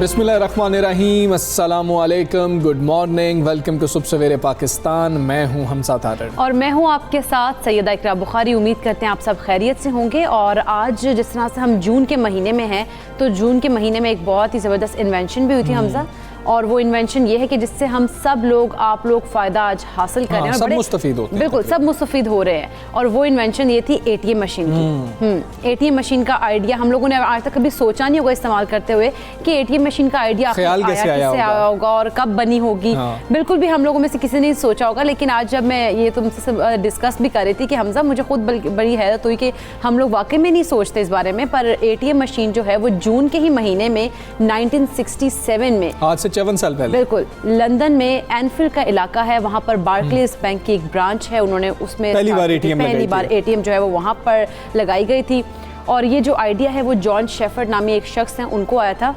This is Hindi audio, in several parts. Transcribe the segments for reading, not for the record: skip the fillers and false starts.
बिस्मिल्लाहिर्रहमानिर्रहीम, अस्सलामुअलैकुम, गुड मॉर्निंग, वेलकम टू सुबह सवेरे पाकिस्तान। मैं हूं हमसा तारड़ और मैं हूं आपके साथ सैयदा इकरा बुखारी। उम्मीद करते हैं आप सब खैरियत से होंगे। और आज जिस तरह से हम जून के महीने में हैं, तो जून के महीने में एक बहुत ही ज़बरदस्त इन्वेंशन भी हुई थी हमजा, और वो इन्वेंशन ये है कि जिससे हम सब लोग, आप लोग फ़ायदा आज हासिल कर रहे हैं, सब मुस्तफ़ीद होते हैं, बिल्कुल सब मुस्तफ़ीद हो रहे हैं। और वो इन्वेंशन ये थी ATM मशीन की। ATM मशीन का आइडिया हम लोगों ने आज तक कभी सोचा नहीं होगा इस्तेमाल करते हुए कि ATM मशीन का आइडिया कैसे आया होगा और कब बनी होगी। बिल्कुल भी हम लोगों में से किसी ने सोचा होगा। लेकिन आज जब मैं ये तुमसे डिस्कस भी कर रही थी कि हमजा, मुझे खुद बड़ी हैरत हुई कि हम लोग वाकई में नहीं सोचते इस बारे में, पर ATM मशीन जो है वो जून के ही महीने में 1967 में, आज से 54 साल पहले, बिल्कुल लंदन में एनफील्ड का इलाका है, वहाँ पर बार्कलेज बैंक की एक ब्रांच है, उन्होंने उसमें पहली बार ATM जो है वो वहाँ पर लगाई गई थी। और ये जो आइडिया है वो जॉन शेफर्ड नामी एक शख्स हैं, उनको आया था।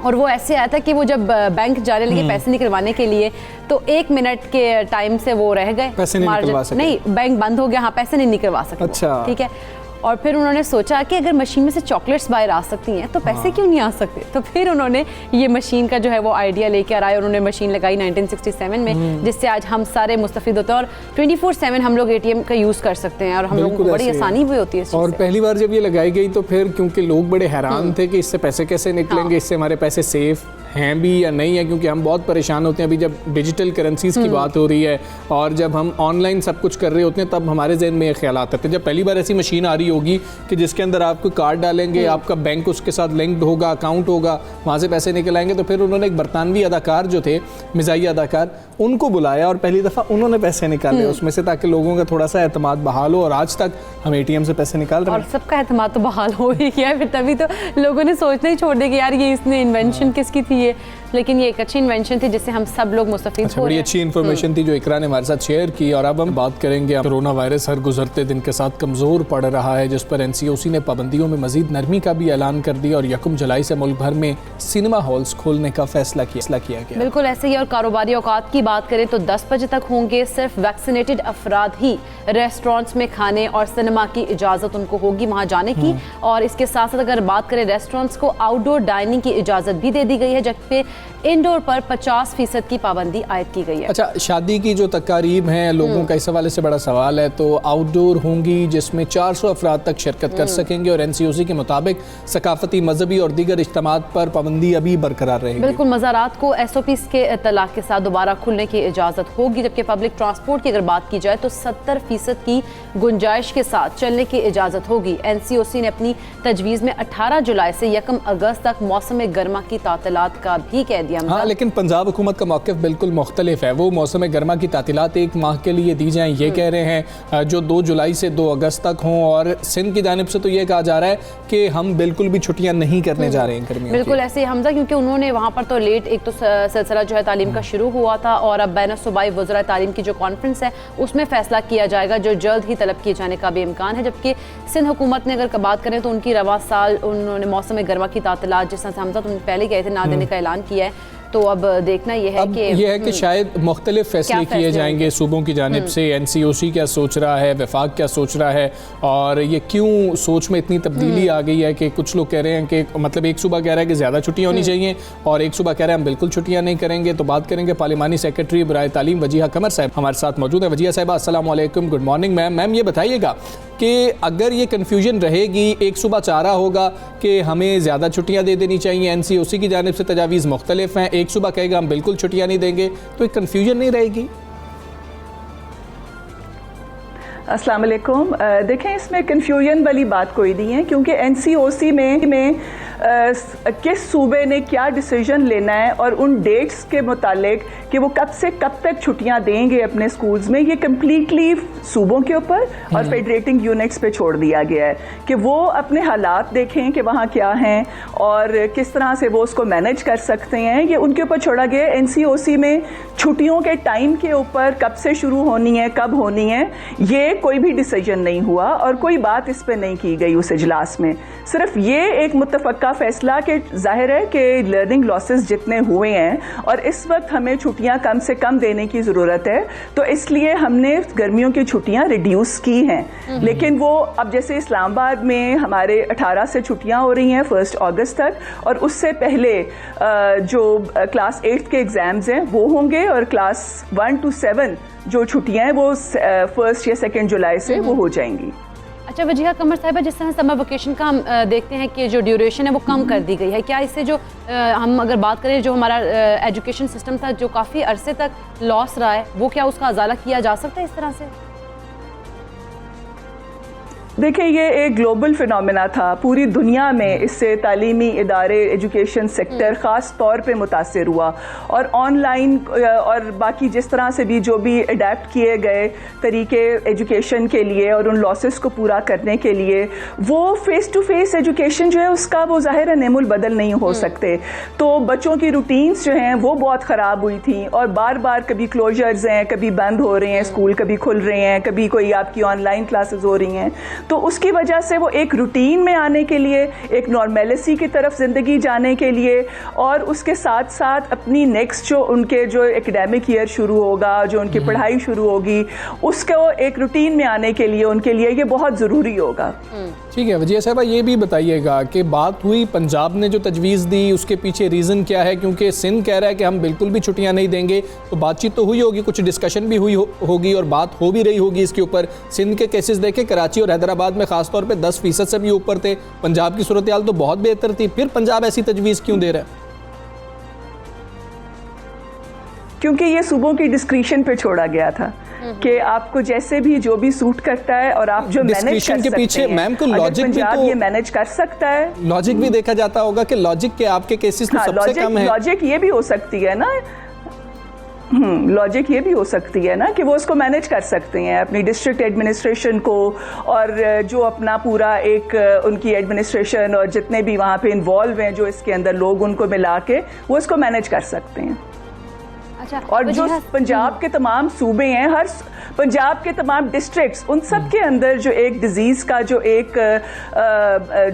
और वो ऐसे आया था कि वो जब बैंक जाने लगे पैसे निकलवाने के लिए, तो 1 मिनट के टाइम से वो रह गए, पैसे नहीं निकलवा सके। नहीं, बैंक बंद हो गया, हाँ पैसे नहीं निकलवा सके। अच्छा, ठीक है। और फिर उन्होंने सोचा कि अगर मशीन में से चॉकलेट्स बाहर आ सकती हैं तो पैसे क्यों नहीं आ सकते। तो फिर उन्होंने ये मशीन का जो है वो आइडिया लेकर आए, उन्होंने मशीन लगाई 1967 में, जिससे आज हम सारे मुस्तफिद होते हैं और 24/7 हम लोग ATM का यूज़ कर सकते हैं और हम लोगों को बड़ी आसानी भी होती है। और पहली बार जब ये लगाई गई तो फिर क्योंकि लोग बड़े हैरान थे कि इससे पैसे कैसे निकलेंगे, इससे हमारे पैसे सेफ हैं भी या नहीं है, क्योंकि हम बहुत परेशान होते हैं अभी जब डिजिटल करेंसीज की बात हो रही है और जब हम ऑनलाइन सब कुछ कर रहे होते हैं, तब हमारे जहन में ये ख्याल आते थे। जब पहली बार ऐसी मशीन आ रही होगी कि जिसके अंदर आप कोई कार्ड डालेंगे, आपका बैंक उसके साथ लिंक्ड होगा, अकाउंट होगा, वहाँ से पैसे निकल आएंगे, तो फिर उन्होंने एक बरतानवी अदाकार जो थे, मिजाई अदाकार, उनको बुलाया और पहली दफ़ा उन्होंने पैसे निकाले उसमें से, ताकि लोगों का थोड़ा सा एतमाद बहाल हो। और आज तक हम ATM से पैसे निकाल रहे हैं और सबका एतमाद तो बहाल हो ही गया है। फिर तभी तो लोगों ने सोचना ही छोड़ दिया कि यार ये इसने इन्वेंशन किसकी थी ये। लेकिन ये एक अच्छी इन्वेंशन थी जिससे हम सब लोग मुस्तफीद हो। बड़ी अच्छी इन्फॉर्मेशन थी जो इकरा ने हमारे साथ शेयर की। और अब हम बात करेंगे, कोरोना वायरस हर गुजरते दिन के साथ कमज़ोर पड़ रहा है, जिस पर NCOC ने पाबंदियों में मजीद नरमी का भी ऐलान कर दिया और 1 जुलाई से मुल्क भर में सिनेमा हॉल्स खोलने का फैसला किया गया। बिल्कुल ऐसे ही। और कारोबारी औकात की बात करें तो 10 बजे तक होंगे सिर्फ वैक्सीनेटेड अफराद ही रेस्टोरेंट्स में खाने और सिनेमा की इजाज़त उनको होगी वहाँ जाने की। और इसके साथ साथ अगर बात करें रेस्टोरेंट्स को आउटडोर डाइनिंग की इजाज़त भी दे दी गई है, जबकि इंडोर पर 50% की पाबंदी आयद की गई है। अच्छा, शादी की जो तकारीब हैं लोगों का इस हवाले से बड़ा सवाल है, तो आउटडोर होंगी जिसमें 400 अफराद तक शिरकत कर सकेंगे और NCOC के मुताबिक सकाफती, मजहबी और दीगर इज्तिमात पर पाबंदी अभी बरकरार रहेगी। बिल्कुल, मज़ारात को SOPs के इत्तलाक के साथ दोबारा खुलने की इजाज़त होगी, जबकि पब्लिक ट्रांसपोर्ट की अगर बात की जाए तो 70% की गुंजाइश के साथ चलने की इजाज़त होगी। NCOC ने अपनी तजवीज़ में 18 जुलाई से 1 अगस्त तक मौसम गर्मा की तातीलात का भी कह दिया। हाँ, लेकिन पंजाब हुकूमत का मौक़िफ़ बिल्कुल मुख्तलिफ है। वो मौसम गर्मा की तातीलात 1 माह के लिए दी जाएँ ये कह रहे हैं, जो 2 जुलाई से 2 अगस्त तक हों। और सिंध की जानिब से तो ये कहा जा रहा है कि हम बिल्कुल भी छुट्टियाँ नहीं करने जा रहे हैं गर्मियों की। बिल्कुल ऐसे हमजा, क्योंकि उन्होंने वहाँ पर तो लेट एक तो सिलसिला जो है तालीम का शुरू हुआ था, और अब बैन सूबाई वज़रा तालीम की जो कॉन्फ्रेंस है उसमें फ़ैसला किया जाएगा, जो जल्द ही तलब किए जाने का भी इम्कान है। जबकि सिंध हुकूमत ने अगर बात करें तो उनकी रवा साल उन्होंने मौसम गर्मा की तातीलात, जिस तरह से हमजा तुम पहले गए थे, ना देने का ऐलान किया है। तो अब देखना यह है कि शायद मुख्तलिफ फैसले किए जाएंगे सूबों की जानिब से। NCOC क्या सोच रहा है, वफाक क्या सोच रहा है, और ये क्यों सोच में इतनी तब्दीली आ गई है कि कुछ लोग कह रहे हैं कि मतलब एक सूबा कह रहा है कि ज़्यादा छुट्टियाँ होनी चाहिए और एक सूबा कह रहा है हम बिल्कुल छुट्टियाँ नहीं करेंगे। तो बात करेंगे पार्लिमानी सेक्रेटरी बराए तालीम वजीहा कमर साहब हमारे साथ मौजूद है। वजीहा साहिबा अस्सलाम वालेकुम, गुड मॉर्निंग मैम। मैम ये बताइएगा कि अगर ये कन्फ्यूजन रहेगी, एक सूबा चाह रहा होगा कि हमें ज़्यादा छुट्टियाँ दे देनी चाहिए, NCOC की जानिब से तजावीज़ मुख्तलिफ हैं, एक सूबा कहेगा हम बिल्कुल छुट्टियाँ नहीं देंगे, तो एक कन्फ्यूजन नहीं रहेगी? अस्सलाम वालेकुम। देखें, इसमें कन्फ्यूजन वाली बात कोई नहीं है, क्योंकि NCOC में किस सूबे ने क्या डिसीजन लेना है और उन डेट्स के मुतालिक कि वो कब से कब तक छुट्टियां देंगे अपने स्कूल्स में, ये कम्प्लीटली सूबों के ऊपर और फेडरेटिंग यूनिट्स पे छोड़ दिया गया है कि वो अपने हालात देखें कि वहाँ क्या हैं और किस तरह से वो उसको मैनेज कर सकते हैं। ये उनके ऊपर छोड़ा गया है। NCOC में छुट्टियों के टाइम के ऊपर कब से शुरू होनी है, कब होनी है, ये कोई भी डिसीजन नहीं हुआ और कोई बात इस पे नहीं की गई उस इजलास में। सिर्फ ये एक मुत्तफ़क़ा फ़ैसला कि जाहिर है कि लर्निंग लॉसेस जितने हुए हैं और इस वक्त हमें छुट्टियां कम से कम देने की ज़रूरत है, तो इसलिए हमने गर्मियों की छुट्टियां रिड्यूस की हैं। लेकिन वो अब जैसे इस्लामाबाद में हमारे 18 से छुट्टियां हो रही हैं 1 अगस्त तक, और उससे पहले जो क्लास 8 के एग्ज़ाम्स हैं वो होंगे और क्लास 1 to 7 जो छुट्टियां हैं वो 1 या 2 जुलाई से वो हो जाएंगी। अच्छा वजीहा कमर साहिबा, जिस तरह समर वेकेशन का हम देखते हैं कि जो ड्यूरेशन है वो कम कर दी गई है, क्या इससे जो हम अगर बात करें जो हमारा एजुकेशन सिस्टम था जो काफ़ी अरसे तक लॉस रहा है, वो क्या उसका अजाला किया जा सकता है इस तरह से? देखिए, ये एक ग्लोबल फिनोमेना था, पूरी दुनिया में इससे तालीमी इदारे, एजुकेशन सेक्टर ख़ास तौर पे मुतासिर हुआ और ऑनलाइन और बाकी जिस तरह से भी जो भी अडेप्ट किए गए तरीके एजुकेशन के लिए और उन लॉसेस को पूरा करने के लिए, वो फेस टू फेस एजुकेशन जो है उसका वो ज़ाहिर है नेमुल बदल नहीं हो सकते। तो बच्चों की रूटीन्स जो हैं वो बहुत ख़राब हुई थी और बार बार कभी क्लोजर्स हैं, कभी बंद हो रहे हैं स्कूल, कभी खुल रहे हैं, कभी कोई आपकी ऑनलाइन क्लासेस हो रही हैं। तो उसकी वजह से वो एक रूटीन में आने के लिए, एक नॉर्मेलिटी की तरफ ज़िंदगी जाने के लिए और उसके साथ साथ अपनी नेक्स्ट जो उनके जो एकेडमिक ईयर शुरू होगा, जो उनकी पढ़ाई शुरू होगी, उसको एक रूटीन में आने के लिए उनके लिए ये बहुत ज़रूरी होगा। ठीक है वजीहा साहबा, ये भी बताइएगा कि बात हुई पंजाब ने जो तजवीज़ दी उसके पीछे रीज़न क्या है? क्योंकि सिंध कह रहा है कि हम बिल्कुल भी छुट्टियां नहीं देंगे, तो बातचीत तो हुई होगी, कुछ डिस्कशन भी हुई होगी और बात हो भी रही होगी इसके ऊपर। सिंध के केसेस देखे, कराची और हैदराबाद में खासतौर पे 10% से भी ऊपर थे, पंजाब की सूरत हाल तो बहुत बेहतर थी, फिर पंजाब ऐसी तजवीज़ क्यों दे रहा है? क्योंकि ये सूबों की डिस्क्रिशन पे छोड़ा गया था कि आपको जैसे भी जो भी सूट करता है और आप जो मैनेज कर सकते हैं। के पीछे मैम को लॉजिक भी तो ये मैनेज कर सकता है, लॉजिक भी देखा जाता होगा कि लॉजिक के आपके केसेस तो सबसे कम है। लॉजिक ये भी हो सकती है ना, लॉजिक ये भी हो सकती है ना कि वो उसको मैनेज कर सकते हैं अपनी डिस्ट्रिक्ट एडमिनिस्ट्रेशन को और जो अपना पूरा एक उनकी एडमिनिस्ट्रेशन और जितने भी वहाँ पे इन्वॉल्व हैं जो इसके अंदर लोग, उनको मिला के वो इसको मैनेज कर सकते हैं। अच्छा, और जो पंजाब के तमाम सूबे हैं, हर पंजाब के तमाम डिस्ट्रिक्ट्स, उन सब के अंदर जो एक डिजीज़ का जो एक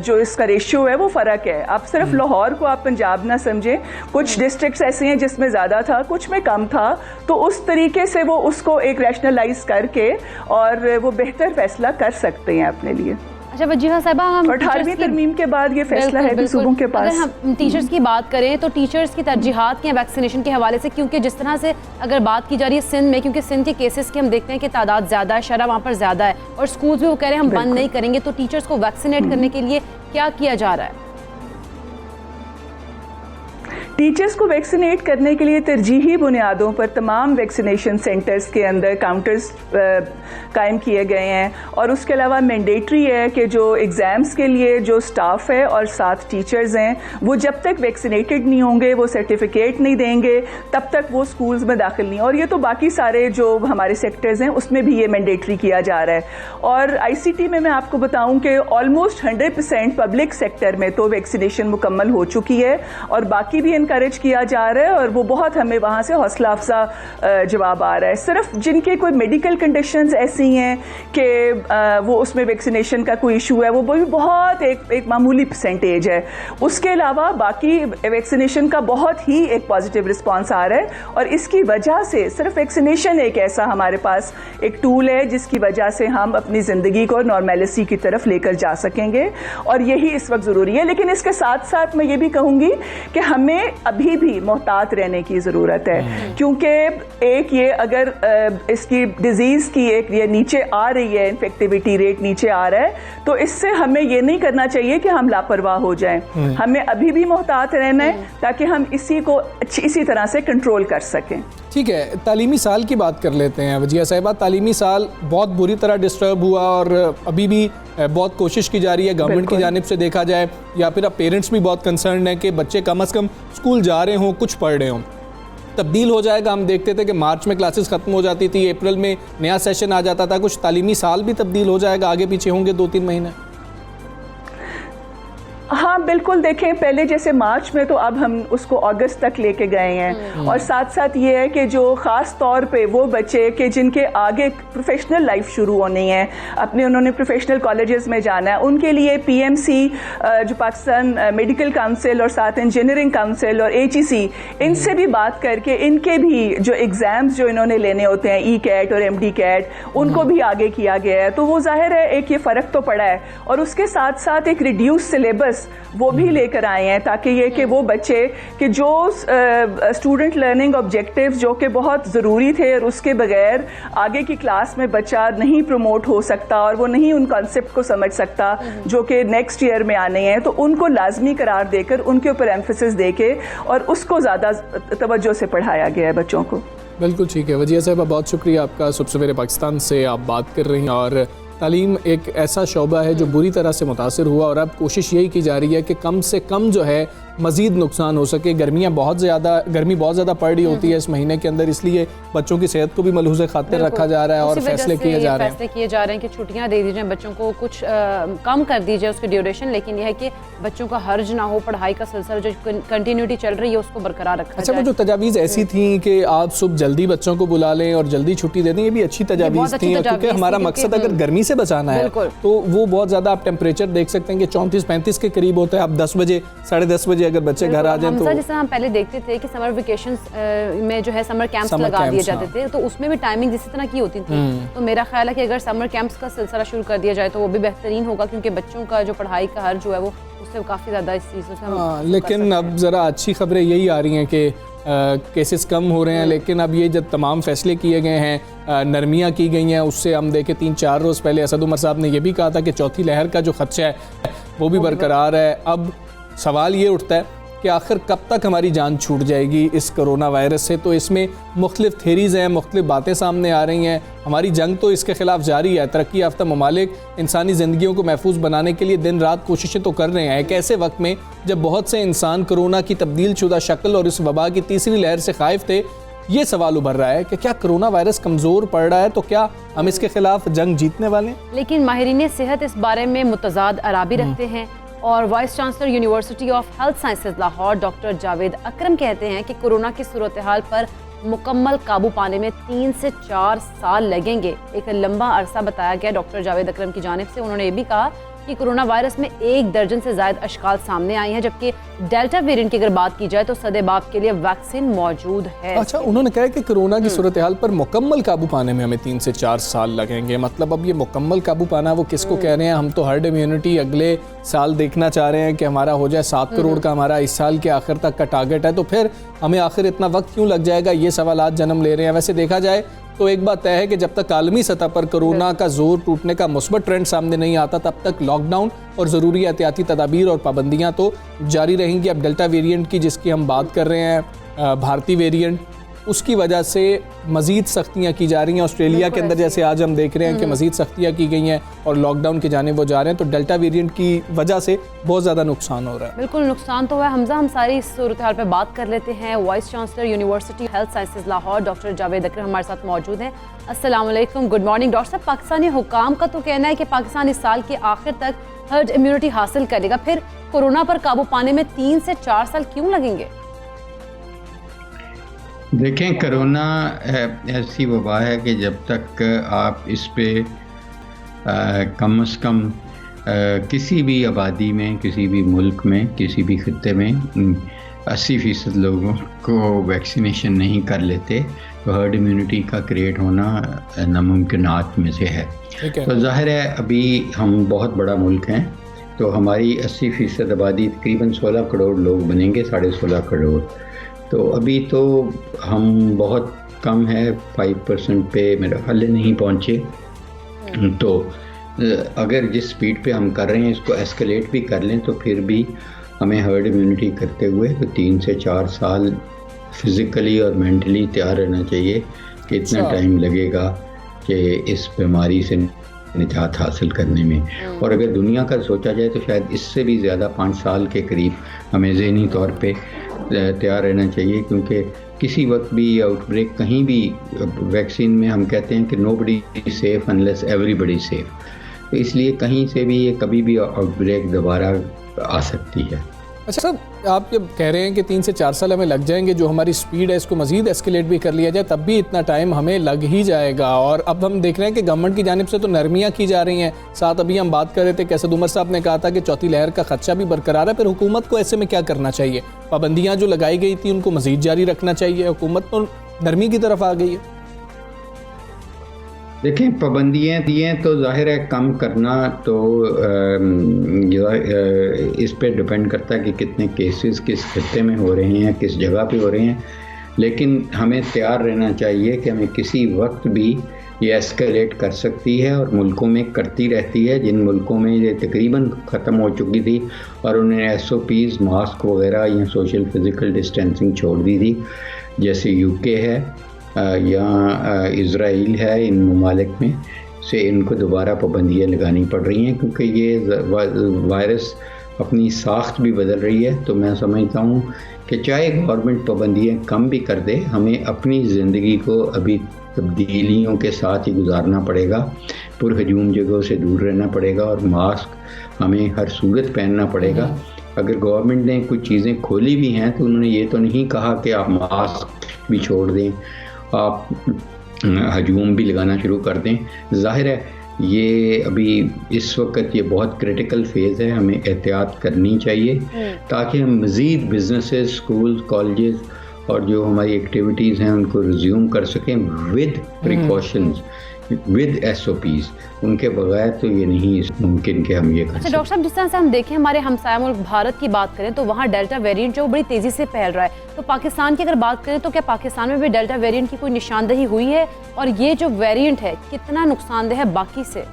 जो इसका रेशियो है वो फ़र्क है। आप सिर्फ लाहौर को आप पंजाब ना समझें, कुछ डिस्ट्रिक्ट्स ऐसे हैं जिसमें ज़्यादा था, कुछ में कम था, तो उस तरीके से वो उसको एक रैशनलाइज करके और वो बेहतर फैसला कर सकते हैं अपने लिए। अच्छा वजीहा साहिबा, हम 18वीं तरमीम के बाद ये फैसला है कि सूबों के पास। अगर हम टीचर्स की बात करें तो टीचर्स की तरजीहात क्या वैक्सीनेशन के हवाले से, क्योंकि जिस तरह से अगर बात की जा रही है सिंध में, क्योंकि सिंध के केसेस की हम देखते हैं कि तादाद ज़्यादा है, शरह वहाँ पर ज़्यादा है और स्कूल्स भी वो कह रहे हैं हम बंद नहीं करेंगे, तो टीचर्स को वैक्सीनेट करने के लिए क्या किया जा रहा है? टीचर्स को वैक्सीनेट करने के लिए तरजीही बुनियादों पर तमाम वैक्सीनेशन सेंटर्स के अंदर काउंटर्स कायम किए गए हैं और उसके अलावा मैंडेटरी है कि जो एग्ज़ाम्स के लिए जो स्टाफ है और साथ टीचर्स हैं वो जब तक वैक्सीनेटेड नहीं होंगे, वो सर्टिफिकेट नहीं देंगे, तब तक वो स्कूल्स में दाखिल नहीं। और ये तो बाकी सारे जो हमारे सेक्टर्स हैं उसमें भी ये मैंडेटरी किया जा रहा है। और ICT में मैं आपको बताऊं कि ऑलमोस्ट 100% पब्लिक सेक्टर में तो वैक्सीनेशन मुकम्मल हो चुकी है और बाकी भी इनकरेज किया जा रहा है और वो बहुत हमें वहाँ से हौसला अफजा जवाब आ रहा है। सिर्फ जिनके कोई मेडिकल कंडीशंस ऐसी हैं कि वो उसमें वैक्सीनेशन का कोई इशू है, वो भी बहुत एक मामूली परसेंटेज है। उसके अलावा बाकी वैक्सीनेशन का बहुत ही एक पॉजिटिव रिस्पांस आ रहा है और इसकी वजह से सिर्फ वैक्सीनेशन एक ऐसा हमारे पास एक टूल है जिसकी वजह से हम अपनी ज़िंदगी को नॉर्मेलिटी की तरफ लेकर जा सकेंगे और यही इस वक्त ज़रूरी है। लेकिन इसके साथ साथ मैं ये भी कहूँगी कि हमें अभी भी मोहतात रहने की ज़रूरत है, क्योंकि एक ये अगर इसकी डिज़ीज़ की एक ये नीचे आ रही है, इन्फेक्टिविटी रेट नीचे आ रहा है, तो इससे हमें ये नहीं करना चाहिए कि हम लापरवाह हो जाएं। हमें अभी भी मोहतात रहना है ताकि हम इसी को इसी तरह से कंट्रोल कर सकें। ठीक है, तालीमी साल की बात कर लेते हैं वजीहा साहिबा। तालीमी साल बहुत बुरी तरह डिस्टर्ब हुआ और अभी भी बहुत कोशिश की जा रही है गवर्नमेंट की जानिब से देखा जाए, या फिर अब पेरेंट्स भी बहुत कंसर्न हैं कि बच्चे कम से कम स्कूल जा रहे हों, कुछ पढ़ रहे हों। तब्दील हो जाएगा। हम देखते थे कि मार्च में क्लासेस ख़त्म हो जाती थी, अप्रैल में नया सेशन आ जाता था, कुछ तालीमी साल भी तब्दील हो जाएगा, आगे पीछे होंगे 2-3 महीने। हाँ बिल्कुल, देखें पहले जैसे मार्च में, तो अब हम उसको अगस्त तक लेके गए हैं। और साथ साथ ये है कि जो ख़ास तौर पे वो बच्चे कि जिनके आगे प्रोफेशनल लाइफ शुरू होनी है, अपने उन्होंने प्रोफेशनल कॉलेजेस में जाना है, उनके लिए PMC जो पाकिस्तान मेडिकल काउंसिल और साथ इंजीनियरिंग काउंसिल और HEC, इनसे भी बात करके इनके भी जो एग्ज़ाम्स जो इन्होंने लेने होते हैं ECAT और MD CAT, उनको भी आगे किया गया है। तो वो जाहिर है एक ये फ़र्क तो पड़ा है। और उसके साथ साथ एक रिड्यूस सिलेबस वो भी लेकर आए हैं, ताकि ये कि वो बच्चे कि जो स्टूडेंट लर्निंग ऑब्जेक्टिव्स जो कि बहुत ज़रूरी थे और उसके बगैर आगे की क्लास में बच्चा नहीं प्रमोट हो सकता और वो नहीं उन कॉन्सेप्ट को समझ सकता जो कि नेक्स्ट ईयर में आने हैं, तो उनको लाजमी करार देकर उनके ऊपर एम्फेसिस देके और उसको ज़्यादा तवज्जो से पढ़ाया गया है बच्चों को। बिल्कुल ठीक है। वजिया साहब, बहुत शुक्रिया आपका। सुबह सवेरे पाकिस्तान से आप बात कर रही हैं, और तालीम एक ऐसा शोबा है जो बुरी तरह से मुतासिर हुआ, और अब कोशिश यही की जा रही है कि कम से कम जो है मज़ीद नुकसान हो सके। गर्मी बहुत ज़्यादा पड़ रही होती है इस महीने के अंदर, इसलिए बच्चों की सेहत को भी मलहूज़ खातिर रखा जा रहा है और फैसले किए जा रहे हैं कि छुट्टियाँ दे दी जाएं बच्चों को, कुछ कम कर दी जाए उसकी ड्यूरेशन, लेकिन यह है कि बच्चों का हर्ज ना हो, पढ़ाई का सिलसिला जो कंटिन्यूटी चल रही है उसको बरकरार रखा जाए। अच्छा, वो जो तजावीज़ ऐसी थी कि आप सुबह जल्दी बच्चों को बुला लें और जल्दी छुट्टी दे दें, ये भी अच्छी तजावीज़ थी, क्योंकि हमारा मकसद अगर गर्मी से बचाना है तो वो बहुत ज़्यादा, आप टेम्परेचर देख सकते हैं कि 34-35 के करीब होता है। अब 10 बजे 10:30 बजे अगर बच्चे घर आ जाएं, तो जैसा हम पहले देखते थे कि समर वेकेशंस में जो है समर कैंप्स लगा दिए जाते थे, तो उसमें भी टाइमिंग इसी तरह की होती थी। तो मेरा ख्याल है कि अगर समर कैंप्स का सिलसिला शुरू कर दिया जाए तो वो भी बेहतरीन होगा, क्योंकि बच्चों का जो पढ़ाई का हर्ज जो है वो उससे काफ़ी ज़्यादा इस चीज़ से लेकिन अब ज़रा अच्छी खबरें यही आ रही हैं कि केसेस कम हो रहे हैं। लेकिन अब ये जब तमाम फैसले किए गए हैं, नरमियाँ की गई हैं, उससे हम देखें 3-4 रोज़ पहले असद उमर साहब ने यह भी कहा था कि चौथी लहर का जो खदशा है वो भी बरकरार है। अब सवाल ये उठता है कि आखिर कब तक हमारी जान छूट जाएगी इस कोरोना वायरस से। तो इसमें मुख्तलिफ थेरीज़ हैं, मुख्तलिफ बातें सामने आ रही हैं। हमारी जंग तो इसके ख़िलाफ़ जारी है। तरक्की याफ्ता ममालिक इंसानी ज़िंदगियों को महफूज बनाने के लिए दिन रात कोशिशें तो कर रहे हैं। एक ऐसे वक्त में जब बहुत से इंसान कोरोना की तब्दील शुदा शक्ल और इस वबा की तीसरी लहर से खाइफ थे, ये सवाल उभर रहा है कि क्या कोरोना वायरस कमज़ोर पड़ रहा है, तो क्या हम इसके ख़िलाफ़ जंग जीतने वाले हैं? लेकिन माहिरीन सेहत इस बारे में मुतज़ाद आराबी रखते हैं, और vice chancellor university of health sciences Lahore doctor Javed Akram कहते हैं कि कोरोना की सूरत हाल पर मुकम्मल काबू पाने में 3 से 4 साल लगेंगे। एक लंबा अरसा बताया गया डॉक्टर जावेद अकरम की जानिब से। उन्होंने ये भी कहा कि कोरोना वायरस में 1 दर्जन से ज़ायद अशकाल सामने आई हैं, जबकि डेल्टा वेरिएंट की अगर बात की जाए तो सदेबाप के लिए वैक्सीन मौजूद है। अच्छा, उन्होंने कहा कि कोरोना की सूरत हाल पर मुकम्मल काबू पाने में हमें 3 से 4 साल लगेंगे। मतलब अब ये मुकम्मल काबू पाना वो किसको कह रहे हैं? हम तो हर्ड इम्यूनिटी अगले साल देखना चाह रहे हैं कि हमारा हो जाए 7 करोड़ का, हमारा इस साल के आखिर तक का टारगेट है, तो फिर हमें आखिर इतना वक्त क्यों लग जाएगा? ये सवालात जन्म ले रहे हैं। वैसे देखा जाए तो एक बात तय है कि जब तक आलमी सतह पर कोरोना का जोर टूटने का मुस्बत ट्रेंड सामने नहीं आता, तब तक लॉकडाउन और ज़रूरी एहतियाती तदाबीर और पाबंदियाँ तो जारी रहेंगी। अब डेल्टा वेरिएंट की जिसकी हम बात कर रहे हैं, भारतीय वेरिएंट, उसकी वजह से मज़ीद सख्तियाँ की जा रही हैं। ऑस्ट्रेलिया के अंदर जैसे आज हम देख रहे हैं कि मज़ीद सख्तियाँ की गई हैं और लॉकडाउन की जानिब वो जा रहे हैं, तो डेल्टा वेरिएंट की वजह से बहुत ज़्यादा नुकसान हो रहा है। बिल्कुल नुकसान तो है हमजा। हम सारी इस सूरत हाल पर बात कर लेते हैं। Vice chancellor university health sciences Lahore doctor Javed Akram हमारे साथ मौजूद हैं। अस्सलाम वालेकुम, गुड मॉर्निंग डॉक्टर साहब। पाकिस्तानी हुकाम का तो कहना है कि पाकिस्तान इस साल के आखिर तक हर्ड इम्यूनिटी हासिल करेगा, फिर कोरोना पर काबू पाने में 3 से 4 साल क्यों लगेंगे? देखें, कोरोना ऐसी वबा है कि जब तक आप इस पे कम से कम किसी भी आबादी में, किसी भी मुल्क में, किसी भी खित्ते में 80% लोगों को वैक्सीनेशन नहीं कर लेते, तो हर्ड इम्यूनिटी का क्रिएट होना नामुमकिनात में से है। तो जाहिर है अभी हम बहुत बड़ा मुल्क हैं, तो हमारी 80% आबादी तकरीबन 16 करोड़ लोग बनेंगे, 16.5 करोड़। तो अभी तो हम बहुत कम है, 5% पे मेरा ख्याल नहीं पहुँचे। तो अगर जिस स्पीड पे हम कर रहे हैं इसको एस्केलेट भी कर लें तो फिर भी हमें हर्ड इम्यूनिटी करते हुए तो 3 से 4 साल फिज़िकली और मेंटली तैयार रहना चाहिए कि इतना टाइम लगेगा कि इस बीमारी से निजात हासिल करने में। और अगर दुनिया का सोचा जाए तो शायद इससे भी ज़्यादा 5 साल के करीब हमें ज़हनी तौर पे तैयार रहना चाहिए, क्योंकि किसी वक्त भी आउटब्रेक कहीं भी, वैक्सीन में हम कहते हैं कि nobody is safe unless everybody safe, तो इसलिए कहीं से भी ये कभी भी आउटब्रेक दोबारा आ सकती है। अच्छा साहब, आप जब कह रहे हैं कि 3 से 4 साल हमें लग जाएंगे, जो हमारी स्पीड है इसको मज़ीद एस्केलेट भी कर लिया जाए तब भी इतना टाइम हमें लग ही जाएगा। और अब हम देख रहे हैं कि गवर्नमेंट की जानिब से तो नरमियाँ की जा रही हैं। साथ अभी हम बात कर रहे थे कि असद उमर साहब ने कहा था कि चौथी लहर का खदशा भी बरकरार है, फिर हुकूमत को ऐसे में क्या करना चाहिए? पाबंदियाँ जो लगाई गई थी उनको मज़ीद जारी रखना चाहिए, हुकूमत तो नरमी की तरफ आ गई है। देखें, पाबंदियाँ दी हैं तो जाहिर है कम करना तो इस पे डिपेंड करता है कि कितने केसेस किस खत्ते में हो रहे हैं, किस जगह पे हो रहे हैं। लेकिन हमें तैयार रहना चाहिए कि हमें किसी वक्त भी ये एस्केलेट कर सकती है और मुल्कों में करती रहती है। जिन मुल्कों में ये तकरीबन ख़त्म हो चुकी थी और उन्हें SOPs, मास्क वगैरह या सोशल फ़िज़िकल डिस्टेंसिंग छोड़ दी थी, जैसे UK है या इज़राइल है, इन ममालिक में से इनको दोबारा पाबंदियाँ लगानी पड़ रही हैं क्योंकि ये वायरस अपनी साख्त भी बदल रही है। तो मैं समझता हूँ कि चाहे गवर्नमेंट पाबंदियाँ कम भी कर दे, हमें अपनी ज़िंदगी को अभी तब्दीलियों के साथ ही गुजारना पड़ेगा, पुरहजूम जगहों से दूर रहना पड़ेगा और मास्क हमें हर सूरत पहनना पड़ेगा। अगर गवर्नमेंट ने कुछ चीज़ें खोली भी हैं तो उन्होंने ये तो नहीं कहा कि आप मास्क भी छोड़ दें, आप हजूम भी लगाना शुरू कर दें। ज़ाहिर है ये अभी इस वक्त ये बहुत क्रिटिकल फेज़ है, हमें एहतियात करनी चाहिए ताकि हम मज़ीद बिजनेसेस, स्कूल, कॉलेजेस और जो हमारी एक्टिविटीज़ हैं उनको रिज्यूम कर सकें विद प्रिकॉशंस, विद SOPs। उनके बगैर तो ये नहीं मुमकिन कि हम ये कर सकें। डॉक्टर साहब, जिस तरह से हम देखें हमारे हमसाया मुल्क भारत की बात करें तो वहाँ डेल्टा वेरिएंट जो बड़ी तेज़ी से फैल रहा है, तो पाकिस्तान की अगर बात करें तो क्या पाकिस्तान में भी डेल्टा वेरिएंट की कोई निशानदही हुई है और ये जो वेरिएंट है कितना नुकसानदेह है बाकी से?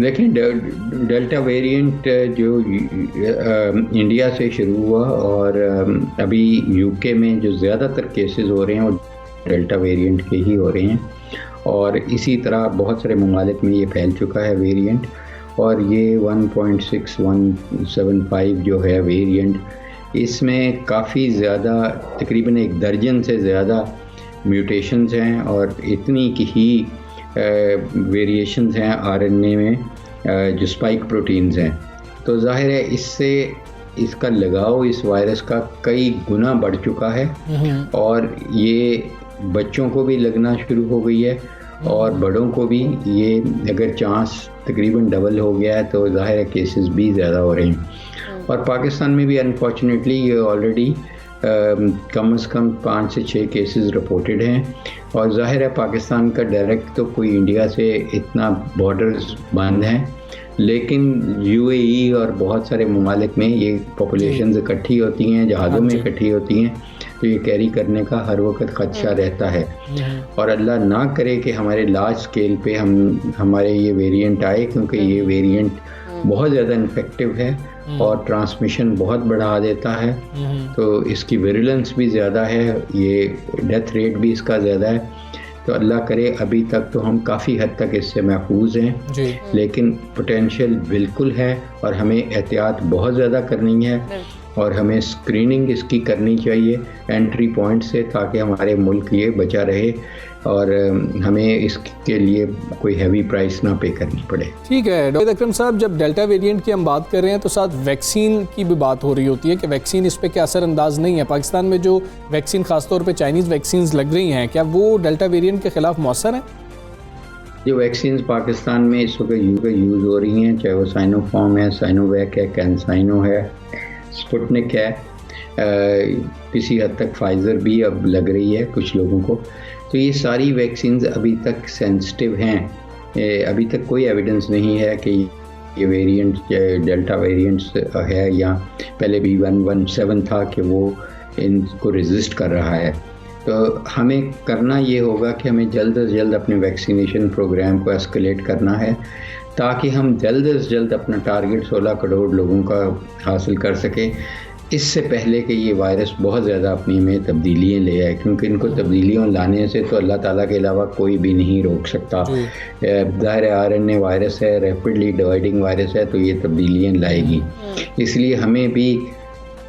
देखें, डेल्टा वेरिएंट जो इंडिया से शुरू हुआ और अभी UK में जो ज़्यादातर केसेस हो रहे हैं वो डेल्टा वेरिएंट के ही हो रहे हैं और इसी तरह बहुत सारे ममालिक में ये फैल चुका है वेरिएंट। और ये 1.6175 जो है वेरिएंट, इसमें काफ़ी ज़्यादा तकरीबन 1 दर्जन से ज़्यादा म्यूटेशंस हैं और इतनी की ही वेरिएशंस हैं RNA में जो स्पाइक प्रोटीन्स हैं। तो जाहिर है इससे इसका लगाव इस वायरस का कई गुना बढ़ चुका है और ये बच्चों को भी लगना शुरू हो गई है और बड़ों को भी। ये अगर चांस तकरीबन डबल हो गया है तो जाहिर है केसेस भी ज़्यादा हो रहे हैं। और पाकिस्तान में भी अनफॉर्चुनेटली ये ऑलरेडी कम से कम 5 से 6 केसेस रिपोर्टेड हैं। और जाहिर है पाकिस्तान का डायरेक्ट तो कोई इंडिया से इतना बॉर्डर्स बंद हैं, लेकिन UAE और बहुत सारे ममालिक में ये पॉपुलेशंस इकट्ठी होती हैं, जहाज़ों में इकट्ठी होती हैं, तो ये कैरी करने का हर वक्त ख़दशा रहता है। और अल्लाह ना करे कि हमारे लार्ज स्केल पे हमारे ये वेरिएंट आए, क्योंकि ये वेरिएंट बहुत ज़्यादा इन्फेक्टिव है और ट्रांसमिशन बहुत बढ़ा देता है, तो इसकी विरुलेंस भी ज़्यादा है, ये डेथ रेट भी इसका ज़्यादा है। तो अल्लाह करे अभी तक तो हम काफ़ी हद तक इससे महफूज हैं जी। लेकिन पोटेंशियल बिल्कुल है और हमें एहतियात बहुत ज़्यादा करनी है और हमें स्क्रीनिंग इसकी करनी चाहिए एंट्री पॉइंट से, ताकि हमारे मुल्क ये बचा रहे और हमें इसके लिए कोई हैवी प्राइस ना पे करनी पड़े। ठीक है डॉक्टर अकरम साहब, जब डेल्टा वेरिएंट की हम बात कर रहे हैं तो साथ वैक्सीन की भी बात हो रही होती है कि वैक्सीन इस पे क्या असरअंदाज नहीं है। पाकिस्तान में जो वैक्सीन खासतौर पे चाइनीज़ वैक्सीन लग रही हैं, क्या वो डेल्टा वेरिएंट के ख़िलाफ़ मौसर हैं? जो वैक्सीन पाकिस्तान में इस वक्त यूज़ हो रही हैं, चाहे वो साइनोफार्म है, साइनोवैक है, कैंसाइनो है, स्पुतनिक है, किसी हद तक फाइज़र भी अब लग रही है कुछ लोगों को। तो ये सारी वैक्सीन्स अभी तक सेंसिटिव हैं। अभी तक कोई एविडेंस नहीं है कि ये वेरिएंट डेल्टा वेरिएंट्स है या पहले भी 117 था कि वो इनको रेजिस्ट कर रहा है। तो हमें करना ये होगा कि हमें जल्द से जल्द अपने वैक्सीनेशन प्रोग्राम को एस्केलेट करना है, ताकि हम जल्द से जल्द अपना टारगेट 16 करोड़ लोगों का हासिल कर सकें। इससे पहले कि ये वायरस बहुत ज़्यादा अपनी में तब्दीलियाँ ले आए, क्योंकि इनको तब्दीलियों लाने से तो अल्लाह ताला के अलावा कोई भी नहीं रोक सकता। ज़ाहिर RNA वायरस है, रैपिडली डिवाइडिंग वायरस है, तो ये तब्दीलियाँ लाएगी। इसलिए हमें भी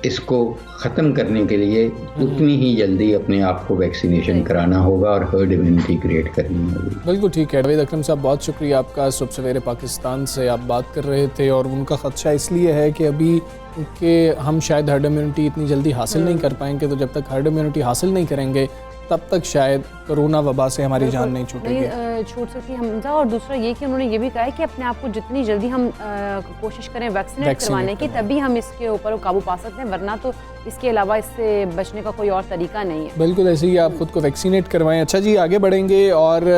इसको ख़त्म करने के लिए उतनी ही जल्दी अपने आप को वैक्सीनेशन कराना होगा और हर्ड इम्यूनिटी क्रिएट करनी होगी। बिल्कुल ठीक है जावेद अकरम साहब, बहुत शुक्रिया आपका। सुबह सवेरे पाकिस्तान से आप बात कर रहे थे और उनका ख़दशा इसलिए है कि अभी कि हम शायद हर्ड इम्यूनिटी इतनी जल्दी हासिल नहीं कर पाएंगे, तो जब तक हर्ड इम्यूनिटी हासिल नहीं करेंगे तब तक शायद कोरोना वबा से हमारी जान नहीं छूटेगी, छूट सकती हमजा। और दूसरा ये कि उन्होंने ये भी कहा है कि अपने आप को जितनी जल्दी हम कोशिश करें वैक्सीनेट करवाने की, तभी हम इसके ऊपर काबू पा सकते हैं, वरना तो इसके अलावा इससे बचने का कोई और तरीका नहीं है। बिल्कुल ऐसे ही आप खुद को वैक्सीनेट करवाएं। अच्छा जी, आगे बढ़ेंगे। और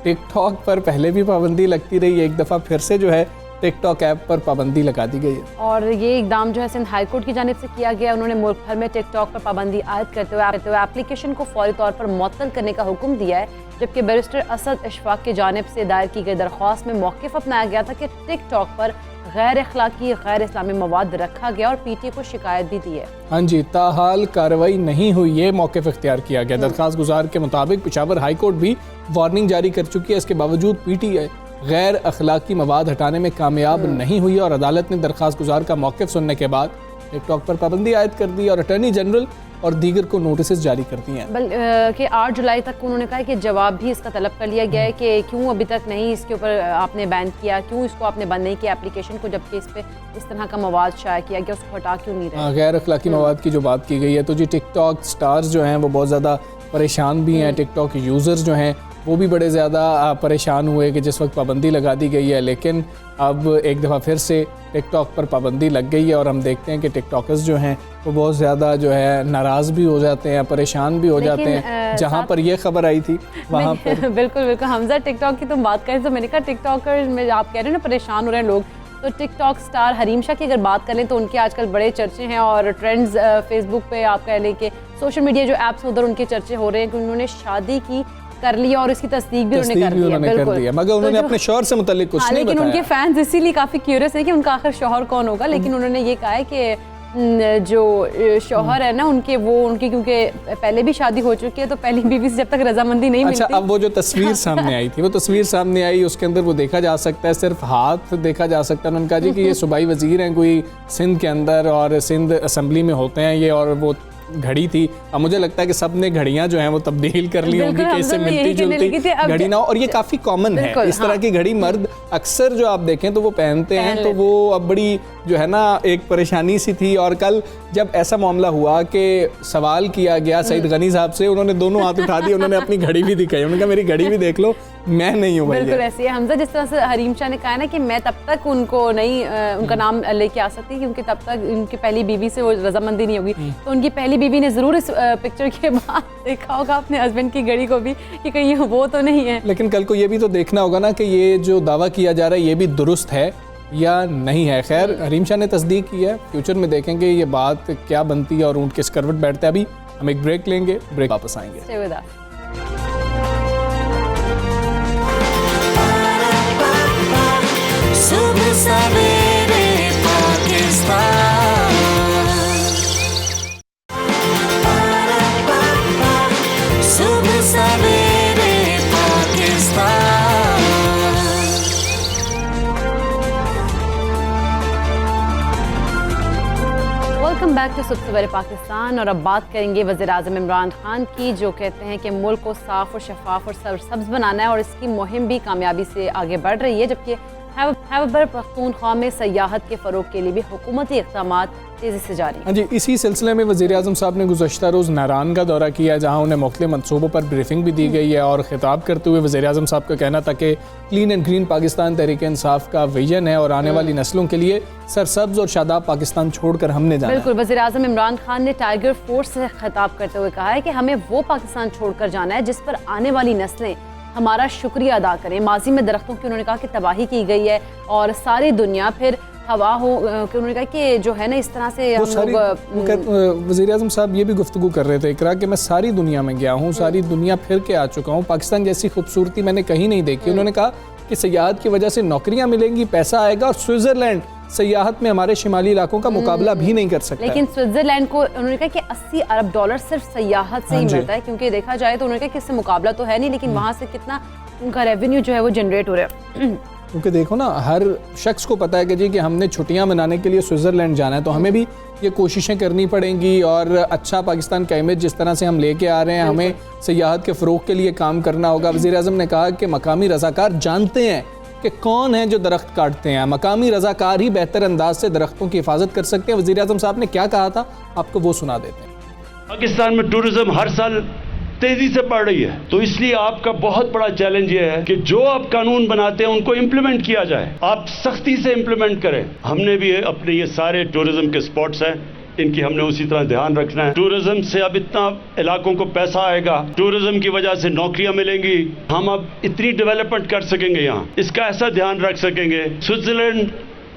टिकटॉक पर पहले भी पाबंदी लगती रही, एक दफ़ा फिर से जो है टिकटॉक ऐप पर पाबंदी लगा दी गई है। और ये इकदाम जो है सिंध हाई कोर्ट की जानिब से किया गया। उन्होंने मुल्क भर में टिकटॉक पर पाबंदी आयद करते हुए एप्लीकेशन को फौरी तौर पर मुअत्तल करने का हुक्म दिया है, जबकि बैरिस्टर असद इशफाक की जानिब से दायर की गई दरख्वास्त में मौक़िफ़ अपनाया गया था कि टिकटॉक पर गैर अखलाकी गैर इस्लामी मवाद रखा गया और PTA को शिकायत भी दी है। हाँ जी, ताहाल कार्रवाई नहीं हुई, ये मौक़िफ़ इख्तियार किया गया। दरख्वास्त गुजार के मुताबिक पेशावर हाई कोर्ट भी वार्निंग जारी कर चुकी है, इसके बावजूद PTA गैर अखलाकी मवाद हटाने में कामयाब नहीं हुई और अदालत ने दरख्वास्त गुजार का मौक़िफ़ सुनने के बाद टिकटॉक पर पाबंदी आयद कर दी और अटॉर्नी जनरल और दीगर को नोटिस जारी कर दिए हैं। कि 8 जुलाई तक उन्होंने कहा कि जवाब भी इसका तलब कर लिया गया है कि क्यों अभी तक नहीं इसके ऊपर आपने बैन किया, क्यों इसको आपने बंद नहीं किया एप्लीकेशन को, जबकि इस पे इस तरह का मवाद शाया किया गया, उसको हटा क्यों नहीं रहे। गैर अखलाकी मवाद की जो बात की गई है, तो जी टिकटॉक स्टार्स जो हैं वो बहुत ज़्यादा परेशान भी हैं। टिकटॉक यूज़र्स जो हैं वो भी बड़े ज़्यादा परेशान हुए कि जिस वक्त पाबंदी लगा दी गई है, लेकिन अब एक दफ़ा फिर से टिकटॉक पर पाबंदी लग गई है और हम देखते हैं कि टिकटॉकर्स जो हैं वो बहुत ज़्यादा जो है नाराज़ भी हो जाते हैं, परेशान भी हो जाते हैं। जहाँ पर ये खबर आई थी वहाँ पर बिल्कुल बिल्कुल हमजा, टिकटॉक की तुम बात करें तो मैंने कहा टिकटॉकर में आप कह रहे हैं ना परेशान हो रहे हैं लोग, तो टिकटॉक स्टार हरीम शाह की अगर बात करें तो उनके आजकल बड़े चर्चे हैं और ट्रेंड्स फेसबुक पे आप कह लें कि सोशल मीडिया जो ऐप्स उधर उनके चर्चे हो रहे हैं कि उन्होंने शादी की कर लिया और इसकी तस्दीक भी उन्होंने कर दिया, मगर उन्होंने अपने शौहर से मुताल्लिक कुछ नहीं बताया। लेकिन उनके फैंस इसीलिए काफ़ी क्यूरियस है कि उनका आखिर शौहर कौन होगा, लेकिन उन्होंने ये कहा है कि जो शौहर है ना उनकी क्योंकि पहले भी शादी हो चुकी है, तो पहली बीवी से जब तक रजामंदी नहीं मिलती। अच्छा, अब वो जो तस्वीर सामने आई थी, वो तस्वीर सामने आई, उसके अंदर वो देखा जा सकता है, सिर्फ हाथ देखा जा सकता है। उन्होंने कहा जी कि ये सूबाई वजीर हैं कोई सिंध के अंदर और सिंध असम्बली में होते हैं ये, और वो घड़ी थी। अब मुझे लगता है कि सब ने घड़ियां जो हैं वो तब्दील कर ली होंगी कि इससे मिलती जुलती घड़ी ना हो, और ये काफ़ी कॉमन है इस तरह की घड़ी। मर्द अक्सर जो आप देखें तो वो पहनते हैं, तो वो अब बड़ी जो है ना एक परेशानी सी थी। और कल जब ऐसा मामला हुआ कि सवाल किया गया सईद गनी साहब से, उन्होंने दोनों हाथ उठा दिए, उन्होंने अपनी घड़ी भी दिखाई, उन्होंने कहा मेरी घड़ी भी देख लो, मैं नहीं हूँ। बिल्कुल ऐसे ही हमजा, जिस तरह से हरीम शाह ने कहा ना कि मैं तब तक उनको नहीं उनका नाम लेके आ सकती क्योंकि तब तक उनकी पहली बीवी से वो रजामंदी नहीं होगी, तो उनकी पहली बीवी ने ज़रूर इस पिक्चर के बाद देखा होगा अपने हस्बैंड की घड़ी को भी कि कहीं वो तो नहीं है। लेकिन कल को ये भी तो देखना होगा ना कि ये जो दावा किया जा रहा है ये भी दुरुस्त है या नहीं है। खैर, हरीम शाह ने तस्दीक की है, फ्यूचर में देखेंगे ये बात क्या बनती है और ऊँट किस करवट बैठता है। अभी हम एक ब्रेक लेंगे, ब्रेक वापस आएंगे। सुबह सवेरे पाकिस्तान, सुबह सवेरे पाकिस्तान। वेलकम बैक टू सुबह सवेरे पाकिस्तान। और अब बात करेंगे वज़ीर-ए-आज़म इमरान खान की, जो कहते हैं कि मुल्क को साफ़ और शफाफ और सरसब्ज़ बनाना है और इसकी मुहिम भी कामयाबी से आगे बढ़ रही है, जबकि खैबर पख्तूनख्वा में सयाहत के फ़रोग के लिए भी हुकूमती इक़दामात तेज़ी से जारी हैं। हाँ जी, इसी सिलसिले में वज़ीर-ए-आज़म साहब ने गुज़श्ता रोज़ नारान का दौरा किया, जहाँ उन्हें मुख्तलिफ मनसूबों पर ब्रीफिंग भी दी गई है। और ख़िताब करते हुए वज़ीर-ए-आज़म साहब का कहना था कि clean and green Pakistan Tehreek Insaf का विजन है और आने वाली नस्लों के लिए सरसब्ज़ और शादाब पाकिस्तान छोड़कर हमने जाना है। बिल्कुल, वज़ीर-ए-आज़म इमरान खान ने टाइगर फोर्स से खिताब करते हुए कहा है कि हमें वो पाकिस्तान छोड़कर जाना है जिस पर आने वाली नस्लें हमारा शुक्रिया अदा करें। माजी में दरख्तों की उन्होंने कहा कि तबाही की गई है और सारी दुनिया फिर हवा हो, कि उन्होंने कहा कि जो है ना इस तरह से हम लोग। वज़ीर-ए-आज़म साहब ये भी गुफ्तगू कर रहे थे इकरा कि मैं सारी दुनिया में गया हूँ, सारी दुनिया फिर के आ चुका हूँ, पाकिस्तान जैसी खूबसूरती मैंने कहीं नहीं देखी। उन्होंने कहा कि सयाहत की वजह से नौकरियां मिलेंगी, पैसा आएगा, और स्विट्जरलैंड सयाहत में हमारे शिमाली इलाकों का मुकाबला भी नहीं कर सकता। लेकिन स्विट्जरलैंड को उन्होंने कहा कि 80 अरब डॉलर सिर्फ सयाहत से ही मिलता है, क्योंकि देखा जाए तो उन्होंने कहा कि इससे मुकाबला तो है नहीं, लेकिन वहाँ से कितना उनका रेवेन्यू जो है वो जनरेट हो रहा है। क्योंकि देखो ना, हर शख्स को पता है कि जी कि हमने छुट्टियां मनाने के लिए स्विट्जरलैंड जाना है, तो हमें भी ये कोशिशें करनी पड़ेंगी, और अच्छा पाकिस्तान का इमेज जिस तरह से हम लेके आ रहे हैं, हमें सयाहत के फ़रोग के लिए काम करना होगा। वज़ीर-ए-आज़म ने कहा कि मकामी रज़ाकार जानते हैं कि कौन है जो दरख्त काटते हैं, मकामी रज़ाकार ही बेहतर अंदाज से दरख्तों की हिफाजत कर सकते हैं। वज़ीर-ए-आज़म साहब ने क्या कहा था, आपको वो सुना देते हैं। पाकिस्तान में टूरिज्म हर साल तेजी से बढ़ रही है, तो इसलिए आपका बहुत बड़ा चैलेंज ये है कि जो आप कानून बनाते हैं उनको इम्प्लीमेंट किया जाए, आप सख्ती से इम्प्लीमेंट करें। हमने भी अपने ये सारे टूरिज्म के स्पॉट्स हैं, इनकी हमने उसी तरह ध्यान रखना है। टूरिज्म से अब इतना इलाकों को पैसा आएगा, टूरिज्म की वजह से नौकरियां मिलेंगी, हम अब इतनी डेवलपमेंट कर सकेंगे, यहाँ इसका ऐसा ध्यान रख सकेंगे। स्विट्जरलैंड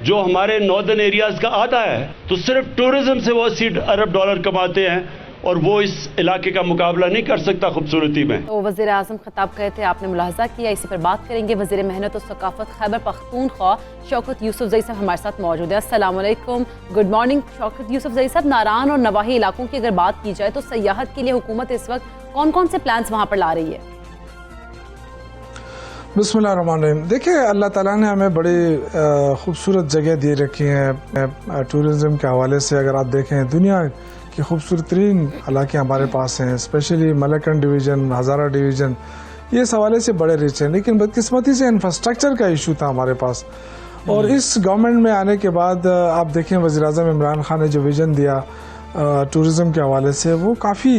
जो हमारे नॉर्दर्न एरियाज का आधा है, तो सिर्फ टूरिज्म से वो 80 अरब डॉलर कमाते हैं, और वो इस इलाके का मुकाबला नहीं कर सकता खूबसूरती में। तो वज़ीर आज़म खिताब कहे थे, आपने मुलाहजा किया, इसी पर बात करेंगे। वज़ीर मेहनत और सकाफत खैबर पख्तूनख्वा शौकत यूसुफजई साहब हमारे साथ मौजूद है। अस्सलाम वालेकुम, गुड मॉर्निंग शौकत यूसुफजई साहब। नारान और नवाही इलाकों की अगर बात की जाए तो सयाहत के लिए हुकूमत इस वक्त कौन कौन से प्लान्स वहाँ पर ला रही है? बिस्मिल्लाहिर्रहमानिर्रहीम। देखिए, अल्लाह ताला ने हमें बड़ी खूबसूरत जगह दे रखी है टूरिज़म के हवाले से। अगर आप देखें, दुनिया की खूबसूरत तरीन इलाके हमारे पास हैं, स्पेशली मलकन डिवीज़न, हज़ारा डिवीज़न, ये इस हवाले से बड़े रिच हैं। लेकिन बदकिस्मती से इंफ्रास्ट्रक्चर का इशू था हमारे पास, और इस गवर्नमेंट में आने के बाद आप देखें, वज़ीर-ए-आज़म इमरान खान ने जो विज़न दिया टूरिज़म के हवाले से, वो काफ़ी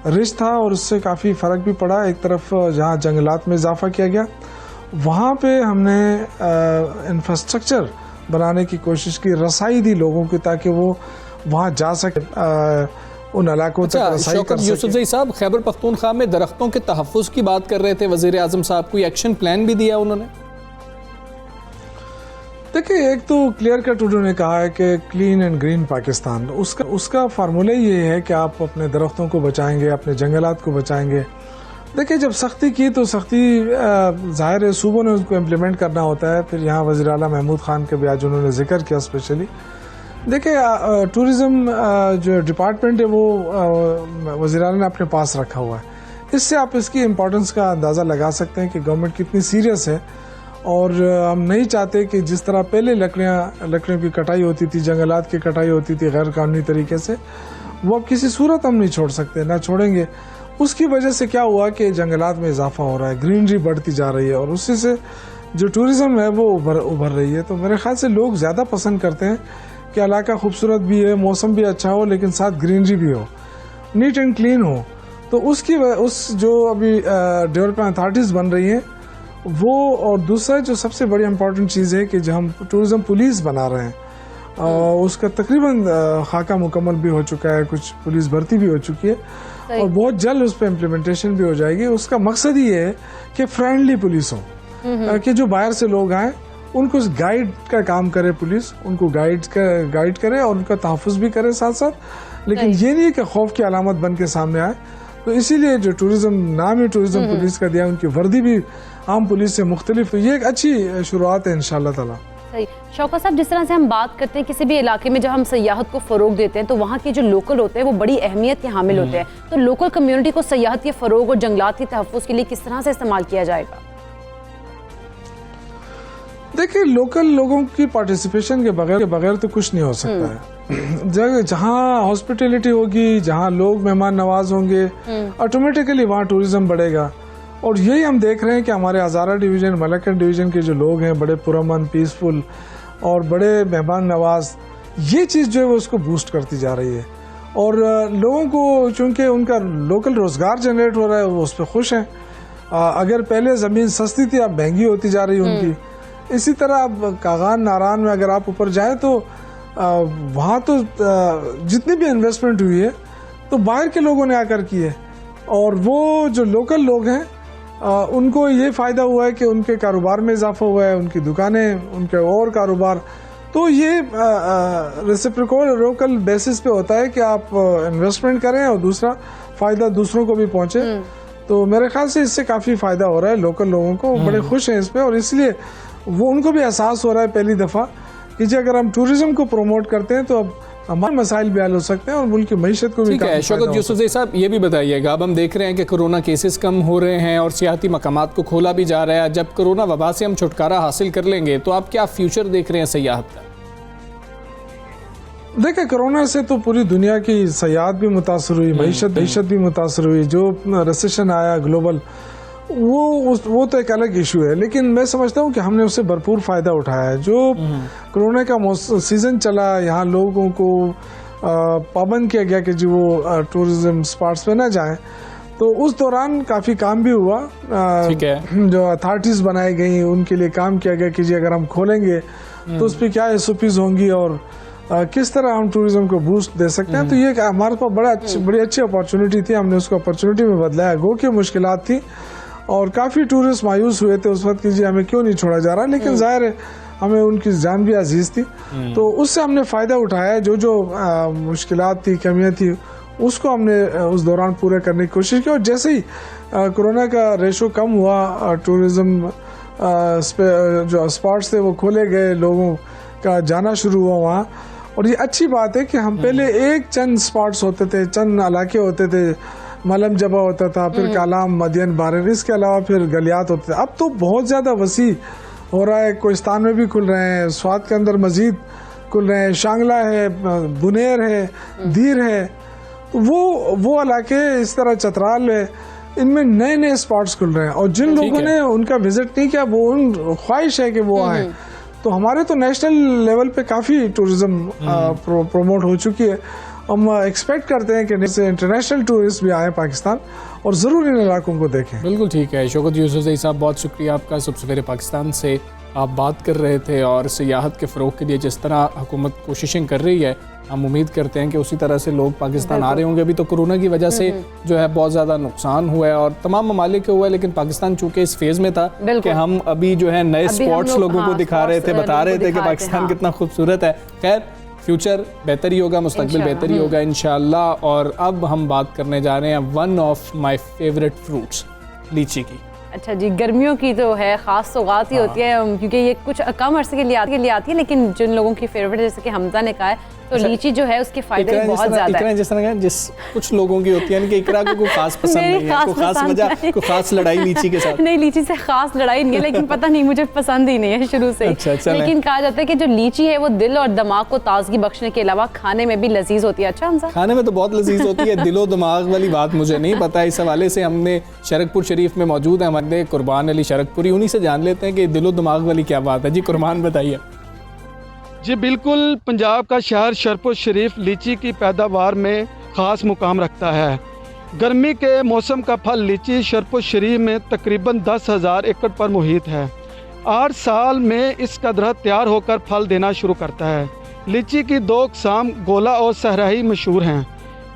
रिच था, और उससे काफ़ी फ़र्क भी पड़ा। एक तरफ जहाँ जंगलात में इजाफा किया गया, वहाँ पे हमने इंफ्रास्ट्रक्चर बनाने की कोशिश की, रसाई दी लोगों की, ताकि वो वहाँ जा सके, उन इलाकों तक रसाई कर सके। यूसुफजई साहब, खैबर पख्तूनख्वा में दरख्तों के तहफ़्फ़ुज़ की बात कर रहे थे वज़ीर आज़म साहब, कोई एक्शन प्लान भी दिया उन्होंने? देखिए, एक तो क्लियर कट उन्होंने कहा है कि क्लीन एंड ग्रीन पाकिस्तान, उसका फार्मूला ये है कि आप अपने दरख्तों को बचाएंगे, अपने जंगलात को बचाएंगे। देखिए, जब सख्ती की तो सख्ती ज़ाहिर है सूबों ने उसको इम्प्लीमेंट करना होता है। फिर यहाँ वज़ीर आला महमूद खान के भी आज उन्होंने जिक्र किया स्पेशली। देखिए, टूरिज़म जो डिपार्टमेंट है वो वज़ीर आला ने अपने पास रखा हुआ है। इससे आप इसकी इम्पोर्टेंस का अंदाज़ा लगा सकते हैं कि गवर्नमेंट कितनी सीरियस है, और हम नहीं चाहते कि जिस तरह पहले लकड़ियों की कटाई होती थी, जंगलात की कटाई होती थी गैर कानूनी तरीके से, वो अब किसी सूरत हम नहीं छोड़ सकते, ना छोड़ेंगे। उसकी वजह से क्या हुआ कि जंगलात में इजाफा हो रहा है, ग्रीनरी बढ़ती जा रही है, और उसी से जो टूरिज़म है वो उभर रही है। तो मेरे ख्याल से लोग ज़्यादा पसंद करते हैं कि इलाका खूबसूरत भी है, मौसम भी अच्छा हो, लेकिन साथ ग्रीनरी भी हो, नीट एंड क्लीन हो। तो उस जो अभी डेवलपमेंट अथॉरिटीज़ बन रही हैं वो, और दूसरा जो सबसे बड़ी इम्पोर्टेंट चीज़ है कि जो हम टूरिज़म पुलिस बना रहे हैं, उसका तकरीबन खाका मुकम्मल भी हो चुका है, कुछ पुलिस भर्ती भी हो चुकी है, और बहुत जल्द उस पर इम्प्लीमेंटेशन भी हो जाएगी। उसका मकसद ये है कि फ्रेंडली पुलिस हो, कि जो बाहर से लोग आए उनको गाइड का काम करे पुलिस, उनको गाइड करे और उनका तहफ़्फ़ुज़ भी करे साथ साथ। लेकिन ये नहीं है कि खौफ की अलामत बन के सामने आए। तो इसीलिए जो टूरिज़म नाम है टूरिज़म पुलिस का दिया, उनकी वर्दी भी आम पुलिस से मुख्तलिफ, तो ये एक अच्छी शुरुआत है इंशाअल्लाह ताला। सही। शौकत साहब, जिस तरह से हम बात करते हैं किसी भी इलाके में जब हम सयाहत को फ़रोग देते हैं, तो वहाँ के जो लोकल होते हैं वो बड़ी अहमियत के हामिल होते हैं। तो लोकल कम्युनिटी को सयाहत के फ़रोग और जंगलात के तहफ़्फ़ुज़ के लिए किस तरह से इस्तेमाल किया जाएगा? देखिए, लोकल लोगों की पार्टिसिपेशन के बगैर तो कुछ नहीं हो सकता है। जहाँ हॉस्पिटलिटी होगी, जहाँ लोग मेहमान नवाज होंगे, ऑटोमेटिकली वहाँ टूरिज्म बढ़ेगा। और यही हम देख रहे हैं कि हमारे हज़ारा डिवीज़न, मलकन डिवीज़न के जो लोग हैं, बड़े पुरअमन, पीसफुल और बड़े मेहमान नवाज, ये चीज़ जो है वो उसको बूस्ट करती जा रही है। और लोगों को चूँकि उनका लोकल रोज़गार जनरेट हो रहा है, वो उस पर खुश हैं। अगर पहले ज़मीन सस्ती थी, अब महंगी होती जा रही है उनकी। इसी तरह अब कागान, नारान में अगर आप ऊपर जाएं तो वहाँ तो जितनी भी इन्वेस्टमेंट हुई है तो बाहर के लोगों ने आकर की है, और वो जो लोकल लोग हैं उनको ये फ़ायदा हुआ है कि उनके कारोबार में इजाफा हुआ है, उनकी दुकानें, उनके और कारोबार। तो ये रेसिप्रोकल बेसिस पे होता है कि आप इन्वेस्टमेंट करें और दूसरा फ़ायदा दूसरों को भी पहुँचे। तो मेरे ख्याल से इससे काफ़ी फ़ायदा हो रहा है लोकल लोगों को, बड़े खुश हैं इस पे, और इसलिए वो उनको भी एहसास हो रहा है पहली दफ़ा कि जी अगर हम टूरिज़्म को प्रमोट करते हैं तो अब हमारे मसाइल भी हल हो सकते हैं और मुल्क की मईशत को भी। ठीक है शौकत यूसुफजई साहब, ये भी बताइएगा, अब हम देख रहे हैं कि कोरोना केसेस कम हो रहे हैं और सियाहती मकामात को खोला भी जा रहा है, जब कोरोना वबा से हम छुटकारा हासिल कर लेंगे तो आप क्या फ्यूचर देख रहे हैं सयाहत का? देखिए, कोरोना से तो पूरी दुनिया की सयाहत भी मुतासर हुई, मईशत भी मुतासर हुई, जो रिसेशन आया ग्लोबल, वो तो एक अलग इशू है, लेकिन मैं समझता हूँ कि हमने उससे भरपूर फ़ायदा उठाया है। जो कोरोना का सीज़न चला, यहाँ लोगों को पाबंद किया गया कि जी वो टूरिज़म स्पॉट्स पे ना जाएं, तो उस दौरान काफ़ी काम भी हुआ। ठीक है, जो अथॉरिटीज़ बनाई गई उनके लिए काम किया गया कि जी अगर हम खोलेंगे तो उस पर क्या SOPs होंगी और किस तरह हम टूरिज्म को बूस्ट दे सकते हैं। तो ये हमारे पास बड़ी अच्छी अपॉर्चुनिटी थी, हमने उसको अपॉर्चुनिटी में बदला है। गो की मुश्किलात थी और काफ़ी टूरिस्ट मायूस हुए थे उस वक्त कि जी हमें क्यों नहीं छोड़ा जा रहा, लेकिन जाहिर है हमें उनकी जान भी अजीज़ थी, तो उससे हमने फ़ायदा उठाया। जो मुश्किलात थी, कमियाँ थी, उसको हमने उस दौरान पूरा करने की कोशिश की। और जैसे ही कोरोना का रेशो कम हुआ, टूरिज़म जो स्पॉट्स थे वो खोले गए, लोगों का जाना शुरू हुआ वहाँ। और ये अच्छी बात है कि हम पहले एक चंद स्पॉट्स होते थे, चंद इलाके होते थे, मलम जबा होता था, फिर कालाम, मदियन, बारन, इसके अलावा फिर गलियात होते थे। अब तो बहुत ज़्यादा वसी हो रहा है, कोहिस्तान में भी खुल रहे हैं, स्वात के अंदर मजीद खुल रहे हैं, शांगला है, बुनेर है, दीर है, तो वो इलाके, इस तरह चतराल है, इनमें नए नए स्पॉट्स खुल रहे हैं। और जिन लोगों ने उनका विजिट नहीं किया, वो उन ख्वाहिश है कि वो आए। तो हमारे तो नेशनल लेवल पे काफ़ी टूरिज़्म प्रमोट हो चुकी है। हम एक्सपेक्ट करते हैं कि इससे इंटरनेशनल टूरिस्ट भी आए पाकिस्तान और ज़रूर इन इलाकों को देखें। बिल्कुल ठीक है शौकत यूसुफजई साहब, बहुत शुक्रिया आपका। सुबह सवेरे पाकिस्तान से आप बात कर रहे थे और सियाहत के फ़रोग के लिए जिस तरह हुकूमत कोशिशें कर रही है, हम उम्मीद करते हैं कि उसी तरह से लोग पाकिस्तान आ रहे होंगे। अभी तो कोरोना की वजह से जो है बहुत ज़्यादा नुकसान हुआ है और तमाम ममालिक को हुआ है, लेकिन पाकिस्तान चूँकि इस फेज़ में था कि हम अभी जो है नए स्पॉट्स लोगों को दिखा रहे थे, बता रहे थे कि पाकिस्तान कितना खूबसूरत है। खैर, फ्यूचर बेहतर ही होगा, मुस्तकबिल बेहतर ही होगा इंशाअल्लाह। और अब हम बात करने जा रहे हैं one of my favourite fruits, लीची की। अच्छा जी, गर्मियों की तो है ख़ास सौगात ही होती है, क्योंकि ये कुछ कम अरसे के लिए आती है, लेकिन जिन लोगों की फेवरेट है, जैसे कि हमजा ने कहा है, तो लीची जो है उसके फायदे बहुत ज़्यादा है। जिस तरह जिस कुछ लोगों की होती है कि इकरा को कोई खास पसंद नहीं है, कोई खास वजह, कोई खास लड़ाई लीची के साथ नहीं, लीची से खास लड़ाई नहीं है, लेकिन पता नहीं मुझे पसंद ही नहीं है शुरू से। अच्छा, लेकिन कहा जाता है कि जो लीची है वो दिल और दिमाग को ताजगी बख्शने के अलावा खाने में भी लजीज होती है। अच्छा हमजा, खाने में तो बहुत लजीज होती है, दिलो दिमाग वाली बात मुझे नहीं पता। इस हवाले से हमने शरकपुर शरीफ में मौजूद है हमारे कुर्बान अली शरकपुरी, उन्हीं से जान लेते हैं कि दिलो दिमाग वाली क्या बात है। जी कुर्बान, बताइए। जी बिल्कुल, पंजाब का शहर शरकपुर शरीफ लीची की पैदावार में ख़ास मुकाम रखता है। गर्मी के मौसम का फल लीची शरकपुर शरीफ में तकरीबन 10,000 एकड़ पर मुहित है। 8 साल में इसका दरख्त तैयार होकर फल देना शुरू करता है। लीची की 2 अक़साम, गोला और सहराई, मशहूर हैं।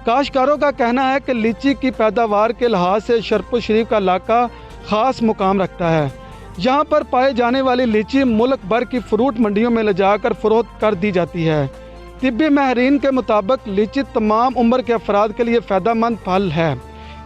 काश्तकारों का कहना है कि लीची की पैदावार के लिहाज से शरकपुर शरीफ का इलाका ख़ास मुकाम रखता है। यहाँ पर पाए जाने वाली लीची मुल्क भर की फ्रूट मंडियों में ले जाकर फरोख्त कर दी जाती है। तिब्बी माहिरीन के मुताबिक लीची तमाम उम्र के अफराद के लिए फ़ायदेमंद फल है।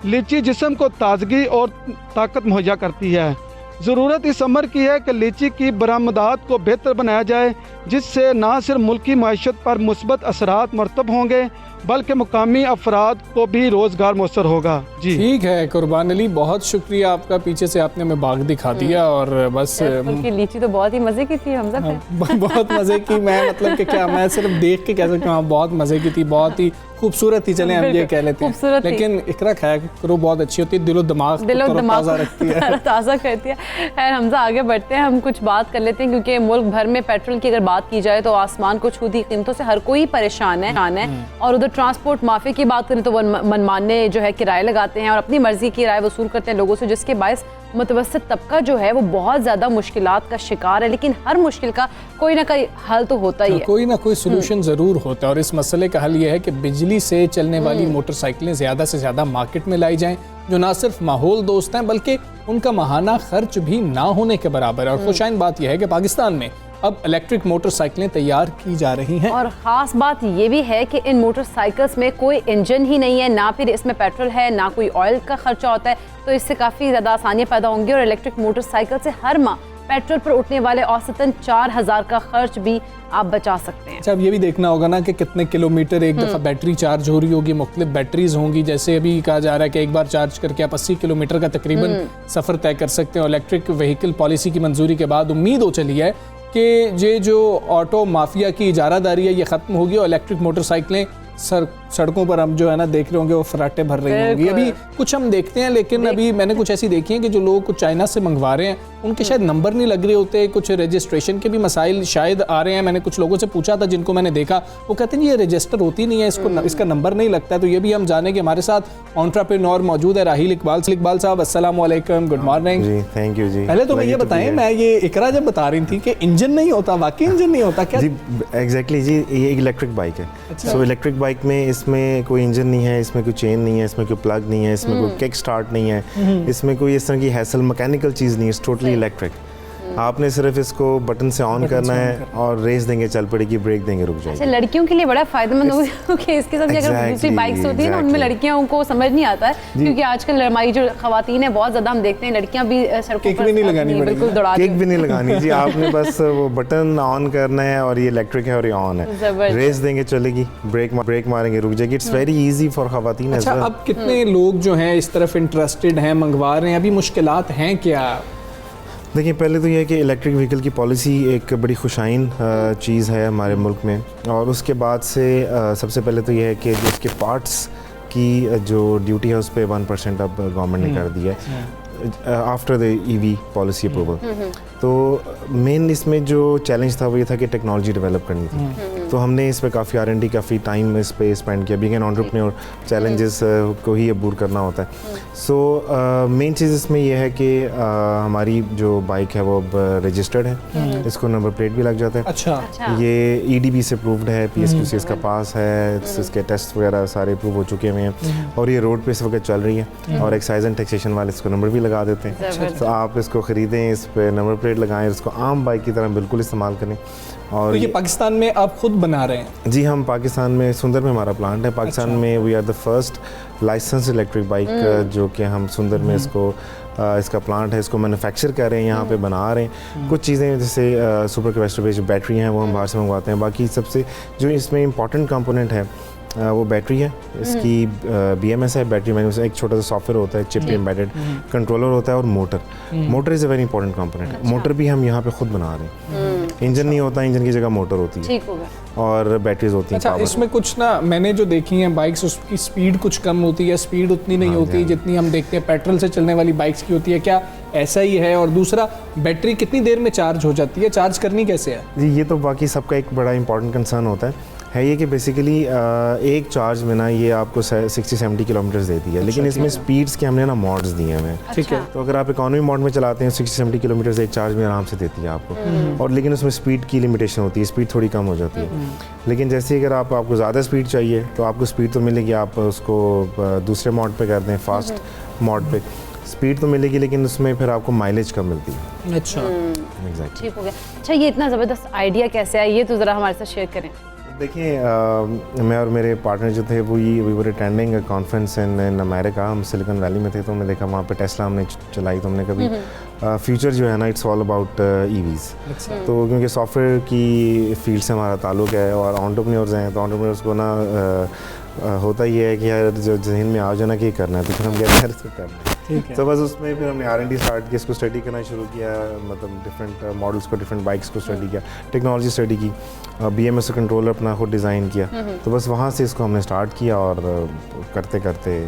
लीची जिस्म को ताजगी और ताकत मुहैया करती है। ज़रूरत इस अमर की है कि लीची की बरामदात को बेहतर बनाया जाए, जिससे न सिर्फ मुल्की माशत पर मुस्बत असरात मरतब होंगे, बल्कि मुकामी अफराद को भी रोज़गार मुयसर होगा। जी ठीक है कुर्बान अली, बहुत शुक्रिया आपका। पीछे से आपने हमें बाग दिखा दिया और बस लीची तो बहुत ही मज़े की थी हमजा पे। बहुत मज़े की, मैं मतलब कि क्या मैं सिर्फ देख के कह सकता हूँ, बहुत मज़े की थी, बहुत ही खूबसूरत थी। चलें हम ये कह लेते हैं, लेकिन इकरा खाया करो, बहुत अच्छी होती है, दिलो दिमाग ताज़ा रखती है, ताज़ा करती है। खैर हमजा, आगे बढ़ते हैं, हम कुछ बात कर लेते हैं, क्योंकि मुल्क भर में पेट्रोल की अगर बात की जाए तो आसमान को छूती कीमतों से हर कोई परेशान है। और उधर ट्रांसपोर्ट माफिया की बात करें तो वो मनमाने जो है किराए लगाते हैं और अपनी मर्जी की किराए वसूल करते हैं लोगों से, जिसके बायस मुतवस्सित तबका जो है वो बहुत ज़्यादा मुश्किलात का शिकार है। लेकिन हर मुश्किल का कोई ना कोई हल तो होता ही है, कोई ना कोई सोल्यूशन ज़रूर होता है। और इस मसले का हल ये है कि बिजली से चलने वाली मोटरसाइकिलें ज़्यादा से ज़्यादा मार्केट में लाई जाएं, जो ना सिर्फ माहौल दोस्त हैं बल्कि उनका माहाना खर्च भी ना होने के बराबर है। और खुशाइन बात यह है कि पाकिस्तान में अब इलेक्ट्रिक मोटरसाइकिलें तैयार की जा रही हैं। और ख़ास बात ये भी है कि इन मोटरसाइकिल्स में कोई इंजन ही नहीं है, ना फिर इसमें पेट्रोल है, ना कोई ऑयल का खर्चा होता है, तो इससे काफ़ी ज़्यादा आसानियाँ पैदा होंगी। और इलेक्ट्रिक मोटरसाइकिल से हर माह पेट्रोल पर उठने वाले औसतन 4000 का खर्च भी आप बचा सकते हैं। अच्छा, अब ये भी देखना होगा ना कि कितने किलोमीटर एक दफ़ा बैटरी चार्ज हो रही होगी, मुख्तलिफ बैटरीज होंगी। जैसे अभी कहा जा रहा है कि एक बार चार्ज करके आप 80 किलोमीटर का तकरीबन सफ़र तय कर सकते हैं। इलेक्ट्रिक व्हीकल पॉलिसी की मंजूरी के बाद उम्मीद हो चली है कि ये जो ऑटो माफिया की इजारादारी है ये ख़त्म होगी और इलेक्ट्रिक मोटरसाइकिलें सड़कों पर हम जो है ना देख रहे होंगे वो फराटे भर रही होंगी। अभी कुछ हम देखते हैं, लेकिन अभी मैंने कुछ ऐसी देखी है कि जो लोग कुछ चाइना से मंगवा रहे हैं उनके शायद नंबर नहीं लग रहे होते, कुछ रजिस्ट्रेशन के भी मसाइल शायद आ रहे हैं। मैंने कुछ लोगों से पूछा था जिनको मैंने देखा, वो कहते हैं ये रजिस्टर होती नहीं है, इसका नंबर नहीं लगता है। तो ये भी हम जानेंगे। हमारे साथ एंटरप्रेन्योर मौजूद है राहिल इकबाल। इकबाल साहब अस्सलाम वालेकुम, good morning ji. Thank you ji. पहले तो मैं ये बताएं, मैं ये इकरा जब बता रही थी कि इंजन नहीं होता, वाकई इंजन नहीं होता क्या? जी एग्जैक्टली जी, ये एक इलेक्ट्रिक बाइक है। सो इलेक्ट्रिक बाइक में इसमें कोई इंजन नहीं है, इसमें कोई चेन नहीं है, इसमें कोई प्लग नहीं है, इसमें कोई किक स्टार्ट नहीं है, इसमें कोई इस तरह की हैसल मैकेनिकल चीज़ नहीं है। It's totally electric. आपने सिर्फ इसको बटन से ऑन करना है और रेस देंगे, चल पड़ेगी, ब्रेक देंगे, रुक जाएगी। अच्छा, लड़कियों के लिए बड़ा फायदेमंद होगा कि इसके साथ अगर दूसरी बाइक्स होती है ना उनमें लड़कियों को समझ नहीं आता है, क्योंकि आजकल हमारी जो खवातीन है बहुत ज़्यादा हम देखते हैं लड़कियां भी सड़कों पर नहीं लगानी, बिल्कुल दौड़ा किक भी नहीं लगानी जी। आपने बस वो बटन ऑन करना है और ये इलेक्ट्रिक है और ये ऑन है, रेस देंगे चलेगी, ब्रेक मारेंगे रुक जाएगी। इट्स वेरी इजी फॉर खवातीन। अच्छा, अब कितने लोग जो हैं इस तरफ इंटरेस्टेड हैं, मंगवा रहे हैं, अभी मुश्किलात हैं क्या? देखिए, पहले तो यह है कि इलेक्ट्रिक व्हीकल की पॉलिसी एक बड़ी खुशाइन चीज़ है हमारे मुल्क में। और उसके बाद से सबसे पहले तो यह है कि जो इसके पार्ट्स की जो ड्यूटी है उस पर 1% अब गवर्नमेंट ने कर दिया है after the EV policy approval. तो मेन इसमें जो चैलेंज था वो ये था कि टेक्नोलॉजी डेवलप करनी थी। तो हमने इस पर काफ़ी R&D काफ़ी टाइम इस पे स्पेंड किया। बीइंग एन एंटरप्रेन्योर चैलेंजेस को ही अबूर करना होता है। सो मेन चीज़ इसमें यह है कि हमारी जो बाइक है वो अब रजिस्टर्ड है, इसको नंबर प्लेट भी लग जाता है। अच्छा। ये EDB से अप्रूव्ड है, PSQC इसका पास है, इसके टेस्ट वगैरह सारे अप्रूव हो चुके हुए हैं और ये रोड पे इस वक्त चल रही है और एक्साइज एंड टैक्सेशन वाले इसको नंबर भी लगा देते हैं। तो आप इसको ख़रीदें, इस पर नंबर प्लेट लगाएं, इसको आम बाइक की तरह बिल्कुल इस्तेमाल करें। और तो ये पाकिस्तान में आप खुद बना रहे हैं? जी, हम पाकिस्तान में सुंदर में हमारा प्लांट है। पाकिस्तान में we are the first license electric bike जो कि हम सुंदर में इसको इसका प्लांट है, इसको मैन्युफैक्चर कर रहे हैं, यहाँ पे बना रहे हैं। कुछ चीज़ें जैसे सुपर कैपेसिटर पे जो बैटरी हैं वो हम बाहर से मंगवाते हैं। बाकी सबसे जो इसमें इंपॉर्टेंट कंपोनेंट है वो बैटरी है। इसकी BMS है, बैटरी मैनेजमेंट, एक छोटा सा सॉफ्टवेयर होता है, चिप एम्बेडेड कंट्रोलर होता है और motor is a very important component. Motor भी हम यहाँ पे खुद बना रहे हैं। इंजन नहीं होता, इंजन की जगह मोटर होती है और बैटरीज होती हैं। अच्छा, इसमें कुछ ना मैंने जो देखी हैं बाइक्स, उसकी स्पीड कुछ कम होती है, स्पीड उतनी नहीं होती जितनी हम देखते हैं पेट्रोल से चलने वाली बाइक्स की होती है। क्या ऐसा ही है? और दूसरा, बैटरी कितनी देर में चार्ज हो जाती है? चार्ज करनी कैसे है? जी, ये तो बाकी सबका एक बड़ा इंपॉर्टेंट कंसर्न होता है ये कि बेसिकली एक चार्ज में ना ये आपको 60-70 किलोमीटर देती है। लेकिन इसमें स्पीड्स के हमने ना मॉड्स दिए हैं। ठीक है। तो अगर आप इकोनॉमी मोड में चलाते हैं 60-70 किलोमीटर एक चार्ज में आराम से देती है आपको। और लेकिन उसमें स्पीड की लिमिटेशन होती है, स्पीड थोड़ी कम हो जाती है। लेकिन जैसे अगर आपको ज़्यादा स्पीड चाहिए तो आपको स्पीड तो मिलेगी, आप उसको दूसरे मोड पे कर दें, फास्ट मोड पे स्पीड तो मिलेगी, लेकिन उसमें फिर आपको माइलेज कम मिलती है। अच्छा, एग्जैक्टली। ठीक हो गया। अच्छा, ये इतना ज़बरदस्त आइडिया कैसे आया, ये तो ज़रा हमारे साथ शेयर करें। देखिए, मैं और मेरे पार्टनर जो थे वो were attending a conference in America. हम सिलिकॉन वैली में थे, तो हमने देखा वहाँ पे टेस्ला हमने चलाई। तो हमने कभी फ्यूचर जो है ना, इट्स ऑल अबाउट EVs। तो क्योंकि सॉफ्टवेयर की फील्ड से हमारा ताल्लुक है और एंटरप्रेन्योर्स हैं, तो एंटरप्रेन्योर्स को ना होता ही है कि यार जो जहन में आ जाए ना कि करना है, तो फिर हम कहते हैं इसको करना है। तो बस उसमें फिर हमने R&D स्टार्ट किया, इसको स्टडी करना शुरू किया, मतलब डिफरेंट मॉडल्स को, डिफरेंट बाइक्स को स्टडी किया, टेक्नोलॉजी स्टडी की, BMS कंट्रोलर अपना खुद डिज़ाइन किया। तो बस वहाँ से इसको हमने स्टार्ट किया और करते करते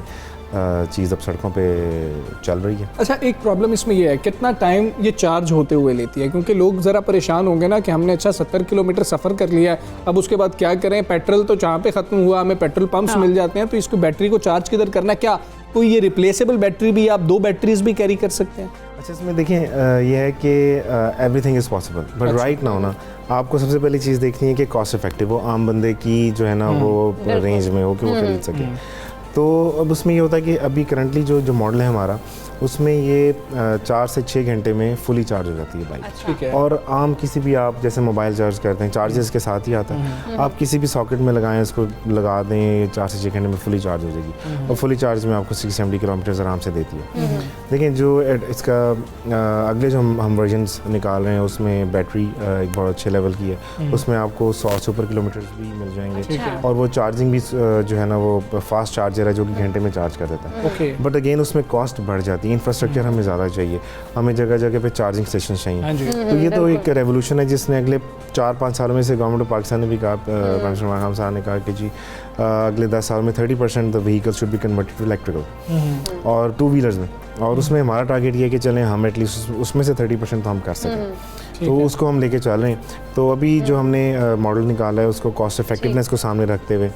चीज़ अब सड़कों पे चल रही है। अच्छा, एक प्रॉब्लम इसमें ये है, कितना टाइम ये चार्ज होते हुए लेती है? क्योंकि लोग ज़रा परेशान होंगे ना कि हमने अच्छा 70 किलोमीटर सफ़र कर लिया है, अब उसके बाद क्या करें? पेट्रोल तो जहाँ पे ख़त्म हुआ, हमें पेट्रोल पंप्स मिल जाते हैं, तो इसको बैटरी को चार्ज किधर करना? क्या कोई ये रिप्लेसेबल बैटरी भी, आप 2 बैटरीज भी कैरी कर सकते हैं? अच्छा, इसमें देखिए ये है कि everything is possible, but right now ना आपको सबसे पहली चीज़ देखनी है कि कॉस्ट इफेक्टिव हो, आम बंदे की जो है ना वो रेंज में हो कि वो खरीद सके। तो अब उसमें ये होता है कि अभी करंटली जो मॉडल है हमारा, उसमें ये 4 से 6 घंटे में फुली चार्ज हो जाती है बाइक। ठीक है। और आम किसी भी आप जैसे मोबाइल चार्ज करते हैं, चार्जेस के साथ ही आता है, आप किसी भी सॉकेट में लगाएं, इसको लगा दें, 4 से 6 घंटे में फुली चार्ज हो जाएगी। और फुली चार्ज में आपको 60-70 किलोमीटर आराम से देती है। लेकिन जो इसका अगले जो हम वर्जन्स निकाल रहे हैं, उसमें बैटरी एक बहुत अच्छे लेवल की है, उसमें आपको 100 से ऊपर किलोमीटर भी मिल जाएंगे। और वो चार्जिंग भी जो है ना, वो फास्ट चार्जर है जो कि घंटे में चार्ज कर देता है। बट अगेन उसमें कॉस्ट बढ़ जाती है, इंफ्रास्ट्रक्चर हमें ज़्यादा चाहिए, हमें जगह जगह पे चार्जिंग स्टेशन चाहिए। तो ये तो एक रेवोल्यूशन है जिसने अगले 4-5 सालों में से गवर्नमेंट ऑफ पाकिस्तान ने भी कहा, इमरान साहब ने कहा कि जी अगले 10 साल में 30% the vehicle should be converted to electrical और 2 व्हीलर्स में। और उसमें हमारा टारगेट ये है कि चलें हम एटलीस्ट उसमें से 30% तो हम कर सकें। तो उसको हम लेके चल रहे हैं। तो अभी जो हमने मॉडल निकाला है उसको कॉस्ट इफेक्टिवनेस को सामने रखते हुए।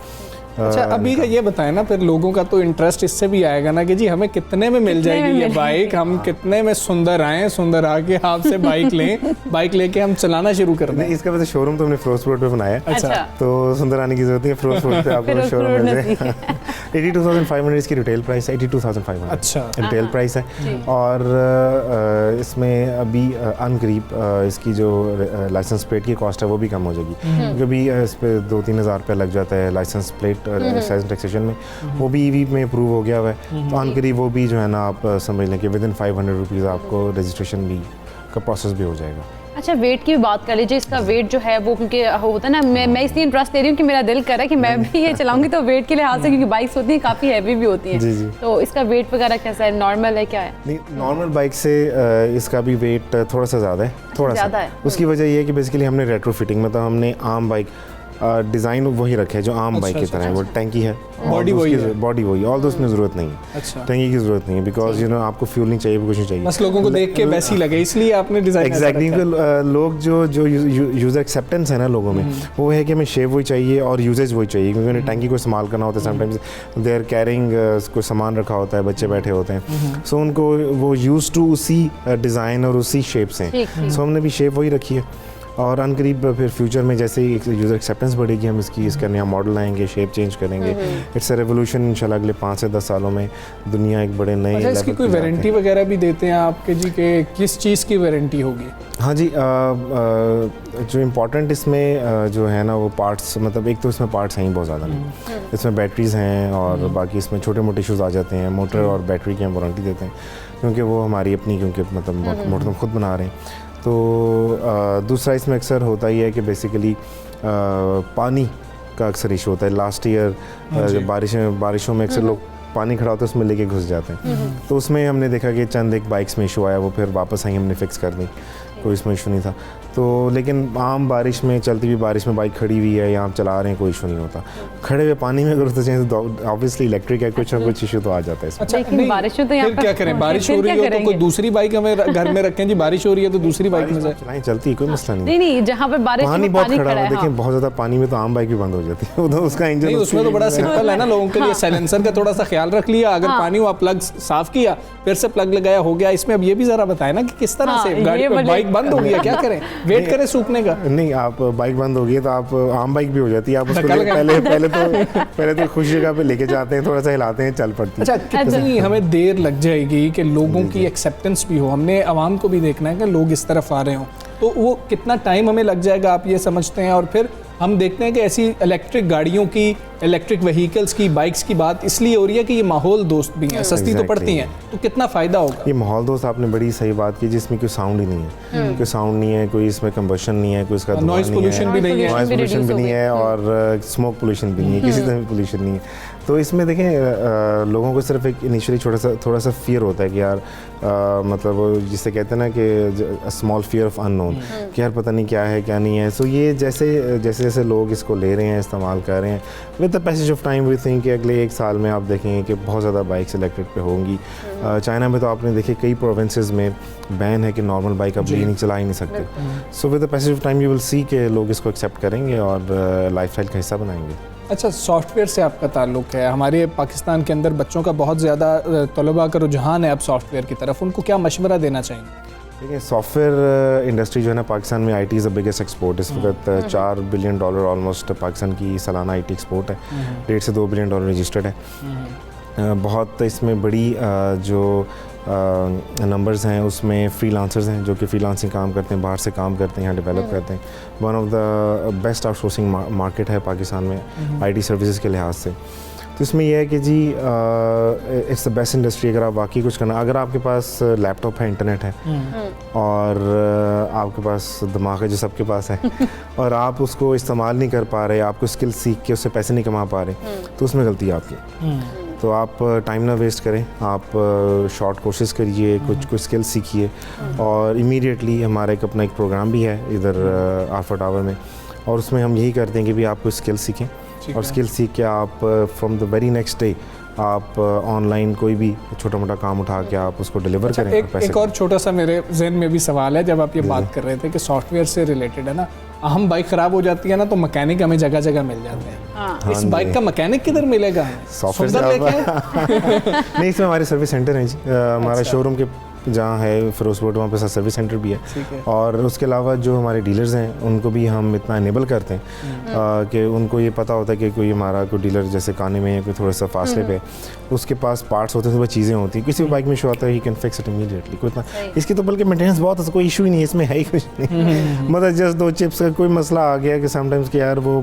अच्छा, अभी का ये बताएं ना, फिर लोगों का तो इंटरेस्ट इससे भी आएगा ना कि जी हमें कितने में मिल जाएगी ये बाइक, हम कितने में सुंदर आए, सुंदर आके आपसे बाइक लें, बाइक लेके हम चलाना शुरू कर दें। इसका वैसे शोरूम तो हमने फिरोजपुर रोड पे बनाया है। अच्छा। तो सुंदर आने की जरूरत नहीं है, फिरोजपुर रोड पे आपको शोरूम मिल जाएगा। 82,500 इसकी रिटेल प्राइस है, 82,500 अच्छा रिटेल प्राइस है। और इसमें अभी अनकरीब इसकी जो लाइसेंस प्लेट की कॉस्ट है वो भी कम हो जाएगी, क्योंकि अभी इस पर 2-3 हज़ार रुपये लग जाता है लाइसेंस प्लेट एक्साइज टैक्सेशन में। वो भी ईवी में अप्रूव हो गया हुआ है। तो अनकरीब वो भी जो है ना, आप समझ लें कि विदिन 500 रुपीज़ आपको रजिस्ट्रेशन भी का प्रोसेस भी हो जाएगा। अच्छा, वेट की बात कर लीजिए। इसका वेट जो है वो, क्योंकि होता है ना, मैं इसलिए इंटरेस्ट ले रही हूँ कि मेरा दिल कर रहा है कि मैं भी ये चलाऊंगी तो वेट के लिहाज से, क्योंकि बाइक्स होती हैं काफ़ी हैवी भी होती हैं। जी जी। तो इसका वेट वगैरह कैसा है, नॉर्मल है, क्या है? नहीं, नॉर्मल बाइक से इसका भी वेट थोड़ा सा ज़्यादा है, थोड़ा ज़्यादा सा है। उसकी वजह ये है कि बेसिकली हमने रेट्रो फिटिंग, मतलब हमने आम बाइक डिज़ाइन वही रखे है जो आम बाइक की तरह है। वो टैंकी है, बॉडी वही है, बॉडी वही, और तो उसमें ज़रूरत नहीं है। अच्छा, टैंकी की ज़रूरत नहीं है, बिकॉज यू नो आपको फ्यूल नहीं चाहिए, कुछ नहीं चाहिए, बस लोगों को देख के वैसी लगे इसलिए आपने डिज़ाइन एग्जैक्टली। लोग जो यूज़र एक्सेप्टेंस है ना लोगों में, वो है कि हमें शेप वही चाहिए और यूजेज वही चाहिए, क्योंकि उन्हें टैंकी को इस्तेमाल करना होता है। समटाइम्स दे आर कैरिंग कोई सामान रखा होता है, बच्चे बैठे होते हैं, सो उनको वो यूज टू उसी डिज़ाइन और उसी शेप से। सो हमने भी शेप वही रखी है। और अनकरीब फिर फ्यूचर में जैसे ही यूज़र एक्सेप्टेंस बढ़ेगी, हम इसका नया मॉडल लाएंगे, शेप चेंज करेंगे। It's a revolution. इंशाल्लाह अगले 5 से 10 सालों में दुनिया एक बड़े नए लेवल। इसकी कोई वारंटी वगैरह भी देते हैं आपके जी, के किस चीज़ की वारंटी होगी? हाँ जी, जो इम्पोर्टेंट इसमें जो है ना वो पार्ट्स, मतलब एक तो इसमें पार्ट्स हैं ही बहुत ज़्यादा नहीं, इसमें बैटरीज़ हैं और बाकी इसमें छोटे मोटे इशूज़ आ जाते हैं। मोटर और बैटरी की हम वारंटी देते हैं, क्योंकि वो हमारी अपनी, क्योंकि मतलब मोटर हम खुद बना रहे हैं। तो दूसरा इसमें अक्सर होता ही है कि बेसिकली पानी का अक्सर इशू होता है। लास्ट ईयर जब बारिशों में अक्सर लोग पानी खड़ा होता है उसमें लेके घुस जाते हैं। तो उसमें हमने देखा कि चंद एक बाइक्स में इशू आया, वो फिर वापस आई, हमने फिक्स कर दी, कोई इसमें इशू नहीं था। तो लेकिन आम बारिश में, चलती हुई बारिश में बाइक खड़ी हुई है या आप चला रहे हैं, कोई इशू नहीं होता। खड़े हुए पानी में अगर उतर जाए तो ऑब्वियसली इलेक्ट्रिक है, कुछ ना कुछ इशू तो आ जाता है इसमें। अच्छा, लेकिन बारिश में तो यहाँ फिर क्या करें? बारिश हो रही हो तो कोई दूसरी बाइक हमें घर में रखें जी, बारिश हो रही है तो दूसरी बाइक में चलाएं, चलती है, कोई मसला नहीं। नहीं, जहाँ पर बारिश पानी बहुत खड़ा है, देखिए बहुत ज़्यादा पानी में तो आम बाइक भी बंद हो जाती है, तो उसका इंजन उसमें तो बड़ा सिंपल है ना, लोगों के लिए साइलेंसर का थोड़ा सा ख्याल रख लिया, अगर पानी हुआ प्लग साफ किया, फिर से प्लग लगाया, हो गया। इसमें अब ये भी जरा बताएं ना कि किस तरह से गाड़ी बाइक बंद हो गई, क्या करें? वेट करें सूखने का? नहीं, आप बाइक बंद हो गई तो आप आम बाइक भी हो जाती है, आप उसको पहले तो खुश जगह पे लेके जाते हैं, थोड़ा सा हिलाते हैं, चल पड़ती है। अच्छा, कितनी हमें देर लग जाएगी कि लोगों की एक्सेप्टेंस भी हो? हमने आवाम को भी देखना है कि लोग इस तरफ आ रहे हों, तो वो कितना टाइम हमें लग जाएगा, आप ये समझते हैं? और फिर हम देखते हैं कि ऐसी इलेक्ट्रिक गाड़ियों की, इलेक्ट्रिक व्हीकल्स की, बाइक्स की बात इसलिए हो रही है कि ये माहौल दोस्त भी हैं, सस्ती तो पड़ती हैं, तो कितना फ़ायदा होगा? ये माहौल दोस्त, आपने बड़ी सही बात की, जिसमें कोई साउंड ही नहीं है, कोई साउंड नहीं है, कोई इसमें कंबशन नहीं है, कोई इसका नॉइज़ पोल्यूशन भी नहीं है, नॉइज़ पोल्यूशन भी नहीं है, और स्मोक पोल्यूशन भी नहीं है, किसी तरह पोल्यूशन नहीं है। तो इसमें देखें, लोगों को सिर्फ एक इनिशियली थोड़ा सा फियर होता है कि यार मतलब जिसे कहते हैं ना कि स्मॉल फियर ऑफ अननोन, कि यार पता नहीं क्या है क्या नहीं है। सो ये जैसे लोग इसको ले रहे हैं, इस्तेमाल कर रहे हैं, with the passage of time we think कि अगले 1 साल में आप देखेंगे कि बहुत ज़्यादा बाइक्स इलेक्ट्रिक पे होंगी। चाइना में तो आपने देखे कई प्रोविंसेस में बैन है कि नॉर्मल बाइक आप चला ही नहीं सकते। So with the passage of time you will see कि लोग इसको एक्सेप्ट करेंगे और लाइफस्टाइल का हिस्सा बनाएंगे। अच्छा, सॉफ्टवेयर से आपका ताल्लुक़ है। हमारे पाकिस्तान के अंदर बच्चों का बहुत ज़्यादा तलबा का रुझान है अब सॉफ्टवेयर की तरफ, उनको क्या मशवरा देना चाहेंगे? देखिए सॉफ्टवेयर इंडस्ट्री जो है ना पाकिस्तान में IT is the biggest export. इस वक्त $4 बिलियन ऑलमोस्ट पाकिस्तान की सालाना आईटी एक्सपोर्ट है। 1.5 से $2 बिलियन रजिस्टर्ड है। बहुत इसमें बड़ी जो नंबर्स हैं उसमें फ्रीलांसर्स हैं जो कि फ्रीलांसिंग काम करते हैं, बाहर से काम करते हैं, यहाँ डेवलप करते हैं। One of the best outsourcing market है पाकिस्तान में आईटी सर्विसेज के लिहाज से। तो इसमें यह है कि जी इट्स द बेस्ट इंडस्ट्री। अगर आप वाकई कुछ करना, अगर आपके पास लैपटॉप है, इंटरनेट है और आपके पास दिमाग है जो सबके पास है और आप उसको इस्तेमाल नहीं कर पा रहे, आपको स्किल सीख के उससे पैसे नहीं कमा पा रहे, तो उसमें गलती है आपकी। तो आप टाइम ना वेस्ट करें, आप शॉर्ट कोर्सेज करिए, कुछ स्किल सीखिए और इमीडिएटली हमारा अपना एक प्रोग्राम भी है इधर आल्फा टावर में, और उसमें हम यही करते हैं कि भी आप कोई स्किल सीखें और स्किल सीख के आप from the very next day आप ऑनलाइन कोई भी छोटा मोटा काम उठा के आप उसको डिलीवर करें। एक और छोटा सा मेरे जहन में भी सवाल है, जब आप ये बात कर रहे थे कि सॉफ्टवेयर से रिलेटेड है ना, हम बाइक ख़राब हो जाती है ना तो मैकेनिक हमें जगह जगह मिल जाते हैं। इस बाइक का मैकेनिक किधर मिलेगा? सॉफ्टवेयर नहीं, इसमें हमारे सर्विस सेंटर हैं जी। हमारा शोरूम के जहाँ है फिरोजपुर, वहाँ पे सर्विस सेंटर भी है और उसके अलावा जो हमारे डीलर्स हैं उनको भी हम इतना इनेबल करते हैं कि उनको ये पता होता है कि कोई हमारा कोई डीलर जैसे काने में या कोई थोड़ा सा फासले पे उसके पास पार्ट्स होते हैं, वो चीज़ें होती हैं, किसी भी बाइक में इशू आता है he can fix it immediately. कोई इतना इसकी तो बल्कि मेंटेनेंस बहुत है, कोई इशू ही नहीं है, इसमें है ही कुछ नहीं। मतलब जस्ट 2 चिप्स का कोई मसला आ गया कि समटाइम्स कि यार वो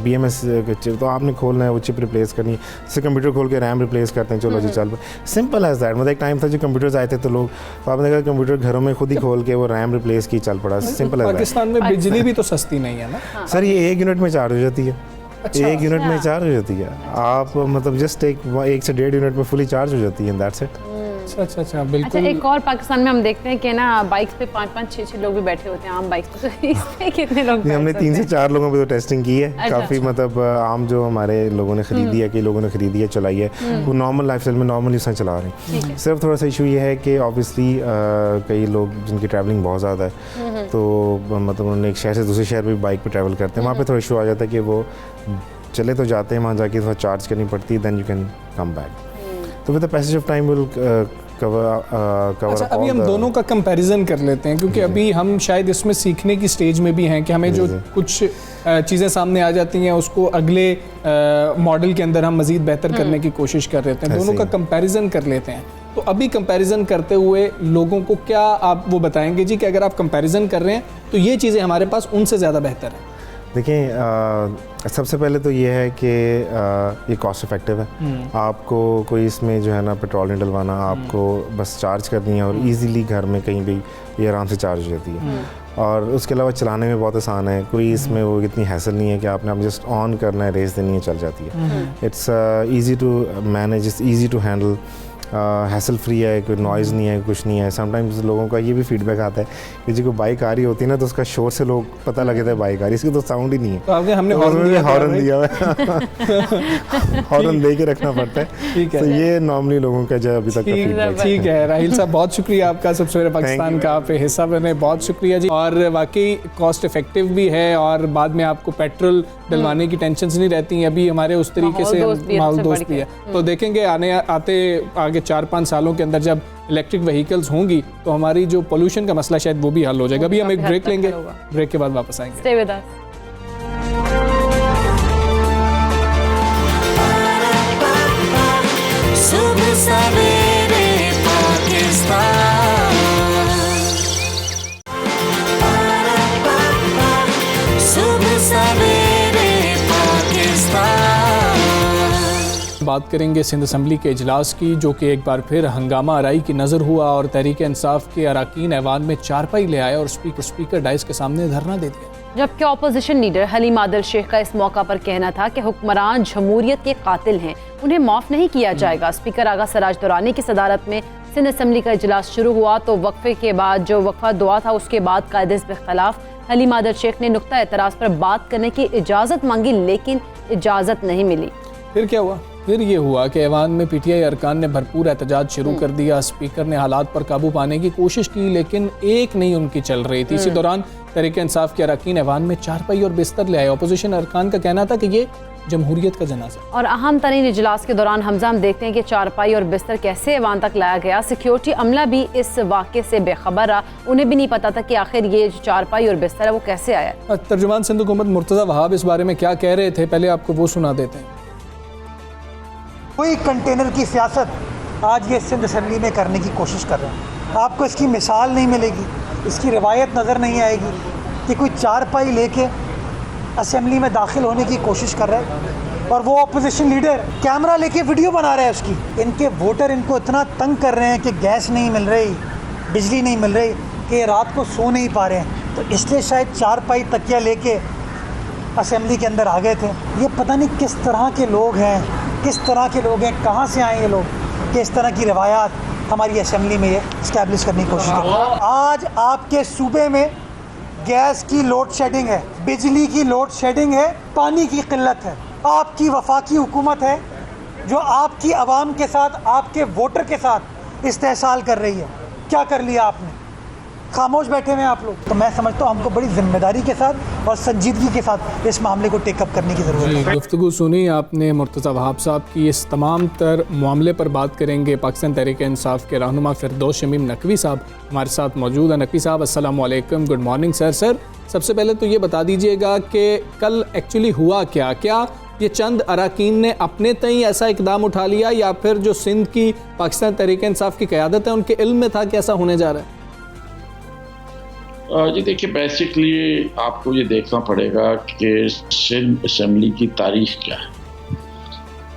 BMS चिप तो आपने खोलना है, वो चिप रिप्लेस करनी है, जैसे कंप्यूटर खोल के रैम रिप्लेस करते हैं, चलो जी चल, सिंपल एज दैट। मतलब एक टाइम था जो कंप्यूटर्स आए थे तो लोग, तो आपने कहा कंप्यूटर घरों में खुद ही खोल के वो रैम रिप्लेस की चल पड़ा, सिंपल है। पाकिस्तान में बिजली भी तो सस्ती नहीं है ना सर, ये 1 यूनिट में चार्ज हो जाती है। अच्छा, 1 यूनिट में चार्ज हो जाती है, आप मतलब जस्ट 1 से 1.5 यूनिट में फुली चार्ज हो जाती है, दैट्स इट। अच्छा बिल्कुल। अच्छा, एक और पाकिस्तान में हम देखते हैं कि ना बाइक्स पे 5-5, 6-6 लोग भी बैठे होते हैं आम बाइक पे, तो इसमें कितने लोग? हमने 3 से 4 लोगों पे तो टेस्टिंग की है। अच्छा, काफ़ी मतलब आम जो हमारे लोगों ने खरीदी है, कई लोगों ने खरीदी है, चलाई है, वो नॉर्मल लाइफस्टाइल में नॉर्मल यूज़ चला रहे हैं। सिर्फ थोड़ा सा इशू ये है कि ऑब्वियसली कई लोग जिनकी ट्रैवलिंग बहुत ज़्यादा है तो मतलब उन्होंने एक शहर से दूसरे शहर में बाइक पर ट्रैवल करते हैं, वहाँ पर थोड़ा इशू आ जाता है कि वो चले तो जाते हैं, वहाँ जाके थोड़ा चार्ज करनी पड़ती है, then you can come back. तो with the passage of time will cover. अच्छा, अभी हम दोनों का कंपैरिजन कर लेते हैं क्योंकि अभी हम शायद इसमें सीखने की स्टेज में भी हैं कि हमें जो कुछ चीज़ें सामने आ जाती हैं उसको अगले मॉडल के अंदर हम मज़ीद बेहतर करने की कोशिश कर रहे हैं। दोनों का कंपैरिजन कर लेते हैं। तो अभी कंपैरिजन करते हुए लोगों को क्या आप वो बताएंगे जी कि अगर आप कंपैरिजन कर रहे हैं तो ये चीज़ें हमारे पास उनसे ज़्यादा बेहतर है? देखिए सबसे पहले तो ये है कि ये कॉस्ट इफेक्टिव है। आपको कोई इसमें जो है ना पेट्रोल नहीं डलवाना, आपको बस चार्ज करनी है और इजीली घर में कहीं भी ये आराम से चार्ज हो जाती है। और उसके अलावा चलाने में बहुत आसान है, कोई इसमें वो इतनी हैसल नहीं है कि आपने आप जस्ट ऑन करना है, रेस देनी है, चल जाती है। It's easy to manage, it's easy to handle, hassle free है, कोई नॉइज़ नहीं है, कुछ नहीं है। समटाइम्स लोगों का ये भी फीडबैक आता है कि जी कोई बाइक आ रही होती है ना तो उसका शोर से लोग पता लगे था बाइक आ रही है, इसकी तो साउंड ही नहीं है। तो हमने हॉर्न दिया हुआ है, हॉर्न दे के रखना पड़ता है। ठीक है, तो ये नॉर्मली लोगों का जो अभी तक का फीडबैक। ठीक है राहिल साहब, बहुत शुक्रिया आपका सबसे पहले पाकिस्तान का आप हिस्सा बने, बहुत शुक्रिया जी। और वाकई कॉस्ट इफेक्टिव भी है और बाद में आपको पेट्रोल डलवाने की टेंशन नहीं रहती। अभी हमारे उस तरीके से माहौल दोस्त भी है। तो देखेंगे आगे 4-5 सालों के अंदर जब इलेक्ट्रिक व्हीकल्स होंगी तो हमारी जो पोल्यूशन का मसला शायद वो भी हल हो जाएगा। अभी हम एक ब्रेक लेंगे, ब्रेक के बाद वापस आएंगे। Stay with us. सुबह सवेरे पाकिस्तान, सुबह सवेरे पाकिस्तान। बात करेंगे सिंध असम्बली के इजलास की, जो कि एक बार फिर हंगामा आराई की नज़र हुआ और तहरीक इंसाफ के अरकान ऐवान में चारपाई ले आए और स्पीकर डाइस के सामने धरना दे दिया। जबकि अपोजिशन लीडर हलीम आदिल शेख का इस मौका पर कहना था कि हुक्मरान जमहूरियत के कातिल हैं, उन्हें माफ़ नहीं किया जाएगा। स्पीकर आगा सराज दुरानी की सदारत में सिंध असम्बली का इजलास शुरू हुआ तो वक्फे के बाद जो वक्फा दुआ था उसके बाद कायदे के खिलाफ हलीम आदिल शेख ने नुक्ता एतराज़ पर बात करने की इजाज़त मांगी, लेकिन इजाज़त नहीं मिली। फिर क्या हुआ? फिर ये हुआ कि ऐवान में पीटीआई अरकान ने भरपूर एहतजाज शुरू कर दिया। स्पीकर ने हालात पर काबू पाने की कोशिश की, लेकिन एक नहीं उनकी चल रही थी। इसी दौरान तहरीक इंसाफ के अरकान ऐवान में चारपाई और बिस्तर ले आए। अपोजिशन अरकान का कहना था कि ये जमहूरियत का जनाजा। और अहम तरीन इजलास के दौरान हमजा हम देखते हैं कि चारपाई और बिस्तर कैसे ऐवान तक लाया गया। सिक्योरिटी अमला भी इस वाक़े से बेखबर रहा, उन्हें भी नहीं पता था कि आखिर ये चारपाई और बिस्तर है वो कैसे आया। तर्जुमान सिंध हुकूमत मुर्तज़ा वहाब इस बारे में क्या कह रहे थे, पहले आपको वो सुना देते हैं। कोई कंटेनर की सियासत आज ये सिंध असम्बली में करने की कोशिश कर रहे हैं। आपको इसकी मिसाल नहीं मिलेगी, इसकी रिवायत नज़र नहीं आएगी कि कोई चारपाई लेके असम्बली में दाखिल होने की कोशिश कर रहा है और वो अपोजिशन लीडर कैमरा लेके वीडियो बना रहा है उसकी। इनके वोटर इनको इतना तंग कर रहे हैं कि गैस नहीं मिल रही, बिजली नहीं मिल रही, कि रात को सो नहीं पा रहे हैं, तो इसलिए शायद चारपाई तकिया लेके असम्बली के अंदर आ गए थे। ये पता नहीं किस तरह के लोग हैं, किस तरह के लोग हैं, कहाँ से आए ये लोग कि इस तरह की रवायात हमारी असम्बली में ये इस्टेब्लिश करने की कोशिश कर। आज आपके सूबे में गैस की लोड शेडिंग है, बिजली की लोड शेडिंग है, पानी की किल्लत है। आपकी वफाकी हुकूमत है जो आपकी आवाम के साथ, आपके वोटर के साथ इस्तेहसाल कर रही है। क्या कर लिया आपने? खामोश बैठे हुए हैं आप लोग। तो मैं समझता हूँ हमको बड़ी जिम्मेदारी के साथ और संजीदगी के साथ इस मामले को टेकअप करने की ज़रूरत है। गुफ्तगू सुनी आपने मुर्तज़ा वहाब साहब की। इस तमाम तर मामले पर बात करेंगे। पाकिस्तान तहरीक इंसाफ के रहनुमा फिरदौस शमीम नकवी साहब हमारे साथ मौजूद हैं। नकवी साहब अस्सलाम वालेकुम, गुड मॉर्निंग सर। सर सबसे पहले तो ये बता दीजिएगा कि कल एक्चुअली हुआ क्या? क्या ये चंद अरकान ने अपने तय ऐसा इकदाम उठा लिया या फिर जो सिंध की पाकिस्तान तहरीक इंसाफ की क़यादत है उनके इल्म में था कि ऐसा होने जा रहा है? जी देखिए, बेसिकली आपको ये देखना पड़ेगा कि सिंध असम्बली की तारीख क्या है।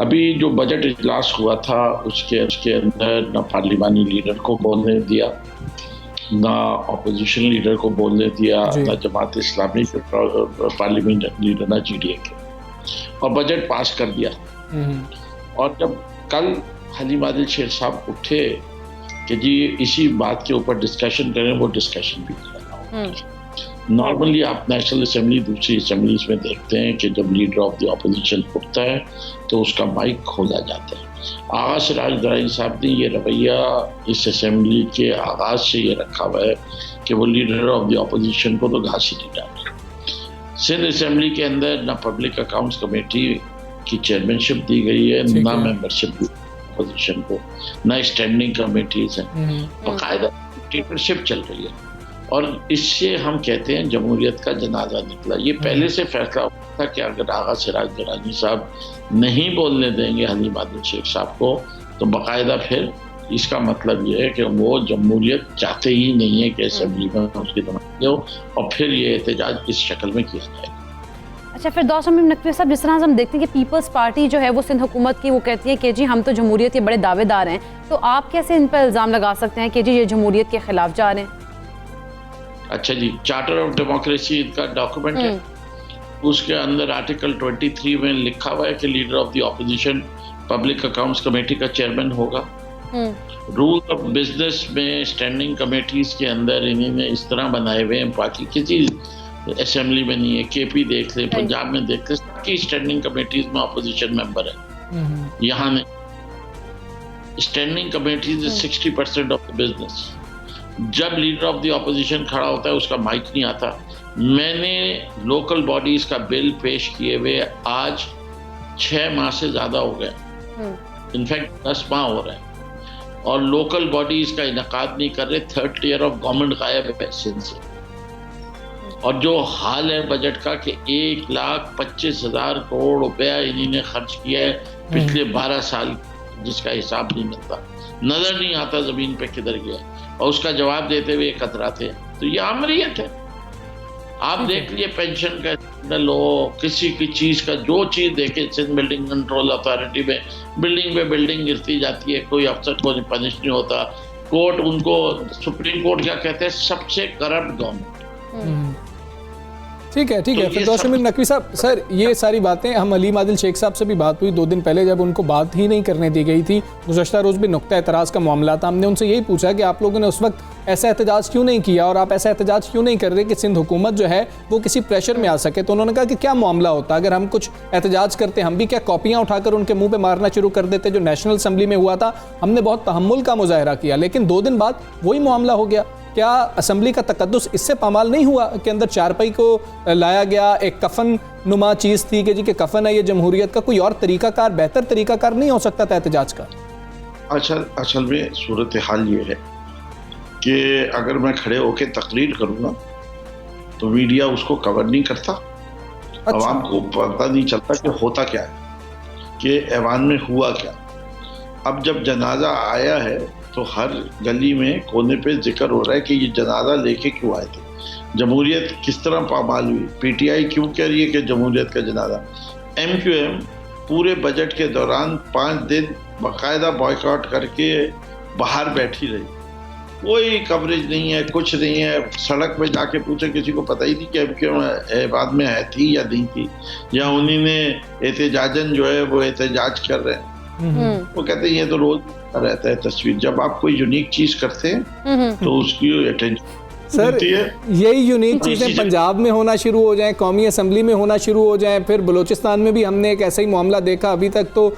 अभी जो बजट इजलास हुआ था उसके अंदर ना पार्लिमानी लीडर को बोलने दिया, ना अपोजिशन लीडर को बोलने दिया, ना जमात इस्लामी के पार्लियामेंट लीडर, ना GDA के, और बजट पास कर दिया। और जब कल हलीम आदिल शेर साहब उठे कि जी इसी बात के ऊपर डिस्कशन करें, वो डिस्कशन भी किया। नॉर्मली आप नेशनल असेंबली, दूसरी असेंबलीज में देखते हैं कि जब लीडर ऑफ द अपोजिशन उठता है तो उसका माइक खोला जाता है। आगा सिराज दराई साहब ने ये रवैया इस असेंबली के आगाज से ये रखा हुआ है कि वो लीडर ऑफ द अपोजिशन को तो घास ही नहीं डाल। सिंध असेंबली के अंदर ना पब्लिक अकाउंट्स कमेटी की चेयरमैनशिप दी गई है, ना मेंबरशिप दी अपोजिशन को, ना स्टैंडिंग कमेटीज हैं, बाकायदा डिक्टेटरशिप चल रही है। और इससे हम कहते हैं जमहूरियत का जनाजा निकला। ये पहले से फैसला हुआ था कि अगर आगा सिराज दरानी साहब नहीं बोलने देंगे हलीम आदिल शेख साहब को, तो बाकायदा फिर इसका मतलब ये है कि वो जमहूरियत चाहते ही नहीं है कि असेंबली में उसकी दमानी हो, और फिर ये एहतजाज इस शक्ल में किया जाएगा। अच्छा, फिर फिरदौस शमीम नकवी साहब, जिस तरह से हम देखते हैं कि पीपल्स पार्टी जो है वो सिंध हुकूमत की, वो कहती है कि जी हम तो जमहूरियत के बड़े दावेदार हैं, तो आप कैसे इन पर इल्ज़ाम लगा सकते हैं कि जी ये जमहूरियत के खिलाफ जा रहे हैं? अच्छा जी, चार्टर ऑफ डेमोक्रेसी इनका डॉक्यूमेंट है, उसके अंदर आर्टिकल 23 में लिखा हुआ है कि leader of the opposition public accounts committee का चेयरमैन होगा। रूल ऑफ बिजनेस में स्टैंडिंग कमेटीज के अंदर इन्होंने इस तरह बनाए हुए हैं, बाकी किसी असेंबली में नहीं है। KP देख ले, पंजाब में देख ले, सबकी स्टैंडिंग कमेटीज में अपोजिशन मेंबर है। यहाँ नहीं, standing committees 60% of the business. जब लीडर ऑफ द ऑपोजिशन खड़ा होता है उसका माइक नहीं आता। मैंने लोकल बॉडीज का बिल पेश किए हुए आज 6 माह से ज़्यादा हो गए, इनफैक्ट 10 माह हो रहे हैं, और लोकल बॉडीज का इनकाद नहीं कर रहे। 3rd ईयर ऑफ गवर्नमेंट गायब है सिंध से। और जो हाल है बजट का कि 1,25,000 करोड़ रुपया इन्होंने खर्च किया है पिछले 12 साल, जिसका हिसाब नहीं मिलता, नजर नहीं आता जमीन पे किधर गया, और उसका जवाब देते हुए कतराते हैं। तो ये आमरीयत है। आप देख लिए पेंशन का स्कैंडल हो, किसी की चीज का जो चीज देखे, सिंध बिल्डिंग कंट्रोल अथॉरिटी में बिल्डिंग पे बिल्डिंग गिरती जाती है, कोई अफसर को पनिश नहीं होता। कोर्ट उनको, सुप्रीम कोर्ट क्या कहते हैं, सबसे करप्ट गवर्नमेंट। ठीक है तो फिरदौस अमीर नकवी साहब, सर ये सारी बातें हम अलीम आदिल शेख साहब से भी बात हुई 2 दिन पहले, जब उनको बात ही नहीं करने दी गई थी, गुज़श्ता रोज़ भी नुक्ता एतराज़ का मामला था। हमने उनसे यही पूछा कि आप लोगों ने उस वक्त ऐसा एहतजाज क्यों नहीं किया और आप ऐसा एहतजाज क्यों नहीं कर रहे कि सिंध हुकूमत जो है वो किसी प्रेशर में आ सके। तो उन्होंने कहा कि क्या मामला होता अगर हम कुछ एहतजाज करते, हम भी क्या कॉपियाँ उठाकर उनके मुँह पर मारना शुरू कर देते। जो नेशनल असम्बली में हुआ था हमने बहुत तहम्मुल का मुजाहरा किया, लेकिन 2 दिन बाद वही मामला हो गया। क्या असम्बली का तकद्दुस इससे पामाल नहीं हुआ कि अंदर चारपाई को लाया गया, एक कफन नुमा चीज़ थी कि जी के कफन है ये जमहूरियत का, कोई और तरीकाकार, बेहतर तरीकाकार नहीं हो सकता था एहतजाज का? असल में सूरत हाल ये है कि अगर मैं खड़े होकर तकरीर करूँगा तो मीडिया उसको कवर नहीं करता। अच्छा। आवाम को पता नहीं चलता कि होता क्या है, कि ऐवान में हुआ क्या। अब जब जनाजा आया है तो हर गली में कोने पे जिक्र हो रहा है कि ये जनाजा लेके क्यों आए थे, जमहूरियत किस तरह पामाल हुई, पीटीआई क्यों कह रही है कि जमहूरियत का जनाजा। एमक्यूएम पूरे बजट के दौरान 5 दिन बाकायदा बॉयकॉट करके बाहर बैठी रही, कोई कवरेज नहीं है, कुछ नहीं है। सड़क पे जाके पूछे, किसी को पता ही नहीं कि एमक्यूएम बाद में है थी या नहीं थी, या उन्हीं ने एहतजाजन जो है वो एहतजाज कर रहे हैं। वो कहते हैं ये तो रोज रहता है तस्वीर। जब आप कोई यूनिक चीज करते हैं तो उसकी अटेंशन सर, यही यूनिक चीज़ें पंजाब में होना शुरू हो जाएं, कौमी असम्बली में होना शुरू हो जाएं, फिर बलूचिस्तान में भी हमने एक ऐसा ही मामला देखा। अभी तक तो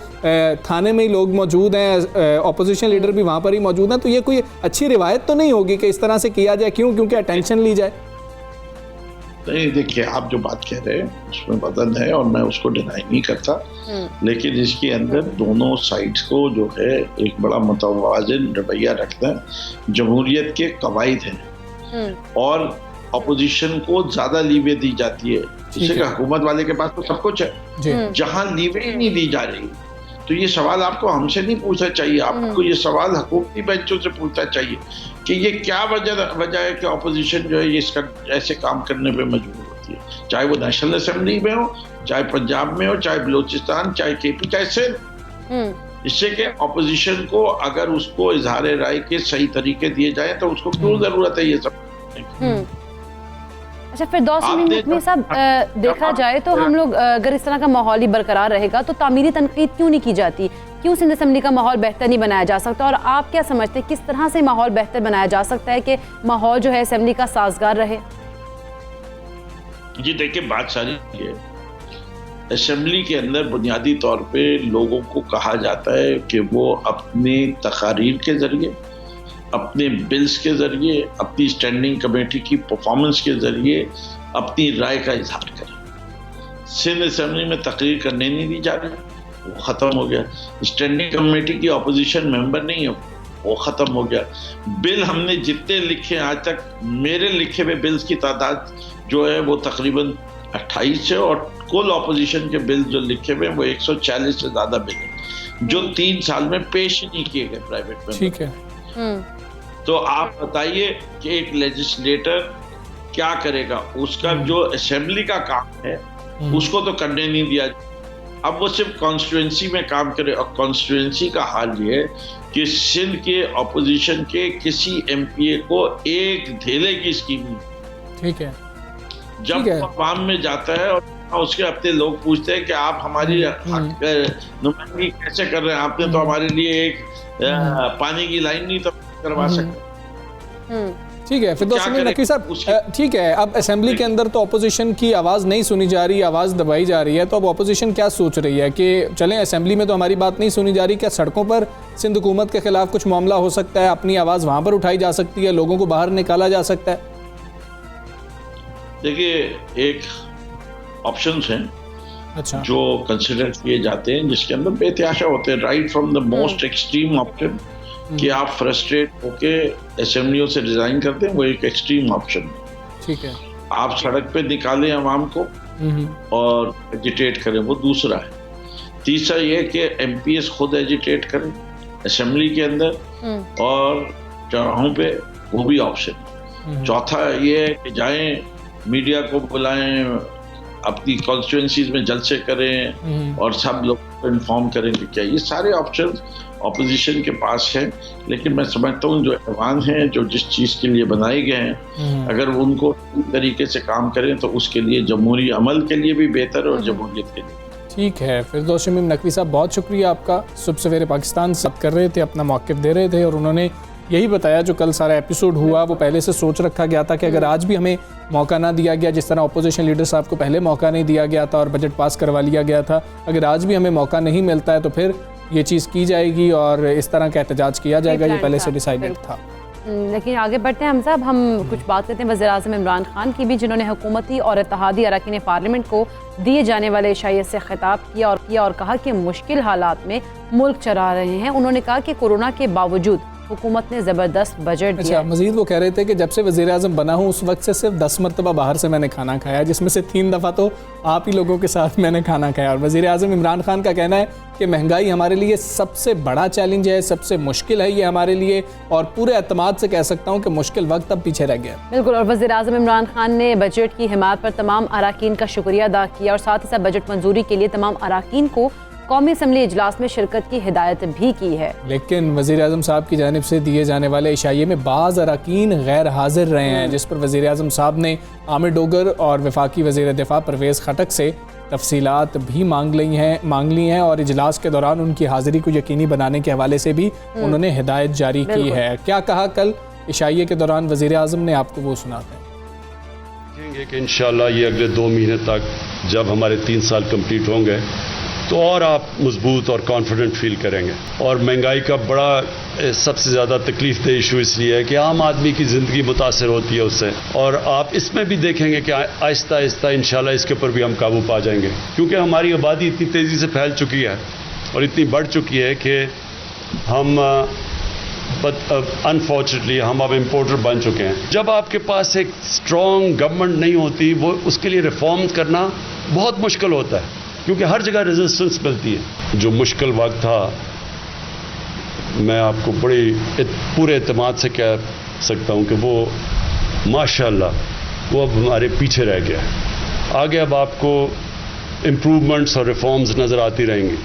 थाने में ही लोग मौजूद हैं, ऑपोजिशन लीडर भी वहाँ पर ही मौजूद हैं। तो ये कोई अच्छी रिवायत तो नहीं होगी कि इस तरह से किया जाए? क्यों? क्योंकि अटेंशन ली जाए। नहीं, देखिए आप जो बात कह रहे हैं उसमें वजन है और मैं उसको डिनाई नहीं करता, लेकिन इसके अंदर दोनों साइड्स को जो है एक बड़ा मुतवाज़िन रवैया रखना है। जमहूरियत के कवायद हैं और अपोजिशन को ज्यादा लीवे दी जाती है, जिससे कि हुकूमत वाले के पास तो सब कुछ है। जहां लीवे ही नहीं दी जा रही तो ये सवाल आपको हमसे नहीं पूछना चाहिए, आपको ये सवाल हुकूमती बेंचों से पूछना चाहिए कि ये क्या वजह है कि अपोजिशन जो है ये इसका ऐसे काम करने पे मजबूर होती है, चाहे वो नेशनल असेंबली में हो, चाहे पंजाब में हो, चाहे बलूचिस्तान, चाहे केपी, चाहे सिंध। इससे कि अपोजिशन को अगर उसको इजहार राय के सही तरीके दिए जाए तो उसको क्यों जरूरत है ये सब। अच्छा फिरदौस अमीर नकवी साहब, देखा जाए तो हम लोग अगर इस तरह का माहौल ही बरकरार रहेगा तो तामीरी तनकीद क्यों नहीं की जाती? क्यों सिंध असम्बली का माहौल बेहतर नहीं बनाया जा सकता? और आप क्या समझते हैं किस तरह से माहौल बेहतर बनाया जा सकता है कि माहौल जो है असम्बली का साजगार रहे? जी देखिए, बात सारी है असम्बली के अंदर बुनियादी तौर पे लोगों को कहा जाता है कि वो अपनी तकारीर के जरिए, अपने बिल्स के जरिए, अपनी स्टैंडिंग कमेटी की परफॉर्मेंस के जरिए अपनी राय का इजहार करें। सिंध असेंबली में तकरीर करने नहीं दी जा रही, वो ख़त्म हो गया। स्टैंडिंग कमेटी की अपोजिशन मेंबर नहीं हो, वो ख़त्म हो गया। बिल हमने जितने लिखे आज तक, मेरे लिखे हुए बिल्स की तादाद जो है वो तकरीबन 28 है और कुल अपोजिशन के बिल जो लिखे हुए वो 140 से ज़्यादा बिल है जो 3 साल में पेश नहीं किए गए प्राइवेट में। ठीक है। तो आप बताइए कि एक लेजिस्लेटर क्या करेगा? उसका जो असेंबली का काम है उसको तो करने नहीं दिया। अब वो सिर्फ कॉन्स्टिट्यूएंसी में काम करे, और कॉन्स्टिट्यूएंसी का हाल ये है कि सिंध के अपोजिशन के किसी एमपीए को एक धेले की स्कीम नहीं। ठीक है। जब अवाम में जाता है और उसके अपने लोग पूछते हैं कि आप हमारी नुमाइंदगी कैसे कर रहे हैं, आपने तो हमारे लिए एक पानी की लाइन नहीं तो करवा सकते। ठीक है फिरदौस अमीर नकवी साहब, ठीक है, अब असेंबली के अंदर तो अपोजिशन की आवाज़ नहीं सुनी जा रही, आवाज़ दबाई जा रही है, तो अब अपोजिशन क्या सोच रही है कि चलें असेंबली में तो हमारी बात नहीं सुनी जा रही, क्या सड़कों पर सिंध हुकूमत के खिलाफ कुछ मामला हो सकता है, अपनी आवाज़ वहाँ पर उठाई जा सकती है, लोगों को बाहर निकाला जा सकता है? देखिए, एक ऑप्शंस हैं अच्छा जो कंसिडर किए जाते हैं, जिसके अंदर बेतहाशा होते हैं, right from the most extreme option कि आप फ्रस्ट्रेट होके असेंबलियों से रिजाइन करते हैं, वो एक एक्सट्रीम ऑप्शन है। ठीक है। आप सड़क पे निकालें आवाम को और एजिटेट करें, वो दूसरा है। तीसरा ये कि एमपीएस खुद एजिटेट करें असेंबली के अंदर और चौराहों पे, वो भी ऑप्शन। चौथा ये है कि जाएं, मीडिया को बुलाएं, अपनी कॉन्स्टिट्यूएंसीज में जलसे करें और सब लोग इन्फॉर्म करेंगे क्या, ये सारे ऑप्शन ऑपोजिशन के पास है। लेकिन मैं समझता हूँ जो ऐवान हैं, जो जिस चीज़ के लिए बनाए गए हैं, अगर उनको तरीके से काम करें तो उसके लिए जमहूरी अमल के लिए भी बेहतर और जमहूरियत के लिए। ठीक है, फिरदौस शमीम नकवी साहब, बहुत शुक्रिया आपका। सुबह सवेरे पाकिस्तान से बात कर रहे थे, अपना मौक़िफ़ दे रहे थे और उन्होंने यही बताया जो कल सारा एपिसोड हुआ वो पहले से सोच रखा गया था कि अगर आज भी हमें मौका ना दिया गया, जिस तरह अपोजिशन लीडर साहब को पहले मौका नहीं दिया गया था और बजट पास करवा लिया गया था, अगर आज भी हमें मौका नहीं मिलता है तो फिर ये चीज़ की जाएगी और इस तरह का एहतजाज किया जाएगा, ये पहले से डिसाइडेड था। लेकिन आगे बढ़ते हैं हम साहब, हम कुछ बात करते हैं वज़ीर-ए-आज़म इमरान खान की भी, जिन्होंने हुकूमती और इत्तेहादी अरकान पार्लियामेंट को दिए जाने वाले इशाइयत से खिताब किया और कहा कि मुश्किल हालात में मुल्क चला रहे हैं। उन्होंने कहा कि कोरोना के बावजूद हुकूमत ने ज़बरदस्त बजट दिया। मज़ीद वो कह रहे थे कि जब से वज़ीर-ए-आज़म बना हूँ उस वक्त से सिर्फ 10 मरतबा बाहर से मैंने खाना खाया, जिसमें से 3 दफ़ा तो आप ही लोगों के साथ मैंने खाना खाया। और वज़ीर-ए-आज़म इमरान खान का कहना है कि महंगाई हमारे लिए सबसे बड़ा चैलेंज है, सबसे मुश्किल है ये हमारे लिए, और पूरे एतमाद से कह सकता हूँ कि मुश्किल वक्त अब पीछे रह गया। बिल्कुल, और वज़ीर-ए-आज़म इमरान खान ने बजट की हिमायत पर तमाम अराकीन का शुक्रिया अदा किया और साथ ही साथ बजट मंजूरी के लिए तमाम अराकीन को कौमी असम्बली इजलास में शिरकत की हिदायत भी की है। लेकिन वज़ीर-ए-आज़म साहब की जानिब से दिए जाने वाले इशाइये में बाज़ अराकीन गैर हाजिर रहे हैं, जिस पर वज़ीर-ए-आज़म साहब ने आमिर डोगर और वफाकी वज़ीर दिफा परवेज़ खटक से तफसीलात भी मांग ली हैं और इजलास के दौरान उनकी हाज़िरी को यकीनी बनाने के हवाले से भी उन्होंने हिदायत जारी की है। क्या कहा कल इशाइये के दौरान वज़ीर-ए-आज़म ने, आपको वो सुनाते हैं। देखेंगे कि इंशाल्लाह ये अगले 2 महीने तक जब हमारे 3 साल कंप्लीट होंगे तो और आप मजबूत और कॉन्फिडेंट फील करेंगे। और महंगाई का बड़ा सबसे ज़्यादा तकलीफ दह इशू इसलिए है कि आम आदमी की ज़िंदगी मुतासर होती है उससे, और आप इसमें भी देखेंगे कि आहिस्ता आहिस्ता इंशाल्लाह इसके ऊपर भी हम काबू पा जाएंगे, क्योंकि हमारी आबादी इतनी तेज़ी से फैल चुकी है और इतनी बढ़ चुकी है कि हम अनफॉर्चुनेटली हम अब इम्पोर्टर बन चुके हैं। जब आपके पास एक स्ट्रॉन्ग गवर्नमेंट नहीं होती, वो उसके लिए रिफॉर्म्स करना बहुत मुश्किल होता है, क्योंकि हर जगह रेजिस्टेंस मिलती है। जो मुश्किल वक्त था, मैं आपको पूरे एतमाद से कह सकता हूँ कि वो माशाल्लाह वो अब हमारे पीछे रह गया है। आगे अब आपको इम्प्रूवमेंट्स और रिफॉर्म्स नज़र आती रहेंगी।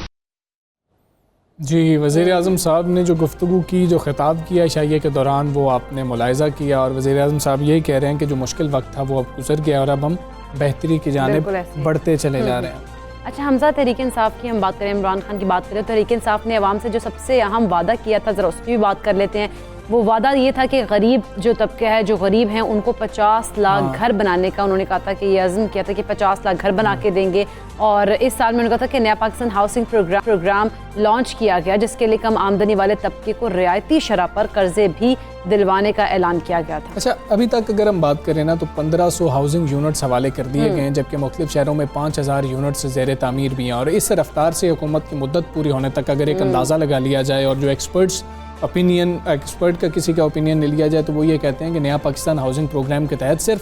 जी, वज़ीर-ए-आज़म साहब ने जो गुफ्तगू की, जो खिताब किया इशाइये के दौरान, वो आपने मुलाहिज़ा किया और वज़ीर-ए-आज़म साहब यही कह रहे हैं कि जो मुश्किल वक्त था वो अब गुजर गया और अब हम बेहतरी की जानिब बढ़ते चले जा रहे हैं। अच्छा हमजा, तहरीक इंसाफ की हम बात करें, इमरान खान की बात करें, तहरीक इंसाफ ने अवाम से जो सबसे अहम वादा किया था, ज़रा उसकी भी बात कर लेते हैं। वो वादा ये था कि गरीब जो तबका है, जो गरीब हैं, उनको 50 लाख घर बनाने का उन्होंने कहा था कि ये अज़्म किया था कि 50 लाख घर बना के देंगे। और इस साल में उन्होंने कहा था कि नया पाकिस्तान हाउसिंग प्रोग्राम लॉन्च किया गया, जिसके लिए कम आमदनी वाले तबके को रियायती शरह पर कर्जे भी दिलवाने का ऐलान किया गया था। अच्छा, अभी तक अगर हम बात करें ना तो 1500 हाउसिंग यूनिट्स हवाले कर दिए गए हैं, जबकि मुख्तलिफ शहरों में 5000 यूनिट्स ज़ेर तामीर भी हैं। और इस रफ्तार से हुकूमत की मुद्दत पूरी होने तक अगर एक अंदाज़ा लगा लिया जाए और जो एक्सपर्ट का किसी का ओपिनियन ले लिया जाए, तो वो ये कहते हैं कि नया पाकिस्तान हाउसिंग प्रोग्राम के तहत सिर्फ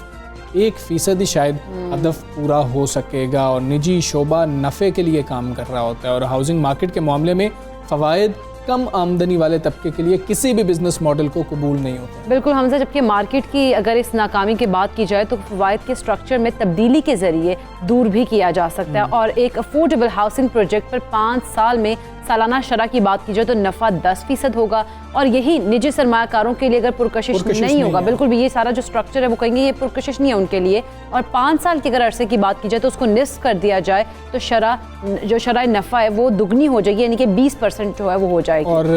1% ही शायद हदफ पूरा हो सकेगा और निजी शोबा नफ़े के लिए काम कर रहा होता है। और हाउसिंग मार्केट के मामले में फ़वाइद कम आमदनी वाले तबके के लिए किसी भी बिजनेस मॉडल को कबूल नहीं होता। बिल्कुल हमजा, जबकि मार्केट की अगर इस नाकामी की बात की जाए तो फ़वाइद के स्ट्रक्चर में तब्दीली के ज़रिए दूर भी किया जा सकता है। और एक अफोर्डेबल हाउसिंग प्रोजेक्ट पर 5 साल में सालाना शरह की बात की जाए तो नफ़ा 10% होगा, और यही निजी सरमायाकारों के लिए अगर पुरकशिश नहीं होगा, बिल्कुल भी ये सारा जो स्ट्रक्चर है वो कहेंगे ये पुरकशिश नहीं है उनके लिए। और 5 साल के अगर अरसे की बात की जाए तो उसको निस्फ कर दिया जाए तो जो शरह नफ़ा है वो दुगनी हो जाएगी, यानी कि 20% जो है वो हो जाएगी। और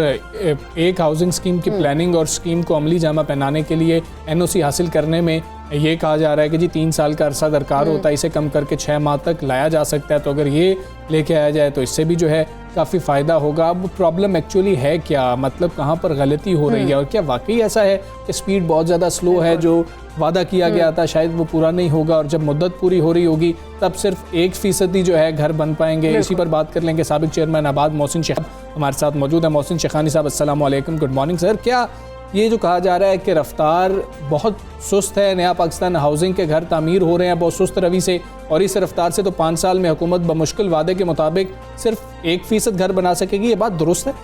एक हाउसिंग स्कीम की प्लानिंग और स्कीम को अमली जामा पहनाने के लिए NOC हासिल करने में ये कहा जा रहा है कि जी 3 साल का अरसा दरकार होता है, इसे कम करके 6 माह तक लाया जा सकता है। तो अगर ये लेके आया जाए तो इससे भी जो है काफ़ी फ़ायदा होगा। अब प्रॉब्लम एक्चुअली है क्या, मतलब कहाँ पर गलती हो रही है, और क्या वाकई ऐसा है कि स्पीड बहुत ज़्यादा स्लो है, जो वादा किया गया था शायद वो पूरा नहीं होगा, और जब मुद्दत पूरी हो रही होगी तब सिर्फ 1% ही जो है घर बन पाएंगे। इसी पर बात कर लेंगे साबिक चेयरमैन आबाद मोहसिन शेखानी हमारे साथ मौजूद है। मोहसिन शेखानी साहब, अस्सलाम वालेकुम, गुड मॉर्निंग सर। क्या ये जो कहा जा रहा है कि रफ्तार बहुत सुस्त है, नया पाकिस्तान हाउसिंग के घर तामीर हो रहे हैं बहुत सुस्त रवि से, और इस रफ्तार से तो 5 साल में हुकूमत बमुश्किल वादे के मुताबिक सिर्फ 1% घर बना सकेगी, ये बात दुरुस्त है?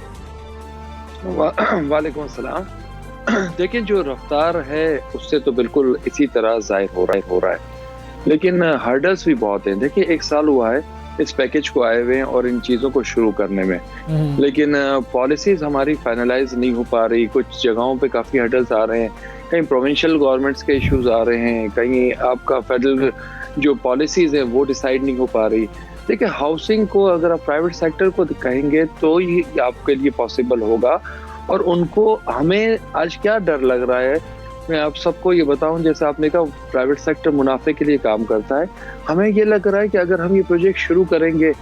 वालेकुम अस्सलाम। देखिए, जो रफ्तार है उससे तो बिल्कुल इसी तरह जाहिर हो रहा है, लेकिन हर्डल्स भी बहुत हैं। देखिए, 1 साल हुआ है इस पैकेज को आए हुए हैं और इन चीज़ों को शुरू करने में, लेकिन पॉलिसीज़ हमारी फाइनलाइज नहीं हो पा रही। कुछ जगहों पे काफ़ी हर्डल्स आ रहे हैं, कहीं प्रोविंशियल गवर्नमेंट्स के इश्यूज आ रहे हैं, कहीं आपका फेडरल जो पॉलिसीज़ है वो डिसाइड नहीं हो पा रही। देखिए, हाउसिंग को अगर आप प्राइवेट सेक्टर को दिखाएंगे तो ये आपके लिए पॉसिबल होगा। और उनको, हमें आज क्या डर लग रहा है, मैं आप सबको ये बताऊं, जैसे आपने कहा प्राइवेट सेक्टर मुनाफे के लिए काम करता है, हमें ये लग रहा है कि अगर हम ये प्रोजेक्ट शुरू करेंगे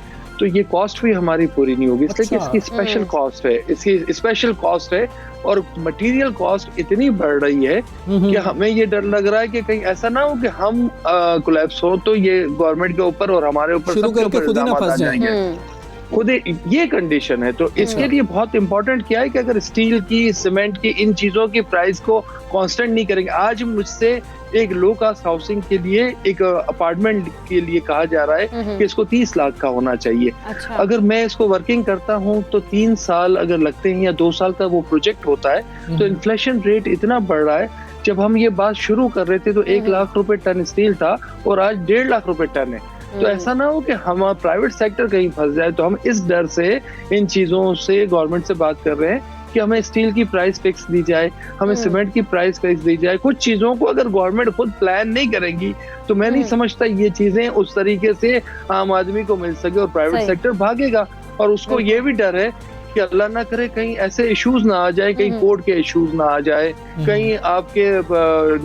तो ये कॉस्ट भी हमारी पूरी नहीं होगी, इसलिए कि इसकी स्पेशल कॉस्ट है, इसकी स्पेशल कॉस्ट है और मटेरियल कॉस्ट इतनी बढ़ रही है कि हमें ये डर लग रहा है कि कहीं ऐसा ना हो कि हम कोलैप्स हो तो ये गवर्नमेंट के ऊपर और हमारे ऊपर सबके ऊपर इल्जाम आ जाएंगे। खुद ये कंडीशन है। तो इसके लिए बहुत इंपॉर्टेंट क्या है कि अगर स्टील की, सीमेंट की, इन चीजों की प्राइस को कांस्टेंट नहीं करेंगे। आज मुझसे एक लो कास्ट हाउसिंग के लिए, एक अपार्टमेंट के लिए कहा जा रहा है कि इसको 30 लाख का होना चाहिए। अच्छा। अगर मैं इसको वर्किंग करता हूं तो 3 साल अगर लगते हैं या 2 साल का वो प्रोजेक्ट होता है तो इन्फ्लेशन रेट इतना बढ़ रहा है। जब हम ये बात शुरू कर रहे थे तो 1 लाख रुपए टन स्टील था और आज 1.5 लाख रुपए टन है। तो ऐसा ना हो कि हम प्राइवेट सेक्टर कहीं फंस जाए। तो हम इस डर से इन चीजों से गवर्नमेंट से बात कर रहे हैं कि हमें स्टील की प्राइस फिक्स दी जाए, हमें सीमेंट की प्राइस फिक्स दी जाए। कुछ चीजों को अगर गवर्नमेंट खुद प्लान नहीं करेंगी तो मैं नहीं समझता ये चीजें उस तरीके से आम आदमी को मिल सके और प्राइवेट सेक्टर भागेगा। और उसको ये भी डर है कि अल्लाह ना करे कहीं ऐसे इश्यूज ना आ जाए, कहीं कोर्ट के इश्यूज ना आ जाए, कहीं आपके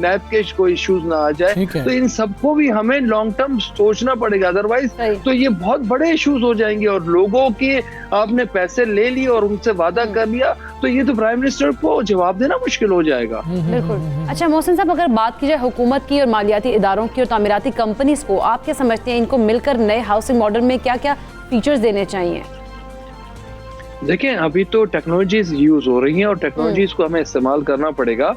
नैब के कोई इश्यूज ना आ जाए। तो इन सबको भी हमें लॉन्ग टर्म सोचना पड़ेगा, अदरवाइज तो ये बहुत बड़े इश्यूज हो जाएंगे। और लोगों के आपने पैसे ले लिए और उनसे वादा कर लिया तो ये तो प्राइम मिनिस्टर को जवाब देना मुश्किल हो जाएगा। बिल्कुल। अच्छा मोहसिन साहब, अगर बात की जाए हुकूमत की और मालियाती इदारों की और तामीराती कंपनीज को, आप क्या समझते हैं इनको मिलकर नए हाउसिंग मॉडल में क्या क्या फीचर्स देने चाहिए? देखें, अभी तो टेक्नोलॉजीज यूज हो रही हैं और टेक्नोलॉजीज को हमें इस्तेमाल करना पड़ेगा।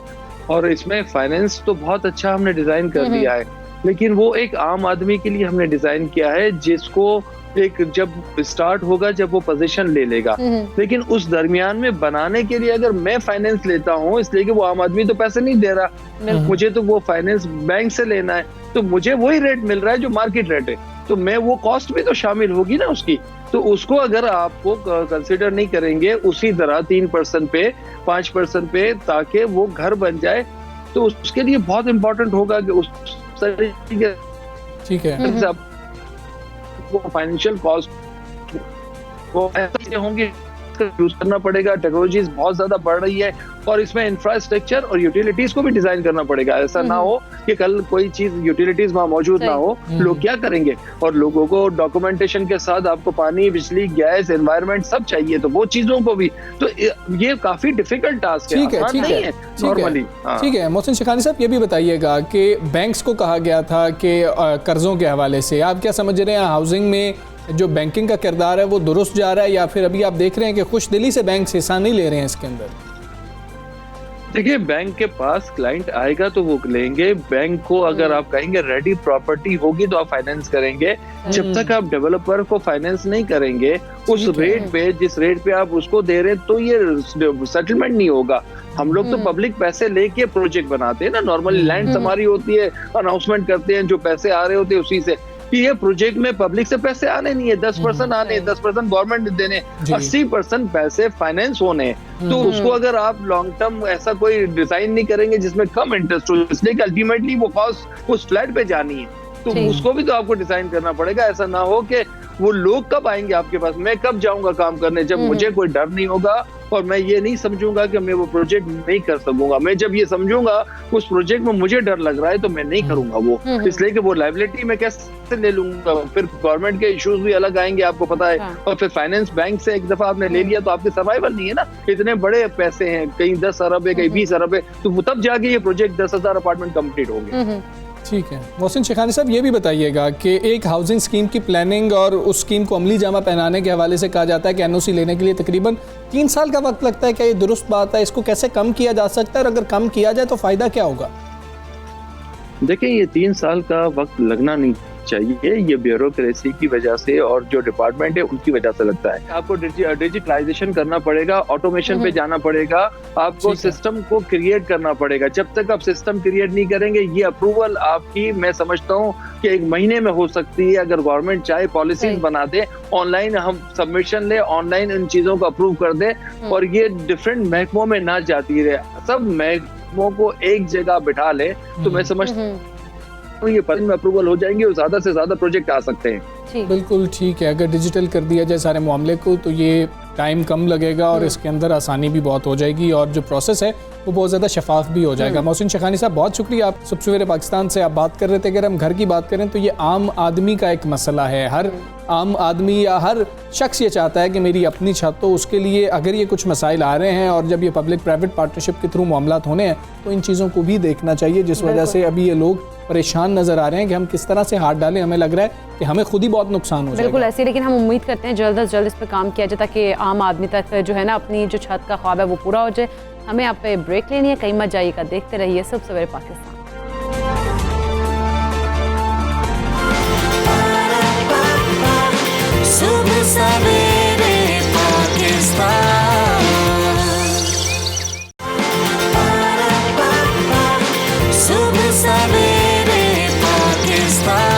और इसमें फाइनेंस तो बहुत अच्छा हमने डिजाइन कर दिया है, लेकिन वो एक आम आदमी के लिए हमने डिजाइन किया है जिसको एक जब स्टार्ट होगा जब वो पोजीशन ले लेगा। लेकिन उस दरमियान में बनाने के लिए अगर मैं फाइनेंस लेता हूँ, इसलिए कि वो आम आदमी तो पैसे नहीं दे रहा, मुझे तो वो फाइनेंस बैंक से लेना है, तो मुझे वही रेट मिल रहा है जो मार्केट रेट है, तो मैं वो कॉस्ट भी तो शामिल होगी ना उसकी। तो उसको अगर आपको कंसिडर नहीं करेंगे उसी तरह 3% पे, 5% पे, ताकि वो घर बन जाए, तो उसके लिए बहुत इंपॉर्टेंट होगा कि उस तरीके, ठीक है, वो फाइनेंशियल कॉस्ट वो ऐसे होंगे, यूज करना पड़ेगा। टेक्नोलॉजीज बहुत ज्यादा बढ़ रही है और इसमें इंफ्रास्ट्रक्चर और यूटिलिटीज को भी डिजाइन करना पड़ेगा। ऐसा ना हो कि कल कोई चीज यूटिलिटीज वहां मौजूद ना हो, लोग क्या करेंगे? और लोगों को डॉक्यूमेंटेशन के साथ आपको पानी, बिजली, गैस, एनवायरनमेंट सब चाहिए, तो वो चीजों को भी, तो ये काफी डिफिकल्ट टास्क है, आसान नहीं है नॉर्मली। ठीक है मोहसिन शेखानी साहब, ये भी बताइएगा कि बैंक्स को कहा गया था कि कर्जों के हवाले से आप क्या समझ रहे हैं, हाउसिंग में जो बैंकिंग का किरदार है वो दुरुस्त जा रहा है या फिर अभी आप देख रहे हैं कि खुश दिली से बैंक हिस्सा नहीं ले रहे हैं इसके अंदर? देखिए, बैंक के पास क्लाइंट आएगा तो वो लेंगे। बैंक को अगर आप कहेंगे रेडी प्रॉपर्टी होगी तो आप फाइनेंस करेंगे। जब तक आप डेवलपर को फाइनेंस नहीं करेंगे उस रेट पे, जिस रेट पे आप उसको दे रहे हैं, तो ये सेटलमेंट नहीं होगा। हम लोग तो पब्लिक पैसे लेके प्रोजेक्ट बनाते हैं ना, नॉर्मली लैंड हमारी होती है, अनाउंसमेंट करते हैं, जो पैसे आ रहे होते हैं उसी से। ये प्रोजेक्ट में पब्लिक से पैसे आने नहीं है, 10% आने, 10% गवर्नमेंट देने, 80% पैसे फाइनेंस होने। तो उसको अगर आप लॉन्ग टर्म ऐसा कोई डिजाइन नहीं करेंगे जिसमें कम इंटरेस्ट हो, इसलिए कि अल्टीमेटली वो कॉस्ट उस फ्लैट पे जानी है, तो उसको भी तो आपको डिजाइन करना पड़ेगा। ऐसा ना हो कि वो लोग कब आएंगे आपके पास, मैं कब जाऊंगा काम करने, जब मुझे कोई डर नहीं होगा और मैं ये नहीं समझूंगा कि मैं वो प्रोजेक्ट नहीं कर सकूंगा। मैं जब ये समझूंगा उस प्रोजेक्ट में मुझे डर लग रहा है तो मैं नहीं करूंगा वो, इसलिए कि वो लायबिलिटी मैं कैसे ले लूंगा, फिर गवर्नमेंट के इश्यूज भी अलग आएंगे, आपको पता है। और फिर फाइनेंस बैंक से एक दफा आपने ले लिया तो आपके सर्वाइवल नहीं है ना, इतने बड़े पैसे हैं, कहीं 10 अरब है, कहीं 20 अरब है, तो तब जाके ये प्रोजेक्ट 10,000 अपार्टमेंट कंप्लीट होंगे। ठीक है मोहसिन शेखानी साहब, ये भी बताइएगा कि एक हाउसिंग स्कीम की प्लानिंग और उस स्कीम को अमली जामा पहनाने के हवाले से कहा जाता है कि एनओसी लेने के लिए तकरीबन 3 साल का वक्त लगता है। क्या ये दुरुस्त बात है? इसको कैसे कम किया जा सकता है और अगर कम किया जाए तो फ़ायदा क्या होगा? देखिए, ये 3 साल का वक्त लगना नहीं चाहिए, ये ब्यूरोक्रेसी की वजह से और जो डिपार्टमेंट है उनकी वजह से लगता है। आपको डिजिटलाइजेशन करना पड़ेगा, ऑटोमेशन पे जाना पड़ेगा, आपको सिस्टम को क्रिएट करना पड़ेगा। जब तक आप सिस्टम क्रिएट नहीं करेंगे, ये अप्रूवल आपकी मैं समझता हूँ कि 1 महीने में हो सकती है, अगर गवर्नमेंट चाहे पॉलिसीज बना दे, ऑनलाइन हम सबमिशन ले, ऑनलाइन इन चीजों को अप्रूव कर दे और ये डिफरेंट महकमों में ना जाती रहे, सब महकमों को एक जगह बिठा ले, तो मैं समझता हूँ ये पर में अप्रूवल हो जाएंगे और ज्यादा से ज्यादा प्रोजेक्ट आ सकते हैं। बिल्कुल ठीक है, अगर डिजिटल कर दिया जाए सारे मामले को तो ये टाइम कम लगेगा और इसके अंदर आसानी भी बहुत हो जाएगी और जो प्रोसेस है वो बहुत ज़्यादा शफाफ भी हो जाएगा। मोहसिन शेखानी साहब, बहुत शुक्रिया, आप सुबह सवेरे पाकिस्तान से आप बात कर रहे थे। अगर हम घर की बात करें तो ये आम आदमी का एक मसला है, हर आम आदमी या हर शख्स ये चाहता है कि मेरी अपनी छत हो। उसके लिए अगर ये कुछ मसाइल आ रहे हैं और जब ये पब्लिक प्राइवेट पार्टनरशिप के थ्रू मामलात होने हैं तो इन चीज़ों को भी देखना चाहिए, जिस वजह से अभी ये लोग परेशान नजर आ रहे हैं कि हम किस तरह से हाथ डालें। हमें लग रहा है कि हमें खुद ही बहुत नुकसान हो जाएगा। बिल्कुल ऐसे, लेकिन हम उम्मीद करते हैं जल्द से जल्द इस पर काम किया जाए ताकि आम आदमी तक जो है ना अपनी जो छत का ख्वाब है वो पूरा हो जाए। हमें आप पे ब्रेक लेनी है, कहीं मत जाइएगा, देखते रहिए सुबह सवेरे पाकिस्तान। सुबह सवेरे पाकिस्तान, सुबह सवेरे पाकिस्तान।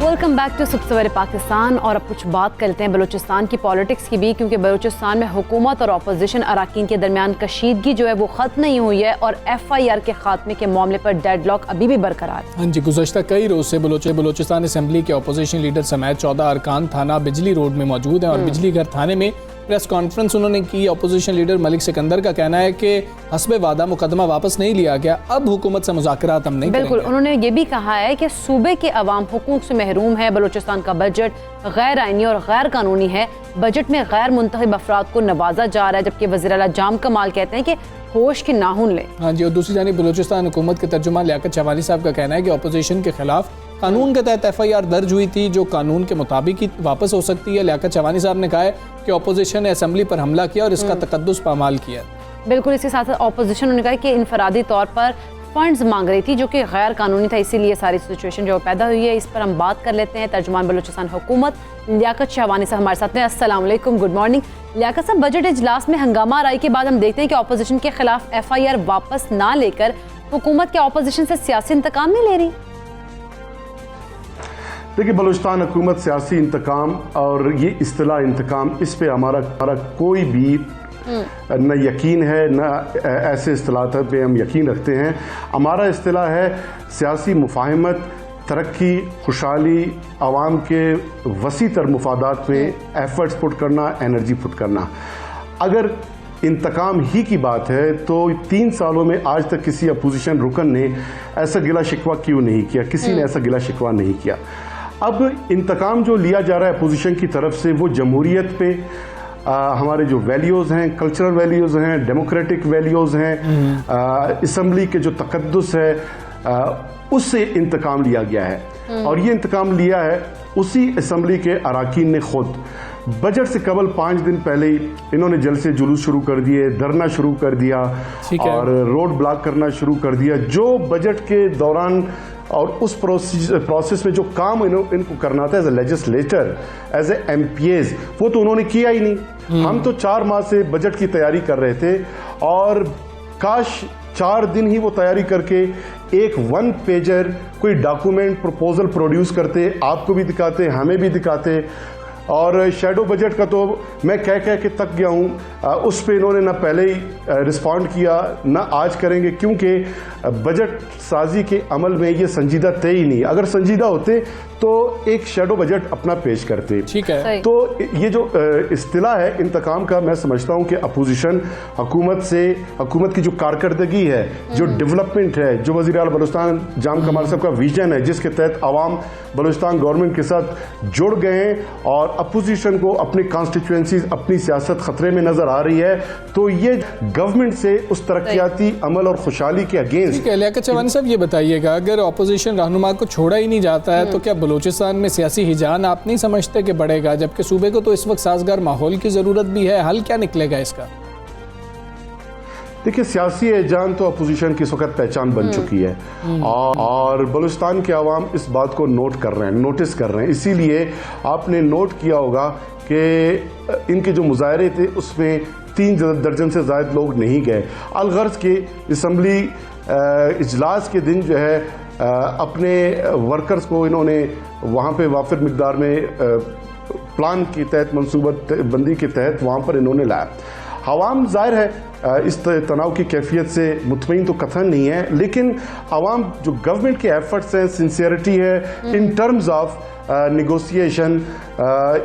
वेलकम बैक टू सुबह सवेरे पाकिस्तान। और अब कुछ बात करते हैं बलूचिस्तान की पॉलिटिक्स की भी, क्योंकि बलूचिस्तान में हुकूमत और अपोजिशन अराकीन के दरमियान कशीदगी जो है वो ख़त्म नहीं हुई है और FIR के खात्मे के मामले पर डेडलॉक अभी भी बरकरार है। हाँ जी, गुज़श्ता कई रोज़ से बलूचिस्तान असम्बली के अपोजिशन लीडर समेत 14 अरकान थाना बिजली रोड में मौजूद हैं और बिजली घर थाने में प्रेस कॉन्फ्रेंस उन्होंने की। अपोजिशन लीडर मलिक सिकंदर का कहना है कि हस्बे वादा मुकदमा वापस नहीं लिया गया, अब हुकूमत से मुज़ाकरात हम नहीं बिल्कुल करेंगे। उन्होंने ये भी कहा है कि सूबे के अवाम हुकूक से महरूम है, बलूचिस्तान का बजट गैर आइनी और गैर कानूनी है, बजट में गैर मुंतखब अफराद को नवाजा जा रहा है, जबकि वज़ीर आला जाम कमाल कहते हैं कि होश की नाहुन ले। हाँ जी, और दूसरी जानिब बलूचिस्तान हुकूमत के तर्जुमान लियाकत चवानी साहब का कहना है कि अपोजिशन के खिलाफ कानून के तहत FIR दर्ज हुई थी जो कानून के मुताबिक ही वापस हो सकती है। लियाकत चवानी साहब ने कहा है कि अपोजिशन ने असम्बली पर हमला किया और इसका तकद्दुस पामाल किया। बिल्कुल, इसके साथ साथ अपोजिशन उन्होंने कहा कि इनफरादी तौर पर फंड्स मांग रही थी जो कि गैर कानूनी था, इसीलिए सारी सिचुएशन जो पैदा हुई है। इस पर हम बात कर लेते हैं। तर्जुमान बलूचिस्तान हुकूमत लियाकत शहवानी साहब हमारे साथ हैं। अस्सलाम वालेकुम, गुड मॉर्निंग। लियाकत साहब, बजट इजलास में हंगामा आराई के बाद हम देखते हैं कि अपोजिशन के खिलाफ FIR वापस ना लेकर हुकूमत क्या अपोजिशन से सियासी इंतकाम नहीं ले रही? देखिए, बलूचिस्तान हुकूमत सियासी इंतकाम और ये इस्तिलाह इंतकाम, इस पे हमारा कोई भी न यकीन है, न ऐसे इस्तिलाहत पे हम यकीन रखते हैं। हमारा इस्तिलाह है सियासी मुफाहमत, तरक्की, खुशहाली, आवाम के वसी तर मुफादात में एफर्ट्स पुट करना, एनर्जी पुट करना। अगर इंतकाम ही की बात है तो 3 सालों में आज तक किसी अपोजिशन रुकन ने ऐसा गिला शिकवा क्यों नहीं किया? किसी ने ऐसा गिला शिकवा नहीं किया। अब इंतकाम जो लिया जा रहा है अपोजिशन की तरफ से वो जमहूरियत पे, हमारे जो वैल्यूज़ हैं, कल्चरल वैल्यूज़ हैं, डेमोक्रेटिक वैल्यूज़ हैं, असम्बली के जो तकद्दुस है, उससे इंतकाम लिया गया है। और ये इंतकाम लिया है उसी असम्बली के अराकीन ने खुद। बजट से कबल 5 दिन पहले ही इन्होंने जलसे जुलूस शुरू कर दिए, धरना शुरू कर दिया और रोड ब्लॉक करना शुरू कर दिया। जो बजट के दौरान और उस प्रोसेस में जो काम इनको करना था as a legislator, as a MPs, वो तो उन्होंने किया ही नहीं। हम तो 4 माह से बजट की तैयारी कर रहे थे और काश 4 दिन ही वो तैयारी करके एक 1 पेजर कोई डॉक्यूमेंट प्रपोजल प्रोड्यूस करते, आपको भी दिखाते, हमें भी दिखाते। और शैडो बजट का तो मैं कह के थक गया हूँ, उस पे इन्होंने ना पहले ही रिस्पॉन्ड किया ना आज करेंगे, क्योंकि बजट साजी के अमल में ये संजीदा थे ही नहीं। अगर संजीदा होते तो एक शैडो बजट अपना पेश करते। ठीक है, तो ये जो इस्तिलाह है इंतकाम का, मैं समझता हूँ कि अपोजिशन हुकूमत की जो कारकर्दगी है, जो डेवलपमेंट है, जो वज़ीर आला बलूचिस्तान जाम कमाल साहब का विजन है, जिसके तहत आवाम बलूचिस्तान गवर्नमेंट के साथ जुड़ गए हैं और अपोजिशन को अपनी कॉन्स्टिट्यूएंसीज, अपनी सियासत खतरे में नजर आ रही है, तो ये गवर्नमेंट से उस तरक्याती अमल और खुशहाली के अगेंस्ट। लियाकत चवानी साहब, ये बताइएगा, अगर अपोजिशन रहनुमा को छोड़ा ही नहीं जाता है तो क्या बलूचिस्तान में सियासी हिजान आप नहीं समझते कि बढ़ेगा? जबकि सूबे को तो इस वक्त साजगार माहौल की ज़रूरत भी है। हल क्या निकलेगा इसका? देखिए, सियासी एजान तो अपोजिशन की इस वक्त पहचान बन चुकी है और बलूचिस्तान के अवाम इस बात को नोट कर रहे हैं, नोटिस कर रहे हैं। इसीलिए आपने नोट किया होगा कि इनके जो मुजाहरे थे उसमें 3 दर्जन से ज़्यादा लोग नहीं गए। अलगर्ज के असम्बली इजलास के दिन जो है अपने वर्कर्स को इन्होंने वहाँ पे वाफिर मिकदार में प्लान के तहत, मनसूबाबंदी के तहत वहाँ पर इन्होंने लाया। अवाम ज़ाहिर है इस तनाव की कैफियत से मुतमईन तो कथन नहीं है, लेकिन अवाम जो गवर्नमेंट के एफर्ट्स हैं, सिंसियरिटी है in terms of negotiation,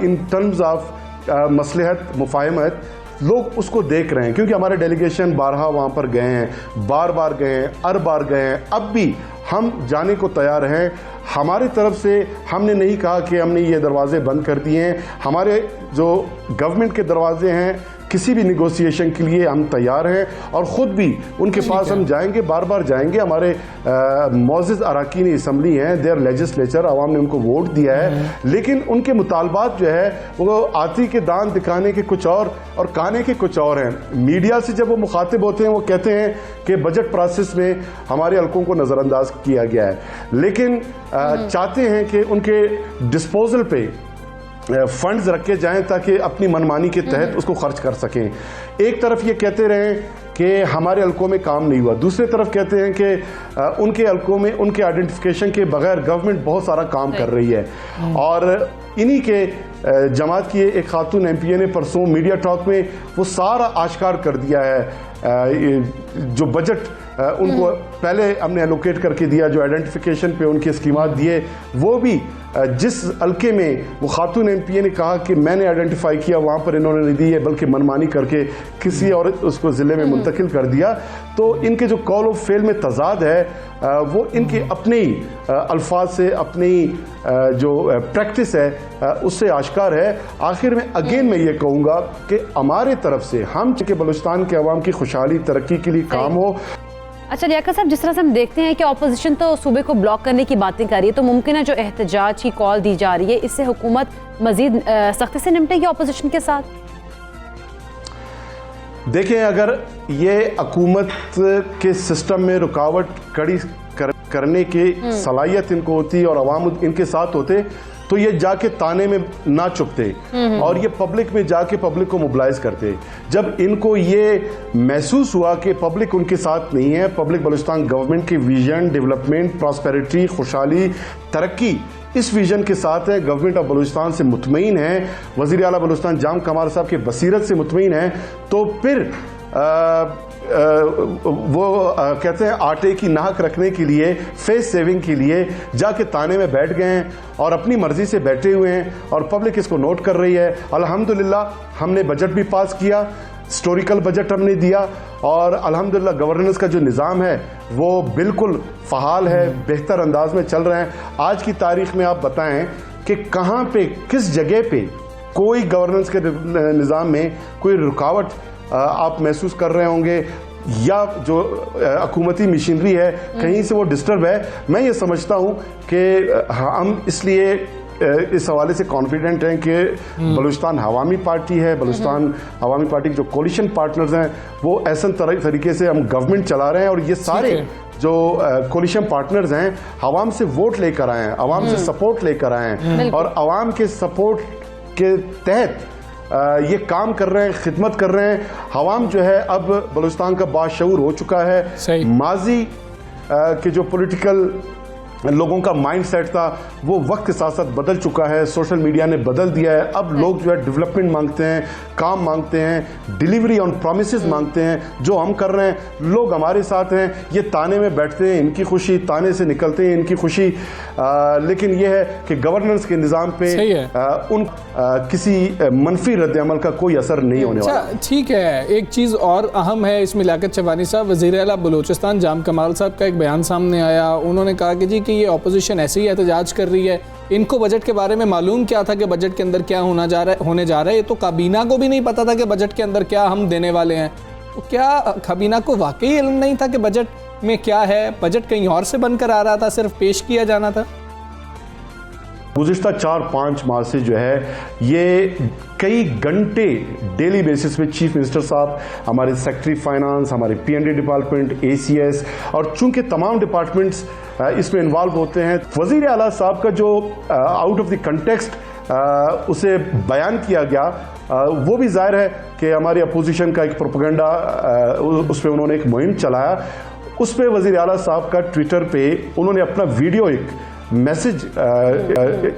in terms of मसलहत मुफाहमत, लोग उसको देख रहे हैं। क्योंकि हमारे डेलीगेशन बारहा वहाँ पर गए हैं, बार बार गए हैं, हर बार गए हैं, अब भी हम जाने को तैयार हैं। हमारी तरफ से हमने नहीं कहा कि हमने ये दरवाजे बंद कर दिए हैं। हमारे जो गवर्नमेंट के दरवाजे हैं किसी भी निगोसिएशन के लिए हम तैयार हैं और ख़ुद भी उनके पास हम जाएंगे, बार बार जाएंगे। हमारे मोअज़्ज़िज़ अरकान असम्बली हैं, देयर लेजिस्लेचर, आवाम ने उनको वोट दिया है, लेकिन उनके मुतालबात जो है वो आती के दान दिखाने के कुछ और खाने के कुछ और हैं। मीडिया से जब वो मुखातिब होते हैं वो कहते हैं कि बजट प्रोसेस में हमारे हल्कों को नज़रअंदाज किया गया है, लेकिन चाहते हैं कि उनके डिस्पोजल पे फंड्स रखे जाएं ताकि अपनी मनमानी के तहत उसको खर्च कर सकें। एक तरफ ये कहते रहे कि हमारे हल्कों में काम नहीं हुआ, दूसरी तरफ कहते हैं कि उनके हल्कों में उनके आइडेंटिफिकेशन के बगैर गवर्नमेंट बहुत सारा काम कर रही है। और इन्हीं के जमात की एक खातून एमपीए ने परसों मीडिया टॉक में वो सारा आश्कार कर दिया है। जो बजट उनको पहले हमने एलोकेट करके दिया, जो आइडेंटिफिकेशन पे उनके स्कीमात दिए, वो भी जिस हल्के में वो खातून एमपीए ने कहा कि मैंने आइडेंटिफाई किया वहाँ पर इन्होंने नहीं दी है, बल्कि मनमानी करके किसी और उसको ज़िले में मुंतकिल कर दिया। तो इनके जो कॉल ऑफ फेल में तजाद है वो इनके अपने ही अल्फाज से, अपनी जो प्रैक्टिस है उससे आश्कार है। आखिर में अगेन मैं ये कहूँगा कि हमारे तरफ से हम कि बलूचिस्तान के अवाम की खुशहाली तरक्की के लिए काम हो। अच्छा लियाकत साहब, जिस तरह से हम देखते हैं कि ऑपोजिशन तो सूबे को ब्लॉक करने की बातें कर रही है, तो मुमकिन है जो एहतजाज की कॉल दी जा रही है इससे हुकूमत मजीद सख्ती से निपटेगी ऑपोजिशन के साथ? देखें, अगर ये हुकूमत के सिस्टम में रुकावट खड़ी करने की सलाहियत इनको होती और अवाम इनके साथ होते तो ये जाके ताने में ना चुपते और ये पब्लिक में जाके पब्लिक को मोबिलाइज करते। जब इनको ये महसूस हुआ कि पब्लिक उनके साथ नहीं है, पब्लिक बलूचिस्तान गवर्नमेंट की विजन, डेवलपमेंट, प्रॉस्पेरिटी, खुशहाली, तरक्की, इस विजन के साथ है, गवर्नमेंट ऑफ बलूचिस्तान से मुतमईन है, वज़ीर आला बलूचिस्तान जाम कमाल साहब की बसीरत से मुतमईन है, तो फिर कहते हैं आटे की नाहक रखने के लिए, फेस सेविंग के लिए जाके ताने में बैठ गए हैं और अपनी मर्जी से बैठे हुए हैं और पब्लिक इसको नोट कर रही है। अल्हम्दुलिल्लाह हमने बजट भी पास किया, हिस्टोरिकल बजट हमने दिया और अल्हम्दुलिल्लाह गवर्नेंस का जो निज़ाम है वो बिल्कुल फ़हाल है, बेहतर अंदाज में चल रहे हैं। आज की तारीख में आप बताएं कि कहाँ पे, किस जगह पे कोई गवर्नेंस के निज़ाम में कोई रुकावट आप महसूस कर रहे होंगे या जो हुकूमती मशीनरी है कहीं से वो डिस्टर्ब है। मैं ये समझता हूँ कि हम इसलिए इस हवाले से कॉन्फिडेंट हैं कि बलूचिस्तान अवामी पार्टी है, बलूचिस्तान अवामी पार्टी के जो कोलिशन पार्टनर्स हैं वो ऐसा तरीके से हम गवर्नमेंट चला रहे हैं और ये सारे जो कोलिशन पार्टनर्स हैं अवाम से वोट लेकर आए हैं, अवाम से सपोर्ट लेकर आए हैं और अवाम के सपोर्ट के तहत ये काम कर रहे हैं, खिदमत कर रहे हैं। अवाम जो है अब बलूचिस्तान का बाशऊर हो चुका है। माजी के जो पॉलिटिकल लोगों का माइंड सेट था वो वक्त के साथ साथ बदल चुका है, सोशल मीडिया ने बदल दिया है। अब लोग जो है डेवलपमेंट मांगते हैं, काम मांगते हैं, डिलीवरी ऑन प्रॉमिसेस मांगते हैं। जो हम कर रहे हैं, लोग हमारे साथ हैं। ये ताने में बैठते हैं, इनकी खुशी, ताने से निकलते हैं इनकी खुशी। लेकिन यह है कि गवर्नेंस के निज़ाम पे किसी मनफी रद्द-ए-अमल का कोई असर नहीं होने वाला। ठीक है, एक चीज़ और अहम है इसमें, लियाकत चवानी साहब, वज़ीर आला बलूचिस्तान जाम कमाल साहब का एक बयान सामने आया। उन्होंने कहा कि जी कि ये अपोजिशन ऐसे ही एहतजाज कर रही है, इनको बजट के बारे में मालूम क्या था कि बजट के अंदर क्या होने जा रहा है। ये तो काबीना को भी नहीं पता था कि बजट के अंदर क्या हम देने वाले हैं। तो क्या काबीना को वाकई इल्म नहीं था कि बजट में क्या है? बजट कहीं और से बनकर आ रहा था, सिर्फ पेश किया जाना था। गुज़िश्ता 4-5 माह से जो है ये कई घंटे डेली बेसिस पे चीफ मिनिस्टर साहब, हमारे सेक्रेटरी फाइनेंस, हमारे P&D डिपार्टमेंट, ACS और चूंकि तमाम डिपार्टमेंट्स इसमें इन्वॉल्व होते हैं, वज़ीर आला साहब का जो आउट ऑफ द कंटेक्स्ट उसे बयान किया गया, वो भी जाहिर है कि हमारी अपोजिशन का एक प्रोपेगेंडा उस पर उन्होंने एक मुहिम चलाया। उस पर वज़ीर आला साहब का ट्विटर पे उन्होंने अपना वीडियो एक मैसेज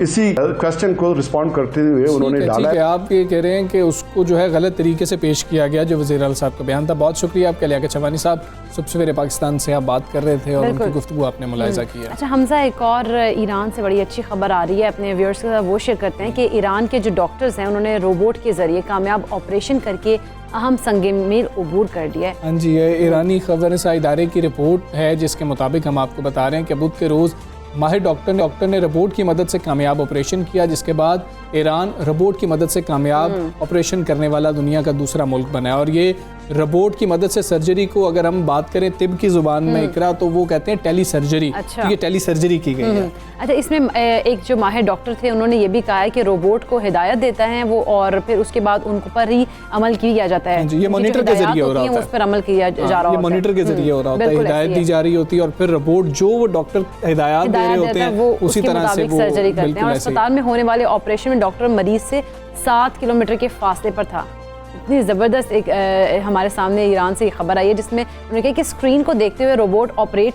इसी क्वेश्चन को रिस्पॉन्ड करते हुए उन्होंने डाला है। आप ये कह रहे हैं कि उसको जो है गलत तरीके से पेश किया गया जो वज़ीर आला साहब का बयान था। बहुत शुक्रिया आपका लियाकत शवानी साहब, सुबह सवेरे पाकिस्तान से आप बात कर रहे थे और उनकी गुफ्तगू आपने मुलाहिजा किया। अच्छा हमजा, एक और ईरान से बड़ी अच्छी खबर आ रही है, अपने व्यूअर्स के साथ वो शेयर करते हैं कि ईरान के जो डॉक्टर्स हैं उन्होंने रोबोट के जरिए कामयाब ऑपरेशन करके अहम संगे मील अबूर कर दिया है। हाँ जी, ये ईरानी खबर इदारे की रिपोर्ट है जिसके मुताबिक हम आपको बता रहे हैं कि बुध के रोज़ माहिर डॉक्टर ने रोबोट की मदद से कामयाब ऑपरेशन किया, जिसके बाद ईरान रोबोट की मदद से कामयाब ऑपरेशन करने वाला दुनिया का दूसरा मुल्क बना है। और ये रोबोट की मदद से सर्जरी को अगर हम बात करें तिब की ज़ुबान में इकरा, तो वो कहते हैं टेली सर्जरी। अच्छा। तो ये टेली सर्जरी की गई है। अच्छा, इसमें एक जो माहिर डॉक्टर थे उन्होंने ये भी कहा है कि रोबोट को हिदायत देता है वो, और फिर उसके बाद उन पर ही अमल किया जाता है। ये मॉनिटर के जरिए हो रहा होता है, उस पर अमल किया जा रहा होता है, ये मॉनिटर के जरिए हो रहा होता है, हिदायत दी जा रही होती है और फिर रोबोट जो वो डॉक्टर हिदायत दे रहे होते हैं वो उसी तरह से वो सर्जरी करते हैं। और अस्पताल में होने वाले ऑपरेशन में डॉक्टर मरीज से 7 किलोमीटर के फासले पर था। इतनी ज़बरदस्त एक हमारे सामने ईरान से खबर आई है जिसमें उन्होंने कहा कि स्क्रीन को देखते हुए रोबोट ऑपरेट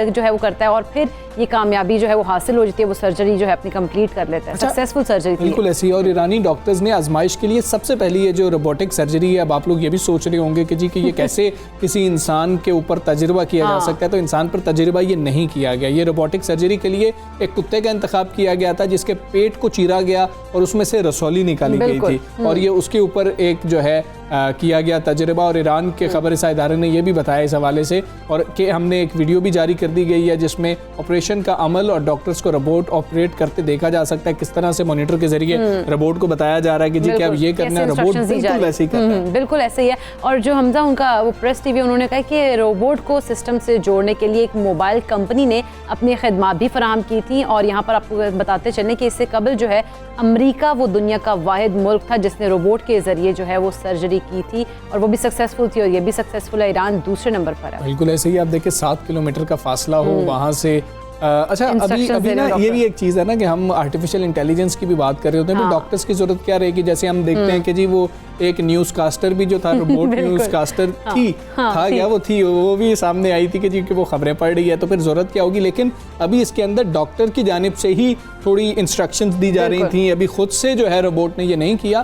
जो है वो करता है और फिर ये कामयाबी जो है वो हासिल हो जाती है, वो सर्जरी जो है अपनी कंप्लीट कर लेता है। सक्सेसफुल सर्जरी बिल्कुल ऐसी। और ईरानी डॉक्टर्स ने आजमाइश के लिए सबसे पहले ये जो रोबोटिक सर्जरी है, अब आप लोग ये भी सोच रहे होंगे कि जी कि ये कैसे किसी इंसान के ऊपर तजुर्बा किया जा सकता है, तो इंसान पर तजुर्बा ये नहीं किया गया। ये रोबोटिक सर्जरी के लिए एक कुत्ते का इंतखाब किया गया था जिसके पेट को चीरा गया और उसमें से रसौली निकाली गई थी और ये उसके ऊपर एक जो है किया गया तजुर्बा। और ईरान के खबर इदारे ने यह भी बताया इस हवाले से और कि हमने एक वीडियो भी जारी कर दी गई है जिसमें ऑपरेशन का अमल और डॉक्टर्स को रोबोट ऑपरेट करते देखा जा सकता है, किस तरह से मॉनिटर के जरिए रोबोट को बताया जा रहा है कि जी क्या ये करना है, रोबोट बिल्कुल वैसे ही करना है। बिल्कुल ऐसे ही है। और जो हमजा उनका वो प्रेस टीवी उन्होंने कहा कि रोबोट को सिस्टम से जोड़ने के लिए एक मोबाइल कंपनी ने अपनी खिदमात भी फराहम की थी। और यहाँ पर आपको बताते चलें कि इससे कबल जो है अमेरिका वो दुनिया का वाहिद मुल्क था जिसने रोबोट के जरिए जो है वो सर्जरी की थी और वो भी सक्सेसफुल थी और ये भी सक्सेसफुल है। ईरान दूसरे नंबर पर है। बिल्कुल ऐसे ही। आप देखें 7 किलोमीटर का फासला हो वहाँ से। अच्छा अभी ना ये भी एक चीज़ है ना कि हम आर्टिफिशियल इंटेलिजेंस की भी बात कर रहे होते हैं, तो डॉक्टर्स की जरूरत क्या रहेगी? जैसे हम देखते हैं कि जी वो एक न्यूज़ कास्टर भी जो था, रोबोट न्यूज़ कास्टर वो भी सामने आई थी कि जी कि वो खबरें पढ़ रही है, तो फिर ज़रूरत क्या होगी? लेकिन अभी इसके अंदर डॉक्टर की जानिब से ही थोड़ी इंस्ट्रक्शंस दी जा रही थी। अभी खुद से जो है रोबोट ने ये नहीं किया,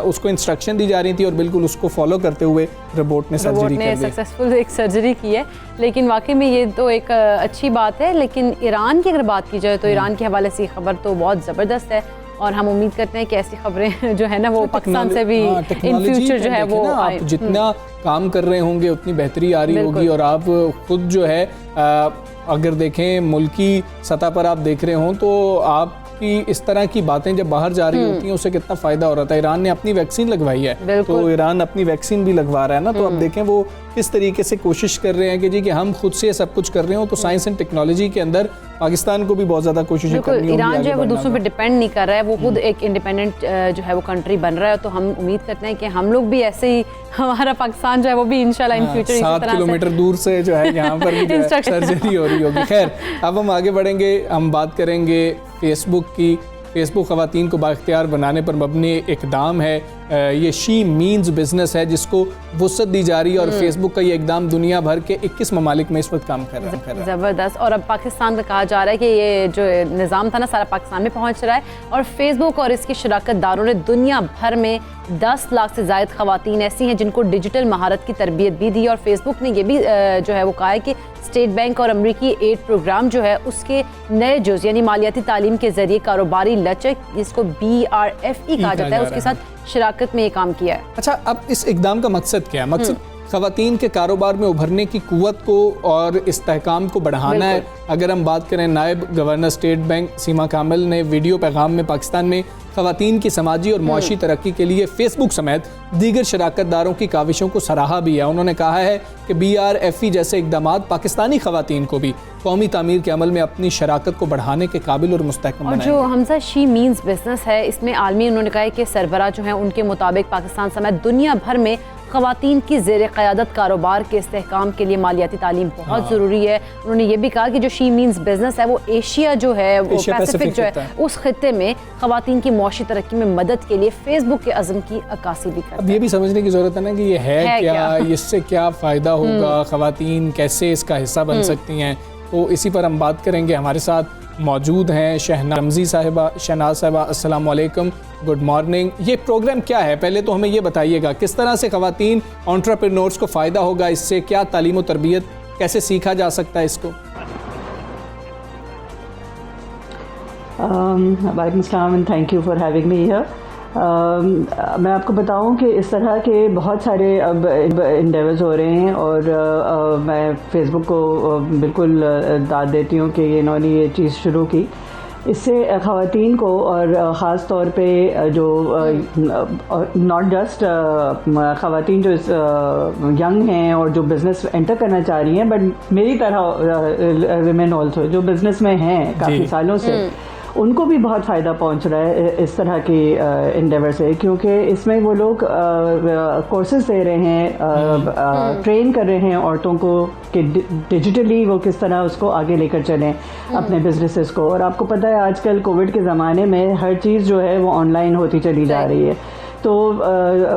उसको इंस्ट्रक्शन दी जा रही थी और बिल्कुल उसको फॉलो करते हुए रोबोट ने सर्जरी कर दी। सक्सेसफुल एक सर्जरी की है। लेकिन वाकई में ये तो एक अच्छी बात है। लेकिन ईरान की अगर बात की जाए तो ईरान के हवाले से खबर तो बहुत ज़बरदस्त है और हम उम्मीद करते हैं कि ऐसी खबरें जो है ना वो पाकिस्तान से भी इन फ्यूचर जो है वो आप जितना काम कर रहे होंगे उतनी बेहतरी आ रही होगी। और आप खुद जो है अगर देखें मुल्की सतह पर आप देख रहे हों तो आपकी इस तरह की बातें जब बाहर जा रही होती हैं उससे कितना फ़ायदा हो रहा था। ईरान ने अपनी वैक्सीन लगवाई है, तो ईरान अपनी वैक्सीन भी लगवा रहा है ना, तो अब देखें वो किस तरीके से कोशिश कर रहे हैं कि जी कि हम खुद से सब कुछ कर रहे हो। तो साइंस एंड टेक्नोलॉजी के अंदर पाकिस्तान को भी बहुत ज़्यादा कोशिश करनी होगी। ईरान जो है वो दूसरों पे डिपेंड नहीं कर रहा है, वो खुद एक इंडिपेंडेंट जो है वो कंट्री बन रहा है। तो हम उम्मीद करते हैं कि हम लोग भी ऐसे ही, हमारा पाकिस्तान जो है वो भी इंशाल्लाह इन फ्यूचर 7 किलोमीटर दूर से जो है यहाँ पर भी सर्जरी हो रही होगी। खैर अब हम आगे बढ़ेंगे, हम बात करेंगे फेसबुक की। फेसबुक ख़वातीन को बाइख्तियार बनाने पर मबनी इक़दाम है। ये शी मीन्स बिजनेस है जिसको वुसअत दी जा रही है और फेसबुक का ये इक़दाम दुनिया भर के 21 ममालिक में इस वक्त काम कर रहा है। ज़बरदस्त। और अब पाकिस्तान का कहा जा रहा है कि ये जो निज़ाम था ना सारा पाकिस्तान में पहुंच रहा है और फेसबुक और इसके शराकत दारों ने दुनिया भर में 10 लाख से ज़ायद ख़वातीन ऐसी हैं जिनको डिजिटल महारत की तरबियत भी दी। और फेसबुक ने ये भी जो है वो कहा है कि स्टेट बैंक और अमरीकी एड प्रोग्राम जो है उसके नए जुज़ यानी मालियाती तालीम के जरिए कारोबारी लचक, जिसको BRFE कहा जाता है, उसके साथ शराकत में ये काम किया है। अच्छा, अब इस इक़दाम का मकसद क्या है? मकसद ख़वातीन के कारोबार में उभरने की कुव्वत को और इस्तेहकाम को बढ़ाना है। अगर हम बात करें, नायब गवर्नर स्टेट बैंक सीमा कामिल ने वीडियो पैगाम में पाकिस्तान में ख़वातीन की समाजी और मुआशी तरक्की के लिए फेसबुक समेत दीगर शराकतदारों की काविशों को सराहा भी है। उन्होंने कहा है कि BRFE जैसे इक़दाम पाकिस्तानी ख़वातीन को भी कौमी तामीर के अमल में अपनी शराकत को बढ़ाने के काबिल और मुस्तहकम और बनाएंगे। जो हमजा शी मीन्स बिजनेस है, इसमें आलमी उन्होंने कहा है कि सरबराह जो हैं उनके मुताबिक पाकिस्तान समेत दुनिया भर में ख़वातीन की ज़ेर क़यादत कारोबार के इस्तेहकाम के लिए मालियाती तालीम बहुत ज़रूरी है। उन्होंने ये भी कहा कि जो शी मीन्स बिजनेस है वो एशिया जो है, वो पैसिफिक जो है, उस खित्ते में ख़वातीन की मुआशी तरक्की में मदद के लिए फेसबुक के अज़म की अक्कासी भी करता है। अब ये भी समझने की ज़रूरत है ना कि ये है क्या, इससे क्या फ़ायदा होगा, ख़वातीन कैसे इसका हिस्सा बन सकती हैं, तो इसी पर हम बात करेंगे। हमारे साथ मौजूद हैं शहनाज़ साहिबा, अस्सलाम वालेकुम, गुड मॉर्निंग। ये प्रोग्राम क्या है, पहले तो हमें ये बताइएगा, किस तरह से ख़वातीन एंटरप्रेन्योर्स को फ़ायदा होगा इससे, क्या तालीम व तरबियत, कैसे सीखा जा सकता है इसको? वालेकुम अस्सलाम and thank you for having me here. मैं आपको बताऊं कि इस तरह के बहुत सारे अब इंडेवर्स हो रहे हैं और मैं फ़ेसबुक को बिल्कुल दाद देती हूँ कि इन्होंने ये चीज़ शुरू की। इससे ख़वातीन को और ख़ास तौर पे जो नॉट जस्ट ख़वातीन जो यंग हैं और जो बिज़नेस एंटर करना चाह रही हैं, बट मेरी तरह विमेन ऑल्सो जो बिज़नेस में हैं काफ़ी सालों से, उनको भी बहुत फ़ायदा पहुंच रहा है इस तरह की इंडेवर से, क्योंकि इसमें वो लोग कोर्सेज दे रहे हैं, ट्रेन कर रहे हैं औरतों को कि डिजिटली वो किस तरह उसको आगे लेकर चलें अपने बिजनेसेस को। और आपको पता है आजकल कोविड के ज़माने में हर चीज़ जो है वो ऑनलाइन होती चली जा रही है, तो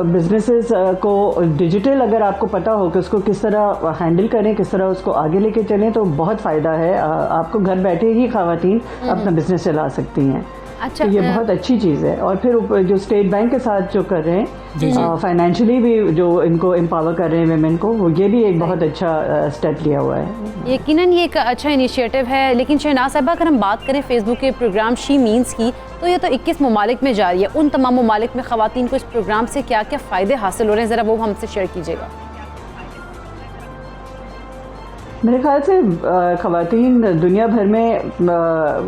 बिजनेसेस को डिजिटल अगर आपको पता हो कि उसको किस तरह हैंडल करें, किस तरह उसको आगे लेके चलें, तो बहुत फ़ायदा है। आपको घर बैठे ही ख़वातीन अपना बिजनेस चला सकती हैं। अच्छा, तो ये बहुत अच्छी चीज़ है। और फिर जो स्टेट बैंक के साथ जो कर रहे हैं फाइनेंशियली भी जो इनको एम्पावर कर रहे हैं वेमेन को, वो ये भी एक बहुत अच्छा स्टेप लिया हुआ है। यकीनन ये एक अच्छा इनिशिएटिव है। लेकिन शहनाज़ साहिबा, अगर हम बात करें फेसबुक के प्रोग्राम शी मीन्स की, तो ये तो 21 ममालिक में जारी है। उन तमाम ममालिक में ख़वातीन को इस प्रोग्राम से क्या क्या फ़ायदे हासिल हो रहे हैं, ज़रा वो हमसे शेयर कीजिएगा। मेरे ख्याल से ख़वातीन दुनिया भर में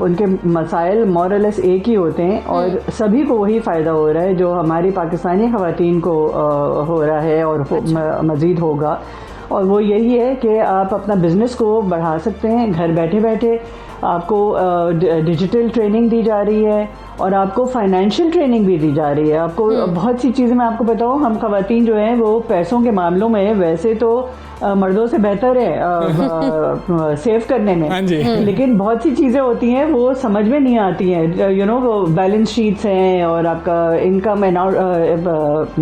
उनके मसाइल मोरलेस एक ही होते हैं और सभी को वही फ़ायदा हो रहा है जो हमारी पाकिस्तानी ख़वातीन को हो रहा है और मज़ीद होगा। और वो यही है कि आप अपना बिज़नेस को बढ़ा सकते हैं घर बैठे बैठे। आपको डिजिटल ट्रेनिंग दी जा रही है और आपको फाइनेंशियल ट्रेनिंग भी दी जा रही है। आपको बहुत सी चीज़ें मैं आपको बताऊँ, हम ख़वातीन जो हैं वो पैसों के मामलों में वैसे तो मर्दों से बेहतर है सेव करने में, लेकिन बहुत सी चीज़ें होती हैं वो समझ में नहीं आती हैं। यू नो, वो बैलेंस शीट्स हैं और आपका इनकम एंड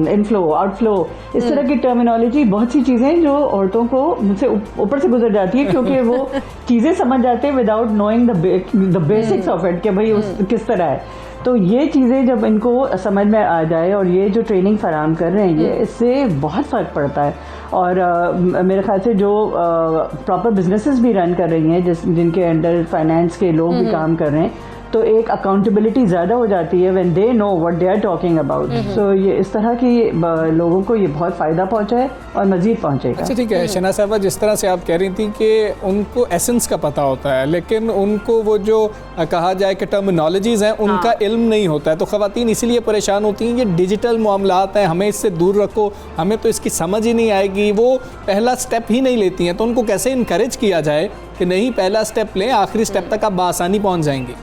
इनफ्लो आउटफ्लो, इस तरह की टर्मिनोलॉजी, बहुत सी चीज़ें जो औरतों को मुझसे ऊपर से गुजर जाती है, क्योंकि वो चीज़ें समझ जाते हैं without knowing the basics of it कि भाई किस तरह है। तो ये चीज़ें जब इनको समझ में आ जाए और ये जो ट्रेनिंग फराहम कर रहे हैं ये, इससे बहुत फ़र्क पड़ता है। और मेरे ख्याल से जो प्रॉपर बिजनेसेस भी रन कर रही हैं, जिनके अंडर फाइनेंस के लोग भी काम कर रहे हैं, तो एक अकाउंटेबिलिटी ज़्यादा हो जाती है when they know what they are talking about. So ये इस तरह की लोगों को ये बहुत फ़ायदा पहुंचा है और मज़ीद पहुंचेगा। अच्छा, ठीक है शहनाज़ साहिबा, जिस तरह से आप कह रही थी कि उनको एसेंस का पता होता है, लेकिन उनको वो जो कहा जाए कि टर्मिनोलॉजीज़ हैं उनका इल्म नहीं होता है, तो ख़वातीन इसीलिए परेशान होती हैं। ये डिजिटल मामलात हैं, हमें इससे दूर रखो, हमें तो इसकी समझ ही नहीं आएगी, वो पहला स्टेप ही नहीं लेती हैं। तो उनको कैसे इनकरेज किया जाए कि नहीं, पहला स्टेप लें, आखिरी स्टेप तक आप बआसानी पहुँच जाएंगी?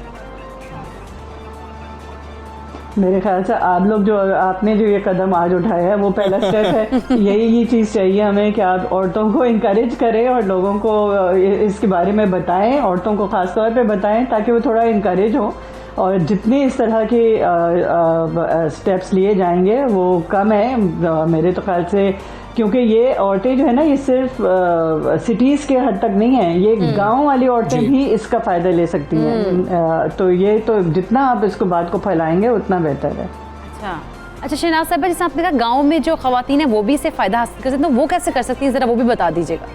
मेरे ख्याल से आप लोग जो आपने जो ये कदम आज उठाया है वो पहला स्टेप है। यही चीज़ चाहिए हमें कि आप औरतों को इनकरेज करें और लोगों को इसके बारे में बताएं, औरतों को ख़ास तौर पे बताएं ताकि वो थोड़ा इनकरेज हो। और जितने इस तरह के स्टेप्स लिए जाएंगे वो कम है मेरे तो ख्याल से, क्योंकि ये औरतें जो है ना, ये सिर्फ सिटीज़ के हद तक नहीं है, ये गांव वाली औरतें भी इसका फ़ायदा ले सकती हैं। तो ये तो जितना आप इसको बात को फैलाएंगे उतना बेहतर है। अच्छा शहनाज़ साहिबा, जैसे आपने कहा गाँव में जो ख़वातीन हैं वो भी इससे फ़ायदा हासिल कर सकते हैं, तो वो कैसे कर सकती हैं, ज़रा वो भी बता दीजिएगा।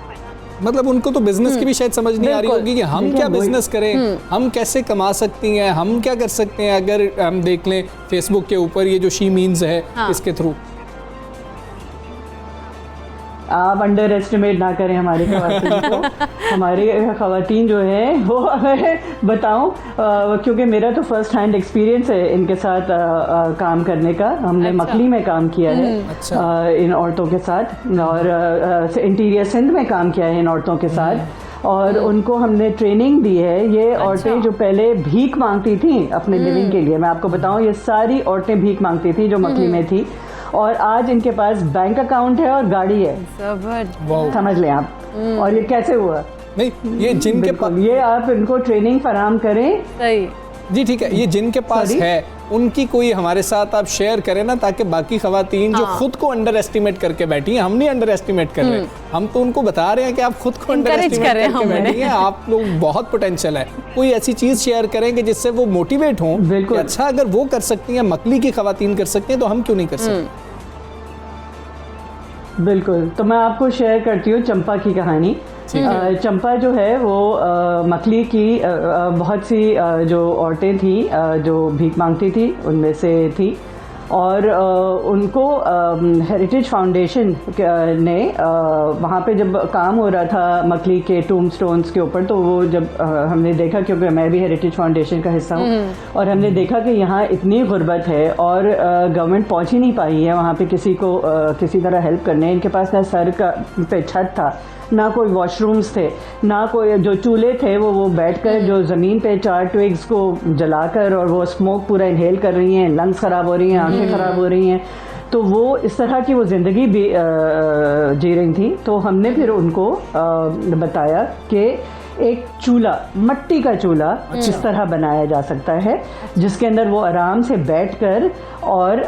मतलब उनको तो बिजनेस की भी शायद समझ नहीं आ रही होगी कि हम क्या बिजनेस करें, हम कैसे कमा सकती हैं, हम क्या कर सकते हैं। अगर हम देख लें फेसबुक के ऊपर ये जो शी मीन्स है, इसके थ्रू आप अंडर एस्टिमेट ना करें हमारी ख़वातीन को। हमारी ख़वातीन जो है वो अगर बताऊं, क्योंकि मेरा तो फर्स्ट हैंड एक्सपीरियंस है इनके साथ काम करने का। हमने मकली में काम किया है इन औरतों के साथ, और इंटीरियर सिंध में काम किया है इन औरतों के साथ, और उनको हमने ट्रेनिंग दी है। ये औरतें जो पहले भीख मांगती थी अपने लिविंग के लिए, मैं आपको बताऊं, ये सारी औरतें भीख मांगती थी जो मकली में थी, और आज इनके पास बैंक अकाउंट है और गाड़ी है। समझ लें आप। और ये कैसे हुआ? नहीं, ये जिनके पास, ये आप इनको ट्रेनिंग फराहम करें। सही जी, ठीक है। ये जिनके पास है उनकी कोई हमारे साथ आप शेयर करें ना, ताकि बाकी खवातीन जो खुद को अंडर एस्टिमेट करके बैठी हैं, हम नहीं अंडर एस्टिमेट कर रहे, हम तो उनको बता रहे हैं कि आप खुद को अंडर एस्टिमेट करके बैठी हैं, आप लोग बहुत पोटेंशियल है। कोई ऐसी चीज शेयर करें कि जिससे वो मोटिवेट हों। बिल्कुल। अच्छा, अगर वो कर सकती हैं, मकली की खवातीन कर सकती हैं, तो हम क्यों नहीं कर सकते? बिल्कुल। तो मैं आपको शेयर करती हूँ चंपा की कहानी। चंपा जो है वो मकली की बहुत सी जो औरतें थी जो भीख मांगती थी उनमें से थी, और उनको हेरिटेज फाउंडेशन ने वहाँ पे जब काम हो रहा था मकली के टूम स्टोन्स के ऊपर, तो वो जब हमने देखा, क्योंकि मैं भी हेरिटेज फाउंडेशन का हिस्सा हूँ, और हमने देखा कि यहाँ इतनी गुर्बत है और गवर्नमेंट पहुँच ही नहीं पाई है वहाँ पे किसी को किसी तरह हेल्प करने। इनके पास ना सर का पे छत था, ना कोई वॉशरूम्स थे, ना कोई, जो चूल्हे थे वो बैठकर जो ज़मीन पे 4 ट्विग्स को जलाकर और वो स्मोक पूरा इनहेल कर रही हैं, लंग्स ख़राब हो रही हैं, आंखें ख़राब हो रही हैं। तो वो इस तरह की वो ज़िंदगी भी जी रही थी। तो हमने फिर उनको बताया कि एक चूल्हा, मट्टी का चूल्हा किस तरह बनाया जा सकता है, जिसके अंदर वो आराम से बैठकर और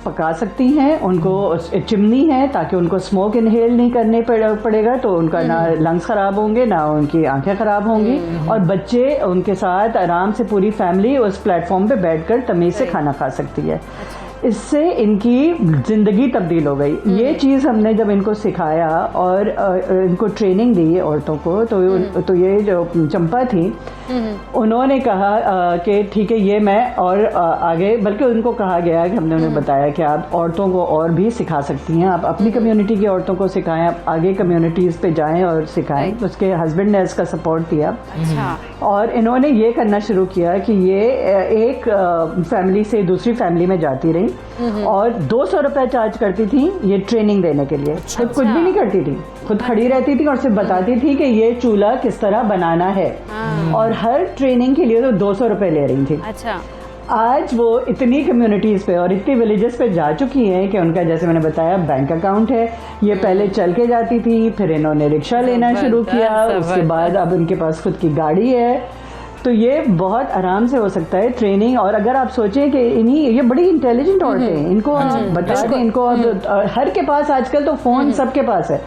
पका सकती हैं। उनको चिमनी है ताकि उनको स्मोक इनहेल नहीं करने पड़ेगा, तो उनका ना लंग्स ख़राब होंगे, ना उनकी आंखें ख़राब होंगी, और बच्चे उनके साथ आराम से पूरी फैमिली उस प्लेटफॉर्म पे बैठकर तमीज़ से खाना खा सकती है। इससे इनकी ज़िंदगी तब्दील हो गई। ये चीज़ हमने जब इनको सिखाया और इनको ट्रेनिंग दी औरतों को, तो ये जो चंपा थी उन्होंने कहा कि ठीक है, ये मैं और आगे, बल्कि उनको कहा गया कि हमने उन्हें बताया कि आप औरतों को और भी सिखा सकती हैं, आप अपनी कम्युनिटी की औरतों को सिखाएं, आप आगे कम्युनिटीज़ पे जाएं और सिखाएं। उसके हस्बैंड ने इसका सपोर्ट दिया, और इन्होंने ये करना शुरू किया कि ये एक फैमिली से दूसरी फैमिली में जाती रही और 200 रुपए चार्ज करती थी ये ट्रेनिंग देने के लिए। खुद कुछ भी नहीं करती थी, खुद खड़ी रहती थी और सिर्फ बताती थी कि ये चूल्हा किस तरह बनाना है, और हर ट्रेनिंग के लिए तो 200 रुपए ले रही थी। अच्छा। आज वो इतनी कम्युनिटीज़ पे और इतनी विलेजेस पे जा चुकी हैं कि उनका, जैसे मैंने बताया, बैंक अकाउंट है। ये पहले चल के जाती थी, फिर इन्होंने रिक्शा लेना शुरू किया, उसके बाद अब उनके पास खुद की गाड़ी है। तो ये बहुत आराम से हो सकता है ट्रेनिंग। और अगर आप सोचें कि ये बड़ी इंटेलिजेंट औरतें हैं, इनको आप बता दें, इनको हर के पास आजकल तो फ़ोन सबके पास है,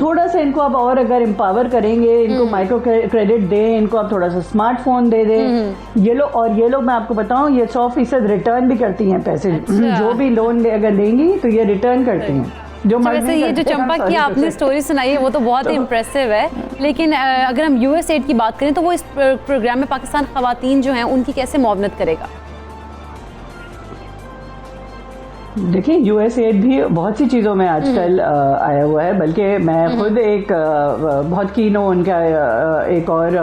थोड़ा सा इनको आप और अगर एम्पावर करेंगे, इनको माइक्रो क्रेडिट दें, इनको आप थोड़ा सा स्मार्टफोन दे दें, ये लोग मैं आपको बताऊं, ये 100% रिटर्न भी करती हैं पैसे। जो भी लोन अगर लेंगी तो ये रिटर्न करती हैं। वैसे ये जो चंपा की आपने स्टोरी सुनाई है वो तो बहुत ही इम्प्रेसिव है, लेकिन अगर हम यूएसएड की बात करें तो वो इस प्रोग्राम में पाकिस्तान खवातीन जो हैं उनकी कैसे मुआवनत करेगा? देखिए, यूएसएड भी बहुत सी चीज़ों में आजकल आया हुआ है, बल्कि मैं खुद एक बहुत कीन हूँ उनका एक और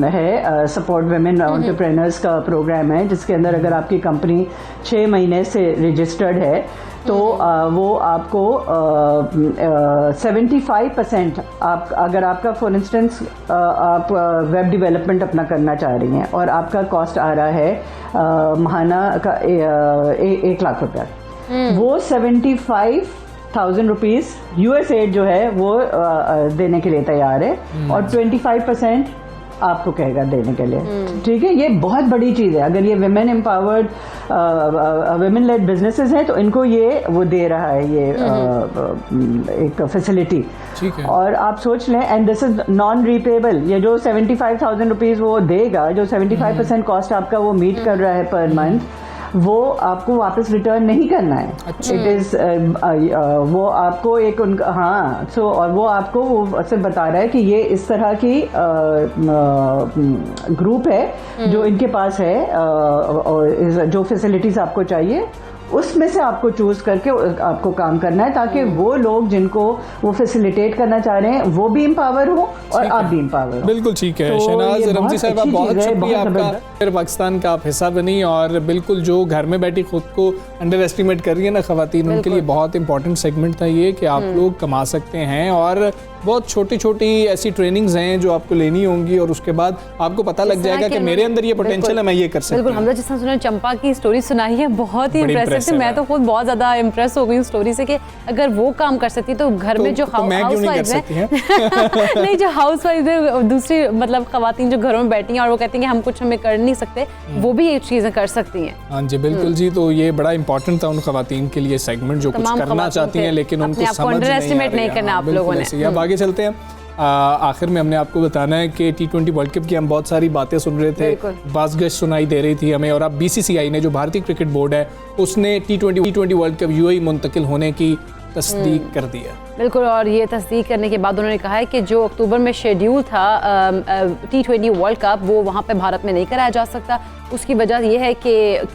है सपोर्ट वुमेन एंटरप्रेन्योर्स का प्रोग्राम है, जिसके अंदर अगर आपकी कंपनी 6 महीने से रजिस्टर्ड है तो वो आपको 75% आप, अगर आपका फॉर इंस्टेंस आप वेब डेवलपमेंट अपना करना चाह रही हैं और आपका कॉस्ट आ रहा है माहाना का 1 लाख रुपया, वो 75,000 रुपीज़ यूएसएड जो है वो देने के लिए तैयार है, और 25% आपको कहेगा देने के लिए। ठीक है, ये बहुत बड़ी चीज़ है। अगर ये women empowered women lead businesses हैं तो इनको ये वो दे रहा है, ये एक फैसिलिटी। और आप सोच लें, and this is non repayable. ये जो 75,000 रुपीज़ वो देगा, जो 75% कॉस्ट आपका वो मीट कर रहा है पर मंथ, वो आपको वापस रिटर्न नहीं करना है। इट इज़ वो आपको एक उनका, हाँ, सो और वो आपको वो सिर्फ बता रहा है कि ये इस तरह की ग्रुप है जो इनके पास है, और जो फैसिलिटीज़ आपको चाहिए उसमें से आपको चूज करके आपको काम करना है, ताकि वो लोग जिनको वो फैसिलिटेट करना चाह रहे हैं वो भी एम्पावर हो और आप भी एम्पावर हो। बिल्कुल ठीक है। तो शहनाज ये रमजी साहब, अच्छी बहुत चीज़ है, शुक्रिया बहुत आपका। ज़बरदस्त। फिर पाकिस्तान का आप हिस्सा बनी और बिल्कुल जो घर में बैठी खुद को अंडर एस्टिमेट कर रही है ना खवातीन, उनके लिए बहुत इंपॉर्टेंट सेगमेंट था ये कि आप लोग कमा सकते हैं। और बहुत छोटी छोटी ऐसी ट्रेनिंग्स हैं जो आपको लेनी होंगी और उसके बाद आपको पता लग जाएगा कि मेरे अंदर ये पोटेंशियल है, मैं ये कर सकती हूँ। बिल्कुल, हमने जिस तरह सुना चंपा की स्टोरी सुनाई है बहुत ही इम्प्रेसिव थी। मैं तो खुद बहुत ज़्यादा इम्प्रेस हो गई उस स्टोरी से कि अगर वो काम कर सकती तो घर में जो हाउस वाइफ है नहीं, जो हाउस वाइफ है, दूसरी मतलब खवातीन जो घरों में बैठी हैं और वो कहती हैं कि हम कुछ हमें कर नहीं सकते, वो भी ये चीज़ें कर सकती हैं। हाँ जी बिल्कुल जी। तो ये बड़ा इंपॉर्टेंट था उन खवातीन के लिए सेगमेंट जो कुछ करना चाहती हैं लेकिन उनको समझ नहीं करना आप लोगों ने। अब आगे चलते हैं। आखिर में हमने आपको बताना है कि T20 वर्ल्ड कप की हम बहुत सारी बातें सुन रहे थे, बाज़गश सुनाई दे रही थी हमें, और अब BCCI ने जो भारतीय क्रिकेट बोर्ड है उसने T20 वर्ल्ड कप UAE मुंतकिल होने की तस्दीक कर दी है। बिल्कुल, और ये तस्दीक करने के बाद उन्होंने कहा है कि जो अक्टूबर में शेड्यूल था T20 वर्ल्ड कप वो वहाँ पे भारत में नहीं कराया जा सकता। उसकी वजह यह है कि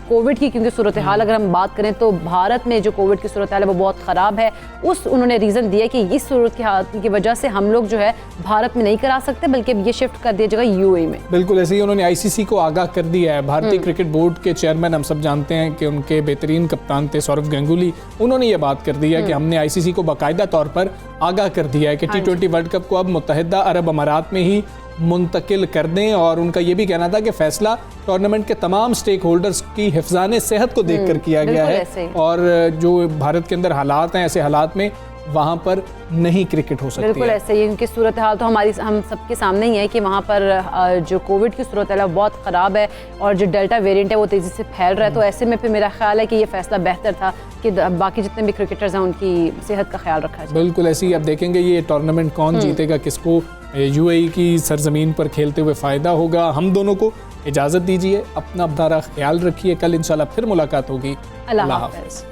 कोविड की, क्योंकि सूरत हाल अगर हम बात करें तो भारत में जो कोविड की सूरत हाल है वो बहुत ख़राब है। उन्होंने रीज़न दिया कि इस सूरत की हालत की वजह से हम लोग जो है भारत में नहीं करा सकते बल्कि ये शिफ्ट कर दिया जाएगा UAE में। बिल्कुल ऐसे ही उन्होंने ICC को आगाह कर दिया है। भारतीय क्रिकेट बोर्ड के चेयरमैन हम सब जानते हैं कि उनके बेहतरीन कप्तान थे सौरव गंगुली, उन्होंने ये बात कर दी है कि हमने ICC को बाकायदा तौर पर आगाह कर दिया है कि T20 वर्ल्ड कप को अब मुत्तहिदा अरब अमारात में ही मुंतकिल कर दें। और उनका ये भी कहना था कि फैसला टूर्नामेंट के तमाम स्टेक होल्डर्स की हिफाज़ाने सेहत को देखकर किया गया है और जो भारत के अंदर हालात हैं, ऐसे हालात में वहाँ पर नहीं क्रिकेट हो सकती है। बिल्कुल ऐसे ही, उनकी सूरत हाल तो हम सबके सामने ही है कि वहाँ पर जो कोविड की सूरत हाल है बहुत ख़राब है और जो डेल्टा वेरिएंट है वो तेज़ी से फैल रहा है। तो ऐसे में फिर मेरा ख्याल है कि ये फैसला बेहतर था कि बाकी जितने भी क्रिकेटर्स हैं उनकी सेहत का ख्याल रखा जाए। बिल्कुल ऐसे ही अब देखेंगे ये टूर्नामेंट कौन जीतेगा, किसको UAE की सरजमीन पर खेलते हुए फ़ायदा होगा। हम दोनों को इजाज़त दीजिए, अपना ख्याल रखिए, कल इंशाल्लाह फिर मुलाकात होगी। अल्लाह हाफ़िज़।